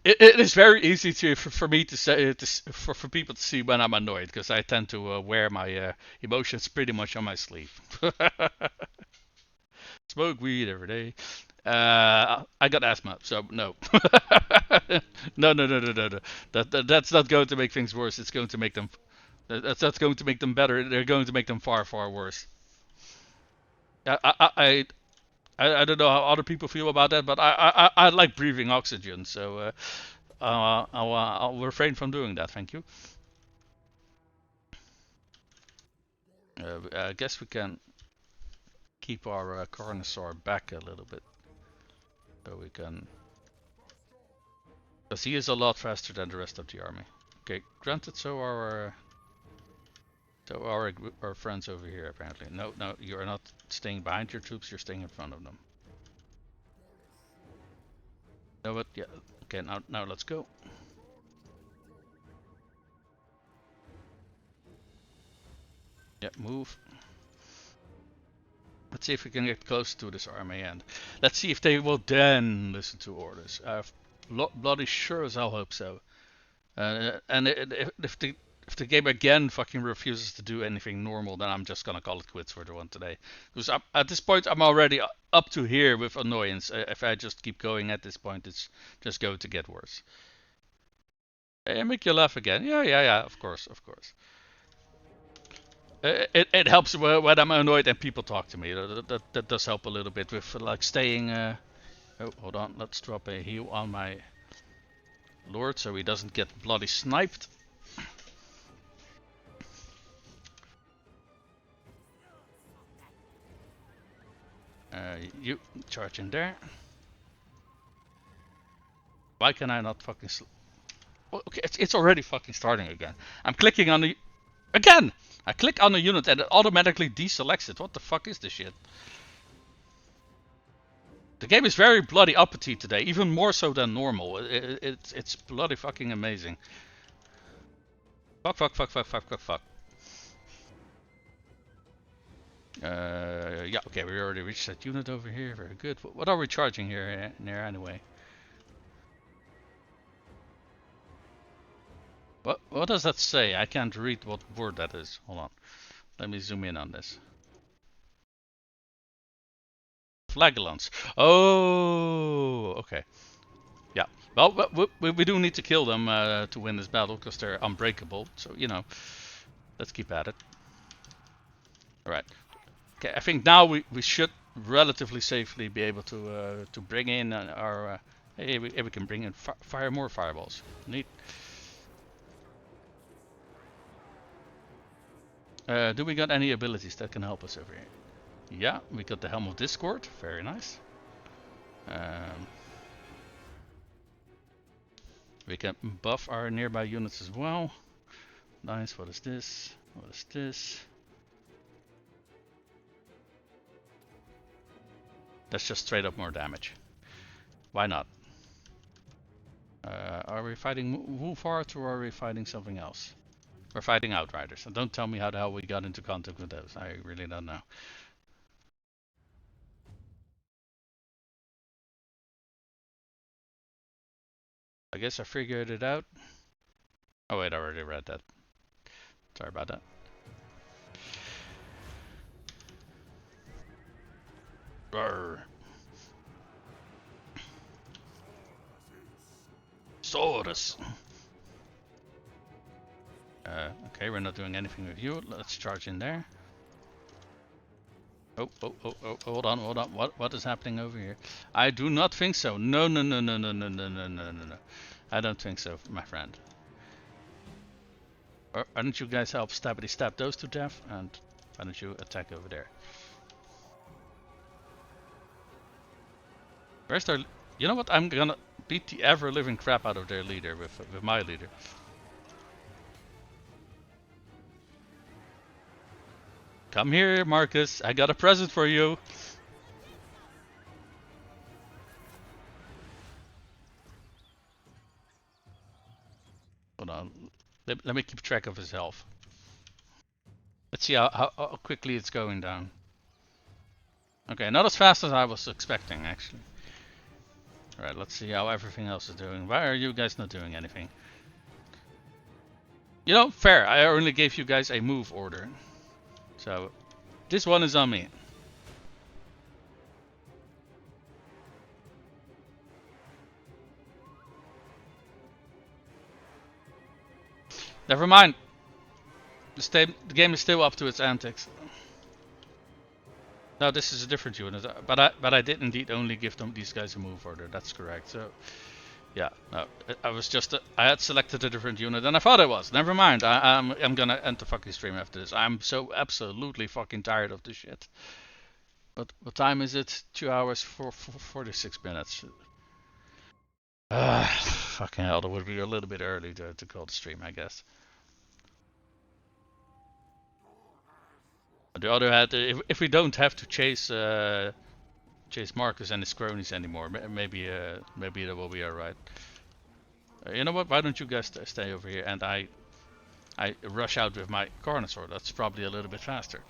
it is very easy for me to say for people to see when I'm annoyed because I tend to wear my emotions pretty much on my sleeve. Smoke weed every day. I got asthma, so no. No. That's not going to make things worse. It's going to make them. That's going to make them better. They're going to make them far worse. I I I, I don't know how other people feel about that, but I like breathing oxygen, so I'll refrain from doing that. Thank you. I guess we can keep our Carnosaur back a little bit, so we can, because he is a lot faster than the rest of the army. Okay, granted. So our friends over here apparently. No, you're not staying behind your troops. You're staying in front of them. No, but yeah. Okay, now let's go. Yeah, move. Let's see if we can get close to this army, and let's see if they will then listen to orders. Bloody sure as hell hope so. And if the game again fucking refuses to do anything normal, then I'm just gonna call it quits for the one today. Because at this point I'm already up to here with annoyance. If I just keep going at this point, it's just going to get worse. Hey, make you laugh again. Yeah. Of course. It helps when I'm annoyed and people talk to me. That does help a little bit with like staying. Oh, hold on. Let's drop a heal on my lord so he doesn't get bloody sniped. You charge in there. Why can I not fucking? Well, okay, it's already fucking starting again. I'm clicking on the again. I click on the unit and it automatically deselects it. What the fuck is this shit? The game is very bloody uppity today, even more so than normal. It's bloody fucking amazing. Fuck. Yeah, okay, we already reached that unit over here. Very good. What are we charging here anyway? What does that say? I can't read what word that is. Hold on. Let me zoom in on this. Flagellants. Oh, okay. Yeah. Well, we do need to kill them to win this battle because they're unbreakable. So, you know, let's keep at it. Alright. Okay, I think now we should relatively safely be able to bring in our... hey, we can bring in more fireballs. Neat. Do we got any abilities that can help us over here? Yeah, we got the Helm of Discord. Very nice. We can buff our nearby units as well. Nice. What is this? What is this? That's just straight up more damage. Why not? Are we fighting Wolfheart or are we fighting something else? We're fighting Outriders. And don't tell me how the hell we got into contact with those. I really don't know. I guess I figured it out. Oh wait, I already read that. Sorry about that. Brr. Swords. Okay, we're not doing anything with you. Let's charge in there. Oh, hold on. What is happening over here? I do not think so. No. I don't think so, my friend. Why don't you guys help stab those to death, and why don't you attack over there? Where's their... You know what? I'm gonna beat the ever-living crap out of their leader with my leader. Come here, Marcus. I got a present for you. Hold on. Let me keep track of his health. Let's see how quickly it's going down. Okay, not as fast as I was expecting, actually. Alright, let's see how everything else is doing. Why are you guys not doing anything? You know, fair. I only gave you guys a move order. So, this one is on me. Never mind. The game is still up to its antics. No, this is a different unit, but I did indeed only give these guys a move order. That's correct. So, yeah, no, I had selected a different unit than I thought it was. Never mind. I'm gonna end the fucking stream after this. I'm so absolutely fucking tired of this shit. What time is it? 2 hours for 46 minutes. Fucking hell, that would be a little bit early to call the stream, I guess. On the other hand, if we don't have to chase Marcus and his cronies anymore, maybe that will be alright. You know what? Why don't you guys stay over here and I I rush out with my Carnosaur. That's probably a little bit faster.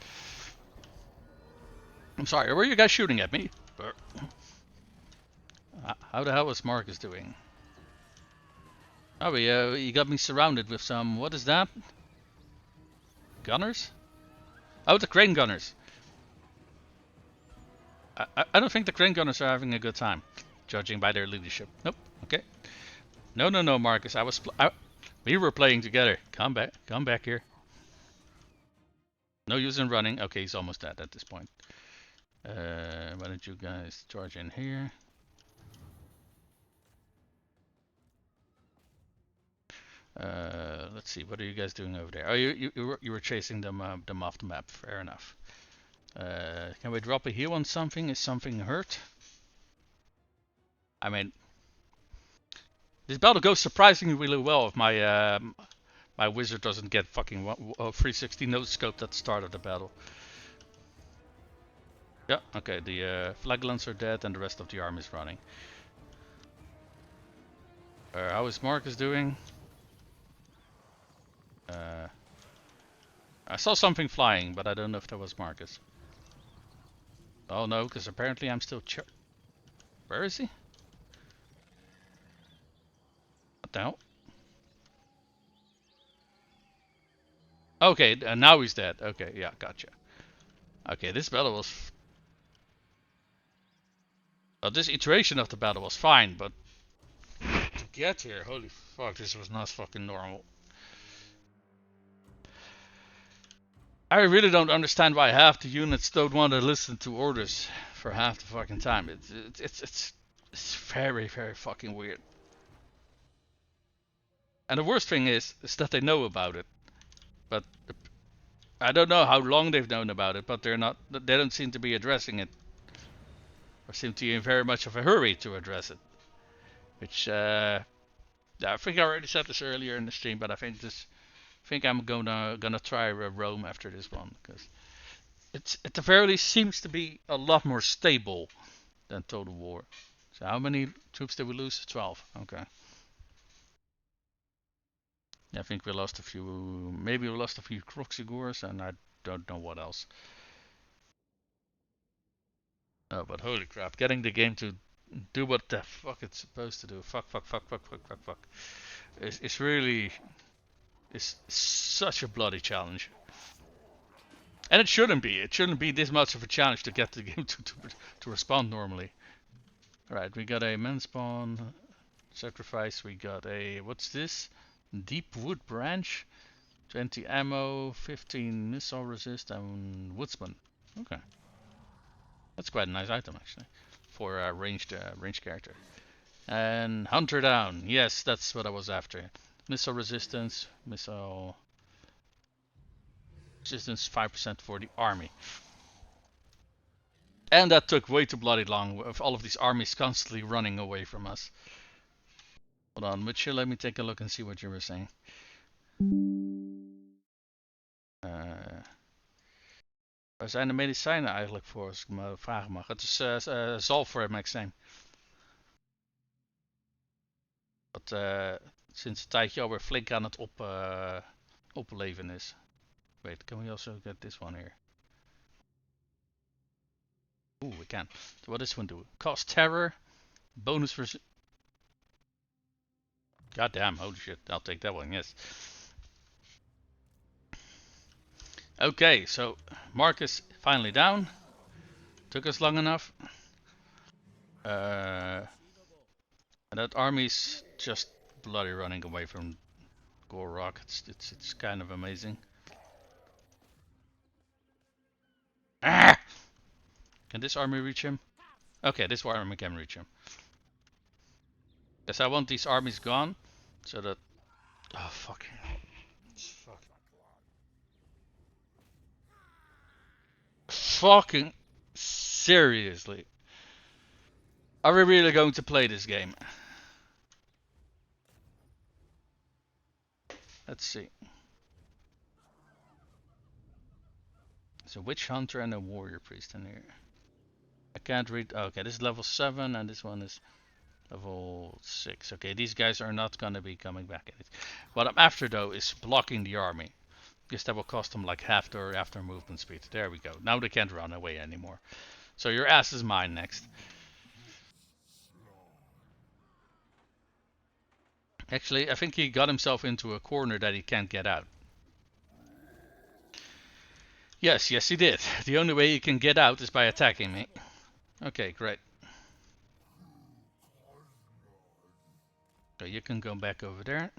I'm sorry, were you guys shooting at me? How the hell is Marcus doing? Oh, he got me surrounded with some... What is that? Gunners? Oh, the crane gunners. I don't think the crane gunners are having a good time, judging by their leadership. Nope. Okay. No, no, no, Marcus. We were playing together. Come back here. No use in running. Okay, he's almost dead at this point. Why don't you guys charge in here? Let's see. What are you guys doing over there? Oh, you were chasing them off the map. Fair enough. Can we drop a heal on something? Is something hurt? I mean, this battle goes surprisingly really well if my my wizard doesn't get fucking 360 no scoped at the start of the battle. Yeah, okay, the flagellants are dead and the rest of the army is running. How is Marcus doing? I saw something flying, but I don't know if that was Marcus. Oh no, because apparently I'm still Where is he? What the hell? Okay, now he's dead. Okay, yeah, gotcha. Okay, this battle was... Well, this iteration of the battle was fine, but... To get here, holy fuck, this was not fucking normal. I really don't understand why half the units don't want to listen to orders for half the fucking time. It's very, very fucking weird. And the worst thing is that they know about it. But I don't know how long they've known about it, but they don't seem to be addressing it. Or seem to be in very much of a hurry to address it. Which, I think I already said this earlier in the stream, but I think I'm gonna try Rome after this one, because it's at the very least seems to be a lot more stable than Total War. So how many troops did we lose? 12. Okay. Yeah, I think we lost a few. Maybe we lost a few Croxigors, and I don't know what else. Oh, but holy crap! Getting the game to do what the fuck it's supposed to do. Fuck. It's really... It's such a bloody challenge. And it shouldn't be. It shouldn't be this much of a challenge to get the game to respond normally. Alright, we got a men spawn sacrifice. We got a... What's this? Deep wood branch. 20 ammo, 15 missile resist, and woodsman. Okay. That's quite a nice item actually. For a ranged character. And hunter down. Yes, that's what I was after. Missile resistance, 5% for the army. And that took way too bloody long with all of these armies constantly running away from us. Hold on, Mitchell, let me take a look and see what you were saying. Waar zijn de medicijnen eigenlijk voor, als ik me vragen mag? Het is zalf voor het zijn. Wat sinds een tijdje alweer flink aan het opleven is. Wait, can we also get this one here? Ooh, we can. So what does this one do? Cost terror, bonus for... God damn, holy shit, I'll take that one, yes. Okay, so Marcus finally down. Took us long enough. And that army's just bloody running away from Gor-Rok. It's kind of amazing. Ah! Can this army reach him? Okay, this army can reach him. Because I want these armies gone, so that... Oh, fucking... Fucking seriously. Are we really going to play this game? Let's see. There's a witch hunter and a warrior priest in here. I can't read. Okay, this is level 7 and this one is Level 6. Okay, these guys are not gonna be coming back in it. What I'm after though is blocking the army. Because that will cost them like half their after movement speed. There we go. Now they can't run away anymore. So your ass is mine next. Actually, I think he got himself into a corner that he can't get out. Yes, yes he did. The only way he can get out is by attacking me. Okay, great. So you can go back over there.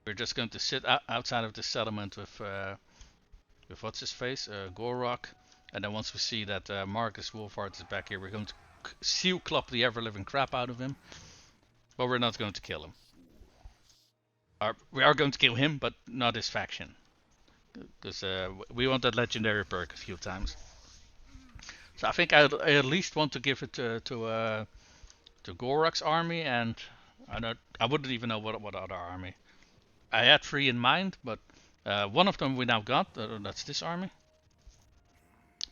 We're just going to sit outside of the settlement with what's his face, Gor-Rok. And then once we see that Marcus Wolfhard is back here, we're going to seal club the ever-living crap out of him. But we're not going to kill him. We are going to kill him, but not his faction. Because we want that legendary perk a few times. So I think I at least want to give it to Gor-Rok's army, and I wouldn't even know what other army. I had 3 in mind, but one of them we now got. That's this army.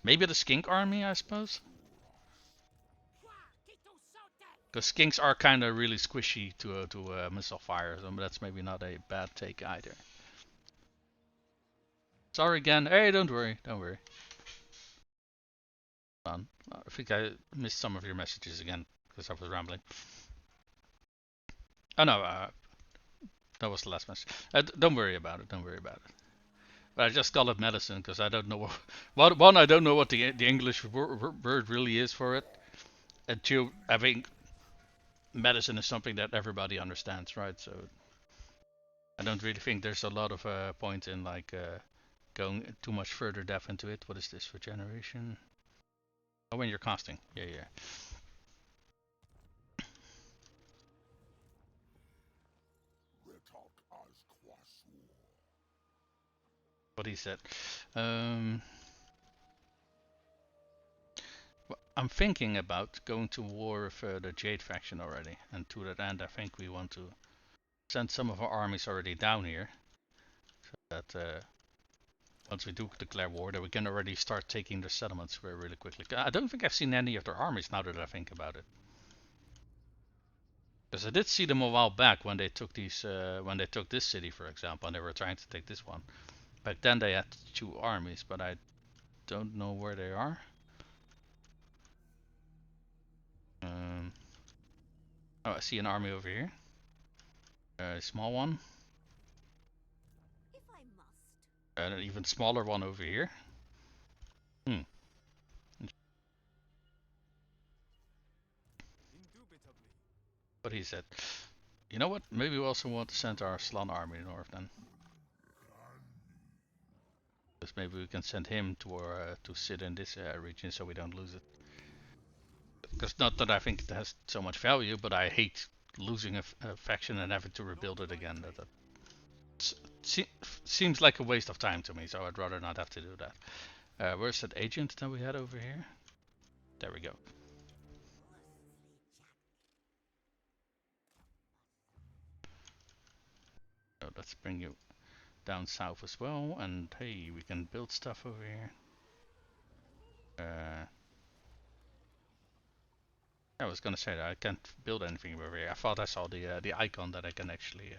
Maybe the Skink army, I suppose. Because skinks are kind of really squishy to missile fire, so that's maybe not a bad take either. Sorry again. Hey, don't worry, don't worry. I think I missed some of your messages again because I was rambling. Oh no, that was the last message. Don't worry about it. Don't worry about it. But I just call it medicine because I don't know what. One, I don't know what the English word really is for it, and two, I think medicine is something that everybody understands, right? So I don't really think there's a lot of point in like going too much further depth into it. What is this for generation? Oh, when you're casting. Yeah, yeah. What he said. I'm thinking about going to war with the Jade faction already, and to that end I think we want to send some of our armies already down here, so that once we do declare war, that we can already start taking the settlements really quickly. I don't think I've seen any of their armies now that I think about it. Because I did see them a while back when they took when they took this city, for example, and they were trying to take this one. Back then they had 2 armies, but I don't know where they are. Oh, I see an army over here. A small one. If I must. And an even smaller one over here. But he said, you know what? Maybe we also want to send our Slan army north then. Because maybe we can send him to sit in this region so we don't lose it. Because not that I think it has so much value, but I hate losing a faction and having to rebuild it again. That seems like a waste of time to me, so I'd rather not have to do that. Where's that agent that we had over here? There we go. So let's bring you down south as well, and hey, we can build stuff over here. I was gonna say that I can't build anything over here. I thought I saw the icon that I can actually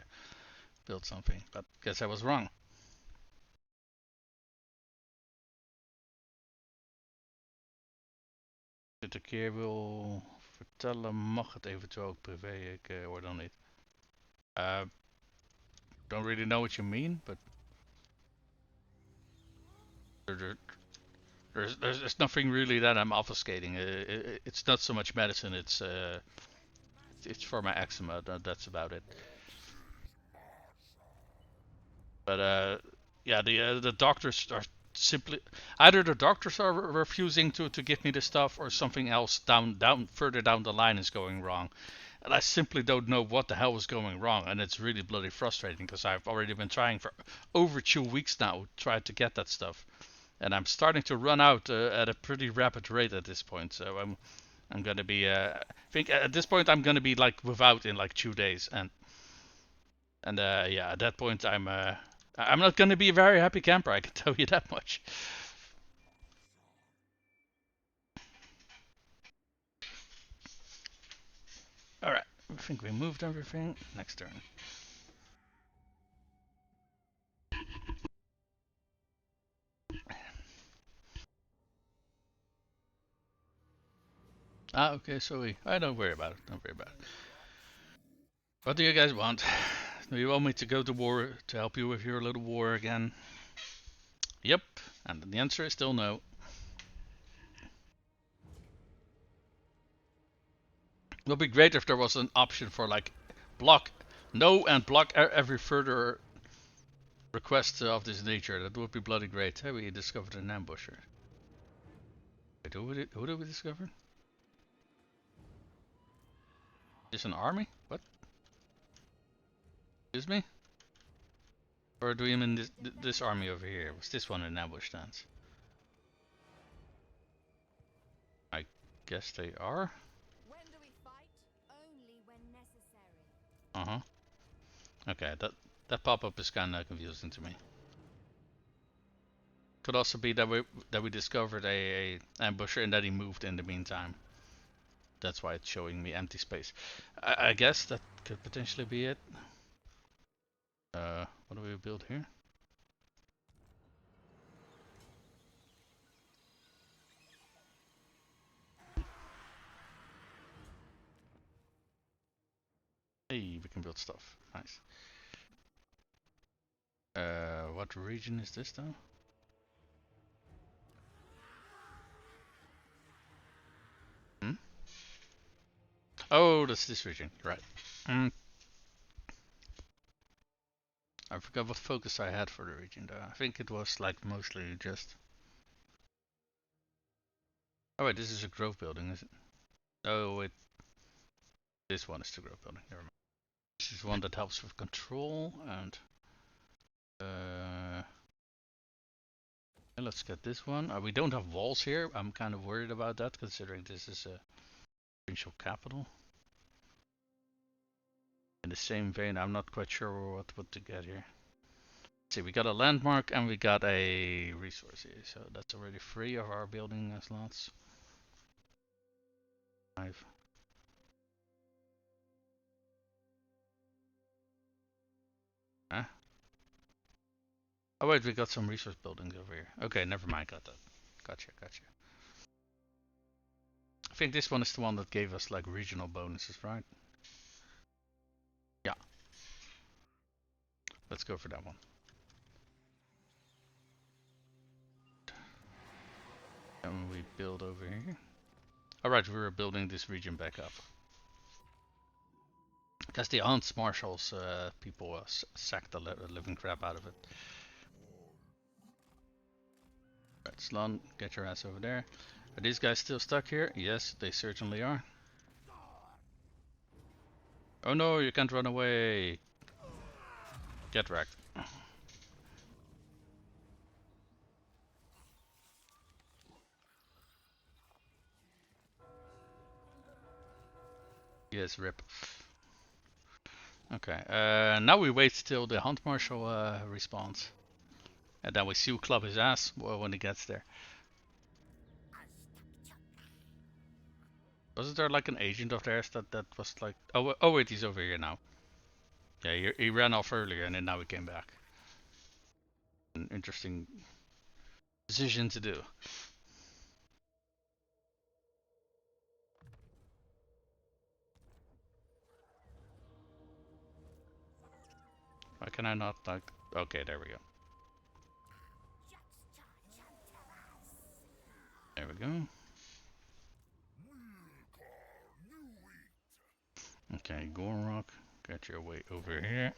build something, but guess I was wrong. Dit een keer wil vertellen, mag het eventueel ook privé, ik hoor dan niet. Don't really know what you mean, but there's nothing really that I'm obfuscating. It's not so much medicine. It's for my eczema. That's about it. But yeah, the doctors are simply either the doctors are refusing to give me the stuff, or something else further down the line is going wrong. And I simply don't know what the hell is going wrong, and it's really bloody frustrating because I've already been trying for over 2 weeks now, trying to get that stuff, and I'm starting to run out at a pretty rapid rate at this point. So I'm gonna be I think at this point I'm gonna be like without in like 2 days, and yeah, at that point I'm not gonna be a very happy camper, I can tell you that much. I think we moved everything. Next turn. Ah, okay, so don't worry about it. Don't worry about it. What do you guys want? Do you want me to go to war to help you with your little war again? Yep. And the answer is still no. It would be great if there was an option for like block no and block every further request of this nature. That would be bloody great. Hey, we discovered an ambusher. Wait, who did we discover? Is an army? What? Excuse me? Or do you mean this army over here? Was this one an ambush stance? I guess they are. When do we fight? Only when necessary. Uh-huh. Okay, that pop-up is kinda confusing to me. Could also be that we discovered a ambusher and that he moved in the meantime. That's why it's showing me empty space. I guess that could potentially be it. What do we build here? Hey, we can build stuff. Nice. What region is this though? Hmm? Oh, that's this region. Right. I forgot what focus I had for the region though. I think it was like mostly just... Oh wait, this is a grove building, is it? Oh wait. This one is the grove building. Never mind. This is one that helps with control and... let's get this one. We don't have walls here. I'm kind of worried about that considering this is a provincial capital. In the same vein, I'm not quite sure what to get here. See, we got a landmark and we got a resource here, so that's already 3 of our building slots. 5. Huh? Oh wait, we got some resource buildings over here. Okay, never mind, got that. Gotcha. I think this one is the one that gave us like regional bonuses, right? Yeah. Let's go for that one. And we build over here. Alright, we're building this region back up. Because the Huntmarshalls people sacked the living crap out of it. Right, Slun, get your ass over there. Are these guys still stuck here? Yes, they certainly are. Oh no, you can't run away. Get wrecked. Yes, rip. Okay, now we wait till the Hunt Marshal respawns. And then we seal club his ass when he gets there. Wasn't there like an agent of theirs that was like... Oh wait, he's over here now. Yeah, he ran off earlier and then now he came back. An interesting decision to do. Why can I not like... Okay, there we go. There we go. Okay, Gor-Rok, get your way over here.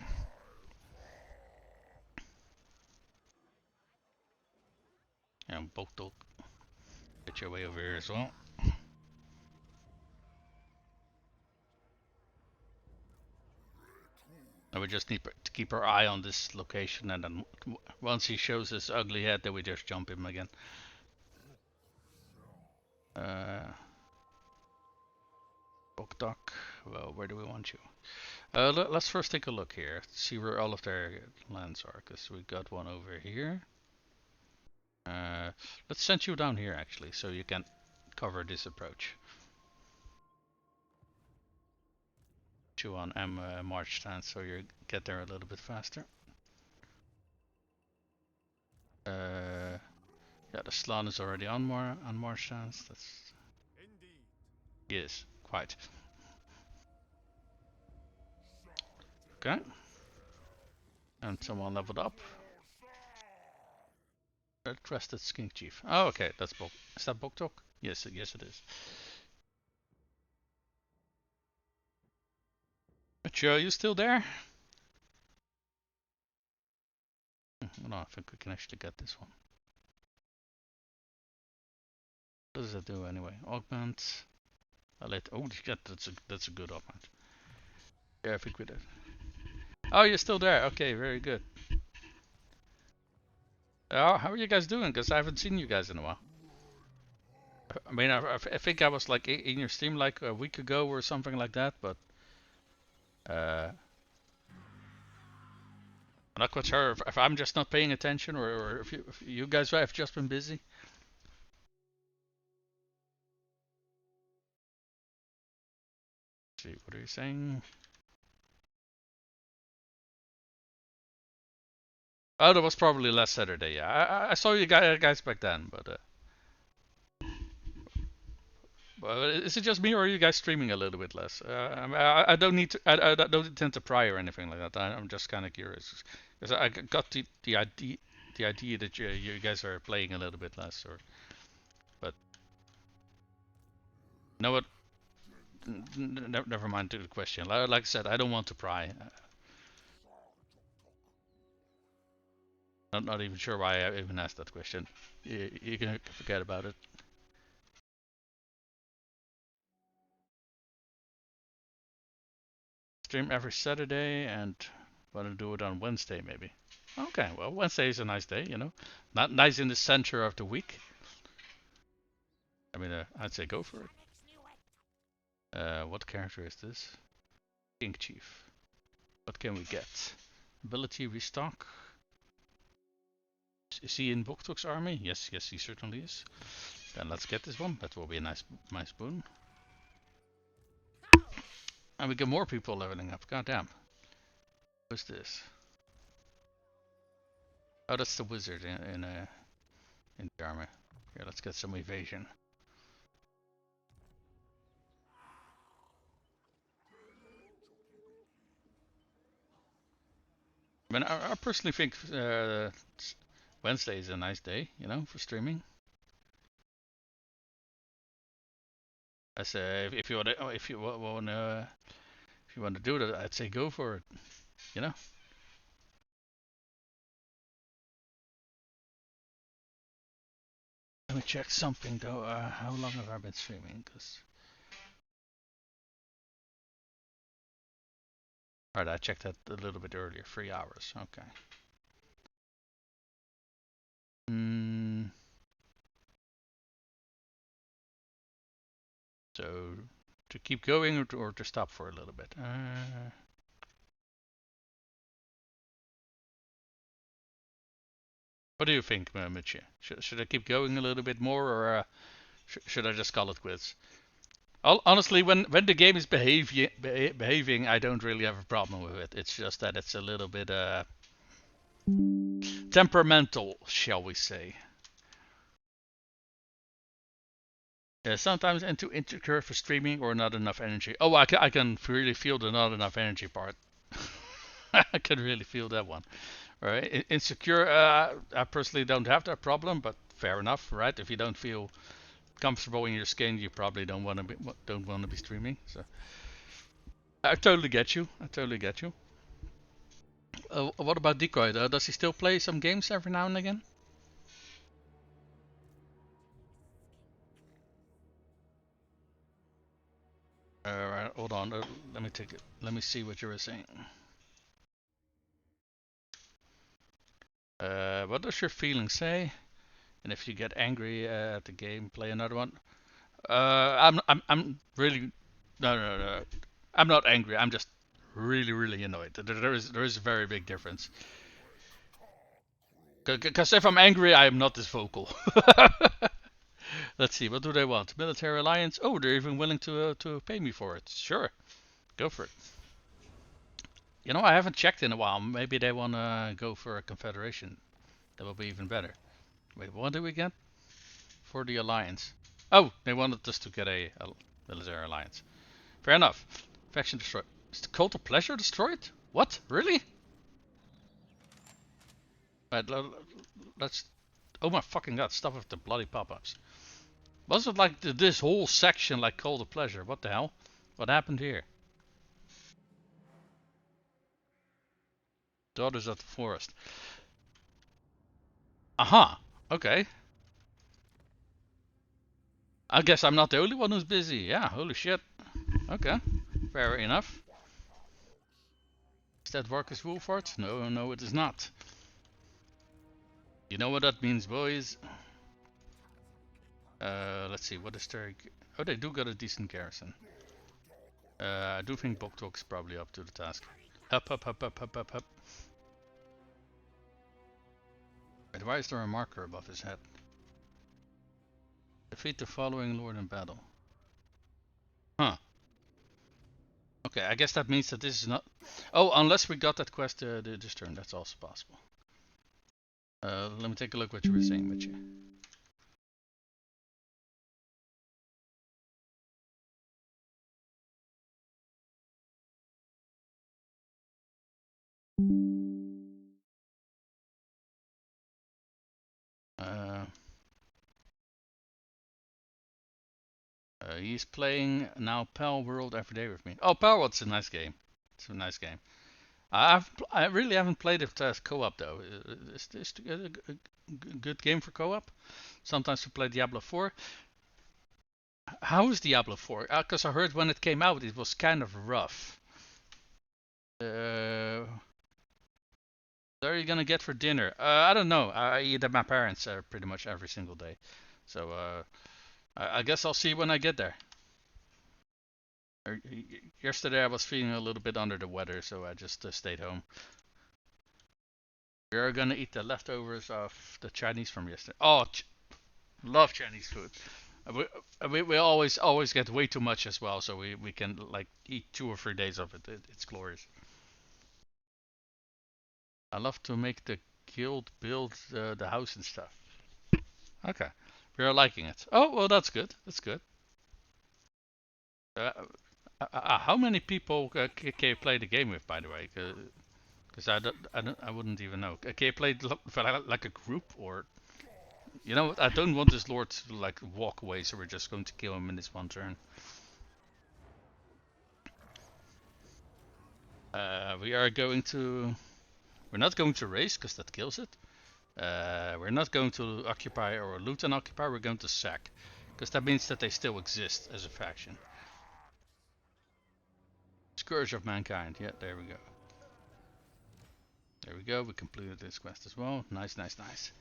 And BOK BOK, get your way over here as well. And we just need to keep our eye on this location, and then once he shows his ugly head, then we just jump him again. BOK BOK, well, where do we want you? Let's first take a look here, see where all of their lands are, because we got one over here. Let's send you down here actually, so you can cover this approach. you on March 10th, so you get there a little bit faster. Yeah, the Slan is already on March 10th. That's yes, quite. Okay. And someone leveled up. A trusted skink chief. Oh, okay, that's BOK. Is that BOK BOK? Yes, yes it is. Mature, are you still there? No, I think we can actually get this one. What does that do anyway? Augment. Oh, that's a good augment. Yeah, I think we did. Oh, you're still there. Okay, very good. Oh, how are you guys doing? Because I haven't seen you guys in a while. I mean, I think I was like in your stream like a week ago or something like that, but I'm not quite sure if I'm just not paying attention or if you guys have just been busy. Let's see, what are you saying? Oh, that was probably last Saturday. Yeah, I saw you guys back then, but is it just me or are you guys streaming a little bit less? I don't need to. I don't intend to pry or anything like that. I'm just kind of curious because I got the idea that you guys are playing a little bit less, or but you know what? Never mind the question. Like I said, I don't want to pry. I'm not even sure why I even asked that question. You can forget about it. Stream every Saturday and want to do it on Wednesday maybe. Okay, well Wednesday is a nice day, you know. Not nice in the center of the week. I mean, I'd say go for it. What character is this? King Chief. What can we get? Ability restock. Is he in BOK BOK's army? Yes, yes, he certainly is. Then let's get this one. That will be a nice boon. And we get more people leveling up. God damn. Who's this? Oh, that's the wizard in the army. Here, let's get some evasion. I mean, I personally think Wednesday is a nice day, you know, for streaming. I say if you want to do that, I'd say go for it, you know. Let me check something though. How long have I been streaming? Cause alright, I checked that a little bit earlier. 3 hours. Okay. So to keep going or to stop for a little bit. What do you think, Mitchie? Should I keep going a little bit more, or should I just call it quits? Honestly, when the game is behaving, I don't really have a problem with it. It's just that it's a little bit temperamental, shall we say. Sometimes into insecure for streaming or not enough energy. Oh, I can really feel the not enough energy part. I can really feel that one. All right, insecure. I personally don't have that problem, but fair enough, right? If you don't feel comfortable in your skin, you probably don't want to be streaming. So I totally get you. I totally get you. What about Decoy? Does he still play some games every now and again? Alright, hold on. Let me take it. Let me see what you were saying. What does your feeling say? And if you get angry at the game, play another one. I'm really no. I'm not angry. I'm just really annoyed. There is a very big difference. Because if I'm angry, I am not this vocal. Let's see, what do they want? Military alliance? Oh, they're even willing to pay me for it. Sure, go for it. You know, I haven't checked in a while. Maybe they want to go for a confederation. That will be even better. Wait, what do we get? For the alliance. Oh, they wanted us to get a military alliance. Fair enough. Faction destroyed. Is the cult of pleasure destroyed? What? Really? Right, let's... Oh my fucking god, stop with the bloody pop-ups. Wasn't like this whole section like cult of pleasure? What the hell? What happened here? Daughters of the Forest. Aha! Okay. I guess I'm not the only one who's busy. Yeah, holy shit. Okay. Fair enough. Is that Varkus Wolfart? No, no it is not. You know what that means, boys? Let's see, what is their... Oh, they do got a decent garrison. I do think BOK BOK is probably up to the task. Up, up, up, up, up, up, up. Wait, why is there a marker above his head? Defeat the following lord in battle. Huh. Okay, I guess that means that this is not... Oh, unless we got that quest this turn, that's also possible. Let me take a look what you were saying, Mitchie. He's playing now Pal World every day with me. Oh, Pal World's a nice game. It's a nice game. I really haven't played it as co-op though. Is this a good game for co-op? Sometimes we play Diablo 4. How is Diablo 4? Because I heard when it came out it was kind of rough. What are you gonna get for dinner? I don't know. I eat at my parents pretty much every single day. So I guess I'll see when I get there. Yesterday I was feeling a little bit under the weather, so I just stayed home. We are gonna eat the leftovers of the Chinese from yesterday. Oh, love Chinese food. We always get way too much as well, so we can like eat 2 or 3 days of it. It's glorious. I love to make the guild build the house and stuff. Okay, we are liking it. Oh well, that's good. That's good. How many people can you play the game with, by the way? Because I wouldn't even know. Can you play like a group or? You know, I don't want this lord to like walk away, so we're just going to kill him in this one turn. We are going to... We're not going to race, because that kills it. We're not going to occupy or loot and occupy, we're going to sack. Because that means that they still exist as a faction. Scourge of Mankind, yeah, there we go. There we go, we completed this quest as well. Nice, nice, nice.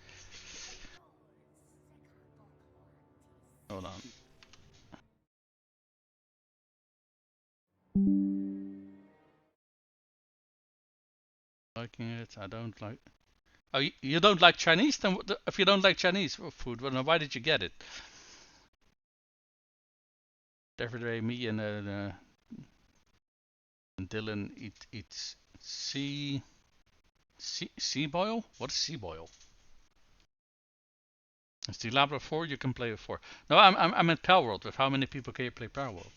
Hold on. Liking it, I don't like... Oh, you don't like Chinese? Then if you don't like Chinese food, well, then why did you get it? Every day, me and Dylan eat sea boil. What is sea boil? It's the Labra 4. You can play with 4. No, I'm at Pal World. With how many people can you play Pal World?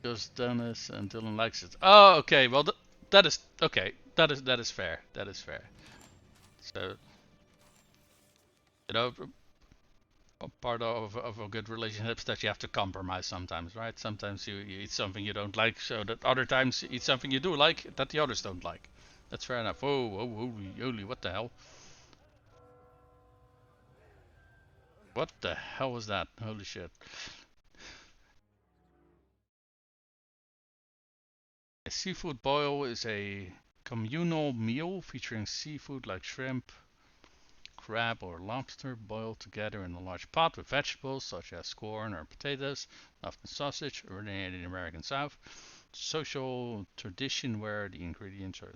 Just Dennis and Dylan likes it. Oh, okay. Well, that is okay. That is fair. That is fair. So, you know, part of a good relationship is that you have to compromise sometimes, right? Sometimes you eat something you don't like, so that other times you eat something you do like that the others don't like. That's fair enough. Whoa, whoa, holy, what the hell? What the hell was that? Holy shit. A seafood boil is a communal meal featuring seafood like shrimp, crab or lobster boiled together in a large pot with vegetables such as corn or potatoes, often sausage, originated in the American South. Social tradition where the ingredients are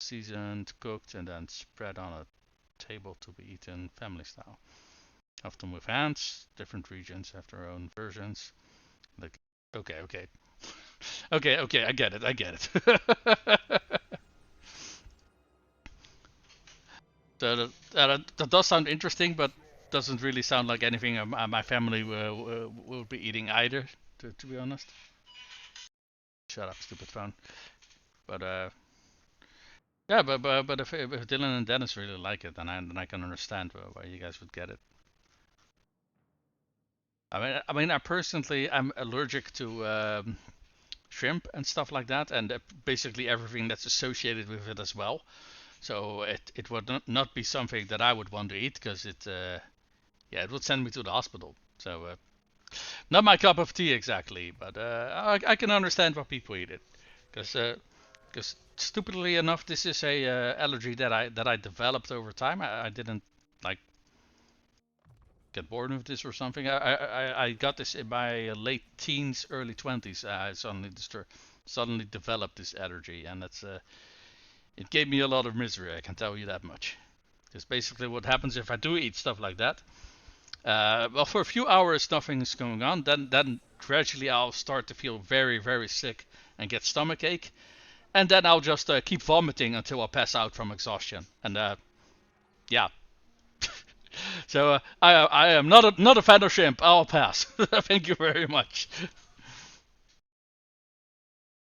seasoned, cooked, and then spread on a table to be eaten family style. Often with hands, different regions have their own versions. Like, okay. Okay, okay, I get it, I get it. That does sound interesting, but doesn't really sound like anything my family will be eating either, to be honest. Shut up, stupid phone. But yeah, but if Dylan and Dennis really like it, then I can understand why you guys would get it. I personally I'm allergic to shrimp and stuff like that, and basically everything that's associated with it as well. So it would not be something that I would want to eat because yeah, it would send me to the hospital. So not my cup of tea exactly, but I can understand why people eat it, because stupidly enough, this is a allergy that I developed over time. I didn't like get born with this or something. I got this in my late teens, early 20s. I suddenly developed this allergy, and it gave me a lot of misery. I can tell you that much. Because basically, what happens if I do eat stuff like that? Well, for a few hours, nothing is going on. Then gradually, I'll start to feel very, very sick and get stomach ache, and then I'll just keep vomiting until I pass out from exhaustion. And yeah, so I am not a fan of shrimp. I'll pass. Thank you very much.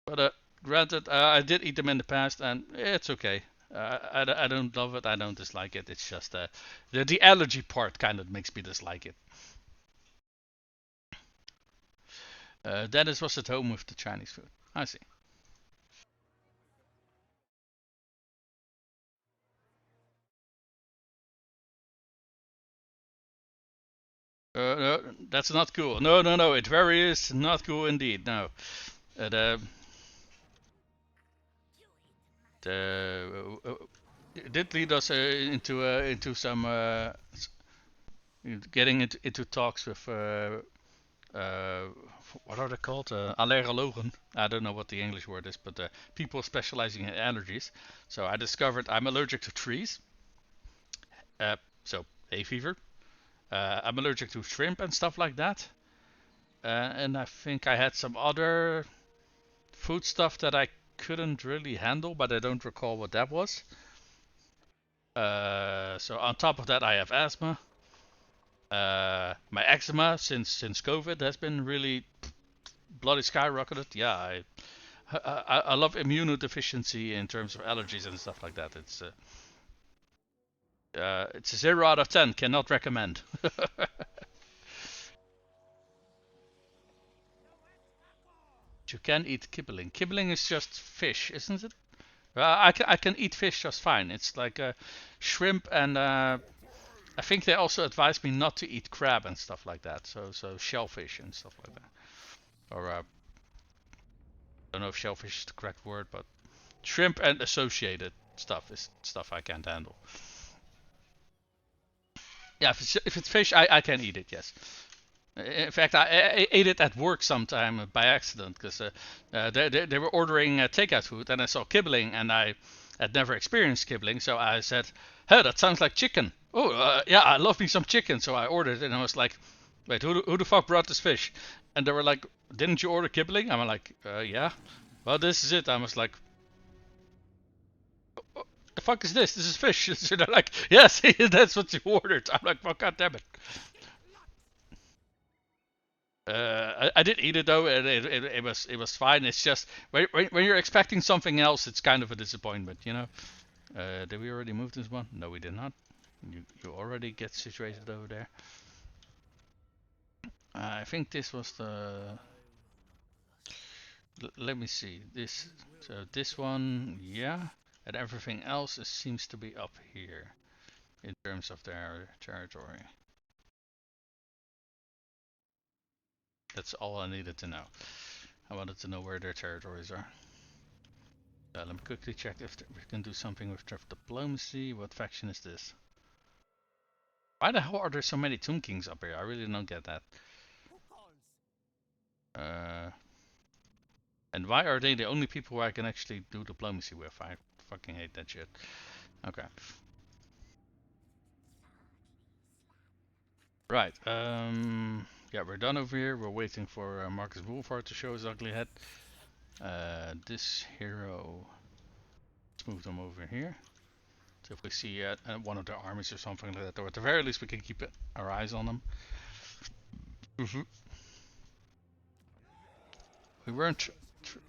But granted, I did eat them in the past, and it's okay. I don't love it. I don't dislike it. It's just the allergy part kind of makes me dislike it. Dennis was at home with the Chinese food. I see. No, that's not cool. No, no, no. It very is not cool indeed. No. It, it did lead us into some getting into talks with uh, what are they called? Allergologen. I don't know what the English word is, but people specializing in allergies. So I discovered I'm allergic to trees. So hay fever. I'm allergic to shrimp and stuff like that. And I think I had some other food stuff that I couldn't really handle, but I don't recall what that was. So on top of that, I have asthma. My eczema since COVID has been really bloody skyrocketed. Yeah, I love immunodeficiency in terms of allergies and stuff like that. It's a 0 out of 10. Cannot recommend. You can eat kibbeling. Kibbeling is just fish, isn't it? I can eat fish just fine. It's like shrimp and I think they also advised me not to eat crab and stuff like that. So shellfish and stuff like that. Or I don't know if shellfish is the correct word, but shrimp and associated stuff is stuff I can't handle. Yeah, if it's fish, I can eat it. Yes. In fact, I ate it at work sometime by accident because they were ordering takeout food and I saw kibbeling and I had never experienced kibbeling, so I said, "Hey, that sounds like chicken." Oh, yeah, I love me some chicken, so I ordered it and I was like, "Wait, who the fuck brought this fish?" And they were like, "Didn't you order kibbeling?" I'm like, "Yeah." Well, this is it. I was like, "The fuck is this? This is fish." So they're like, "Yes, that's what you ordered." I'm like, "Well, god damn it." I did eat it though, and it was fine. It's just when you're expecting something else, it's kind of a disappointment, you know. Did we already move this one? No, we did not. You already get situated over there. I think this was the. Let me see this. So this one, yeah, and everything else seems to be up here in terms of their territory. That's all I needed to know. I wanted to know where their territories are. Let me quickly check if we can do something with diplomacy. What faction is this? Why the hell are there so many Tomb Kings up here? I really don't get that. Uh, and why are they the only people who I can actually do diplomacy with? I fucking hate that shit. Okay. Right. Yeah, we're done over here. We're waiting for Marcus Boulevard to show his ugly head. This hero, let's move them over here. So if we see one of their armies or something like that, or at the very least we can keep our eyes on them. We weren't,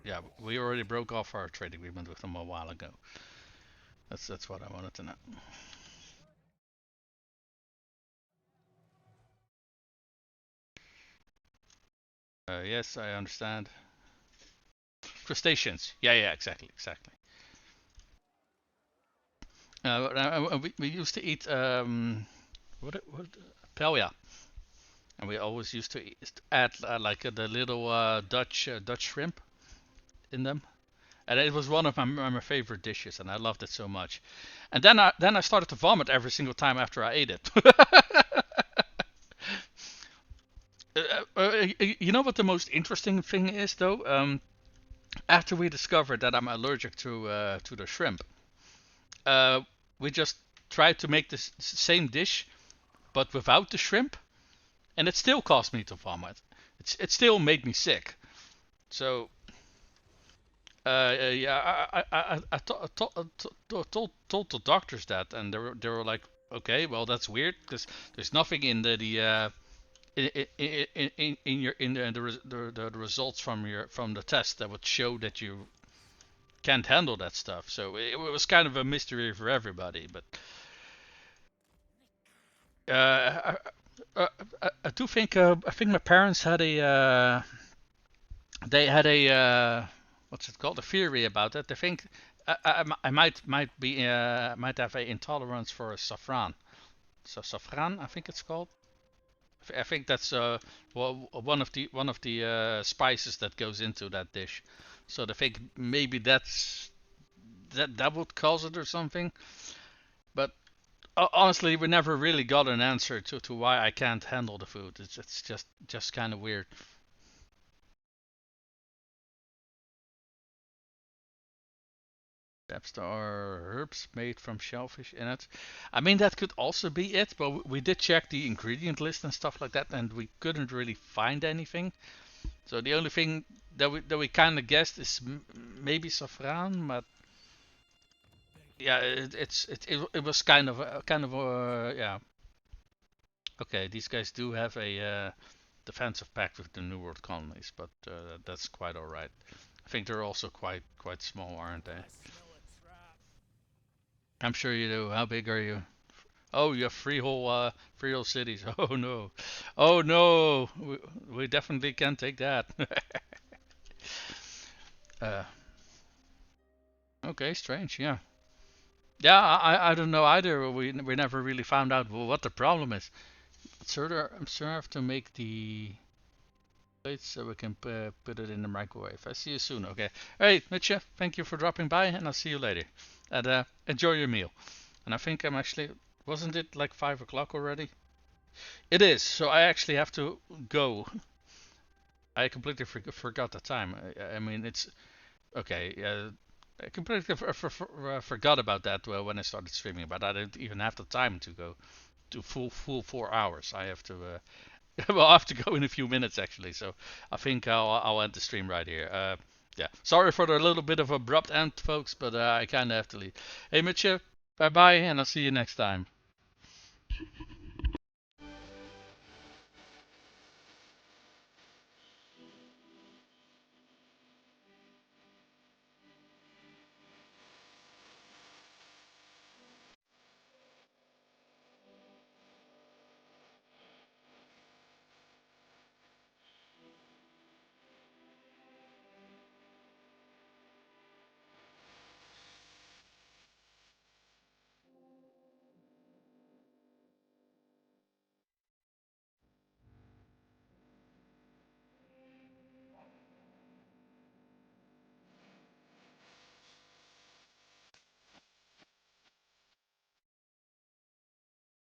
yeah, we already broke off our trade agreement with them a while ago. That's what I wanted to know. Yes, I understand. Crustaceans. Yeah, exactly. We used to eat what paella, and we always used to add like the little Dutch shrimp in them, and it was one of my favorite dishes, and I loved it so much. And then I started to vomit every single time after I ate it. You know what the most interesting thing is though? After we discovered that I'm allergic to the shrimp, uh, we just tried to make this same dish but without the shrimp, and it still caused me to vomit. It still made me sick. So yeah, told the doctors that, and they were like, okay, well that's weird because there's nothing in the in your the results from the test that would show that you can't handle that stuff. So it was kind of a mystery for everybody. But uh, I do think I think my parents had a they had a what's it called, a theory about it. They think I might have a intolerance for saffron. So saffron, I think it's called. I think that's one of the spices that goes into that dish. So they think maybe that would cause it or something. But honestly, we never really got an answer to why I can't handle the food. It's just kind of weird. Perhaps there are herbs made from shellfish in it. I mean, that could also be it, but we did check the ingredient list and stuff like that, and we couldn't really find anything. So the only thing that we kind of guessed is maybe saffron, but yeah, it was kind of yeah. Okay, these guys do have a defensive pact with the New World colonies, but that's quite all right. I think they're also quite small, aren't they? I'm sure you do. How big are you? Oh, you have three whole cities. Oh no, oh no, we definitely can't take that. uh, okay, strange. Yeah, yeah. I don't know either. We never really found out what the problem is. I'm sure I have to make the plates so we can put it in the microwave. I see you soon. Okay. Hey, Mitcha, thank you for dropping by, and I'll see you later. And enjoy your meal. And I think I'm actually, wasn't it like 5 o'clock already? It is. So I actually have to go. I completely forgot the time. I mean, it's okay. I completely forgot about that when I started streaming, but I didn't even have the time to go to full 4 hours. I have to well, I have to go in a few minutes actually, so I think I'll end the stream right here. Yeah, sorry for the little bit of abrupt end, folks, but I kind of have to leave. Hey, Mitch, bye bye, and I'll see you next time.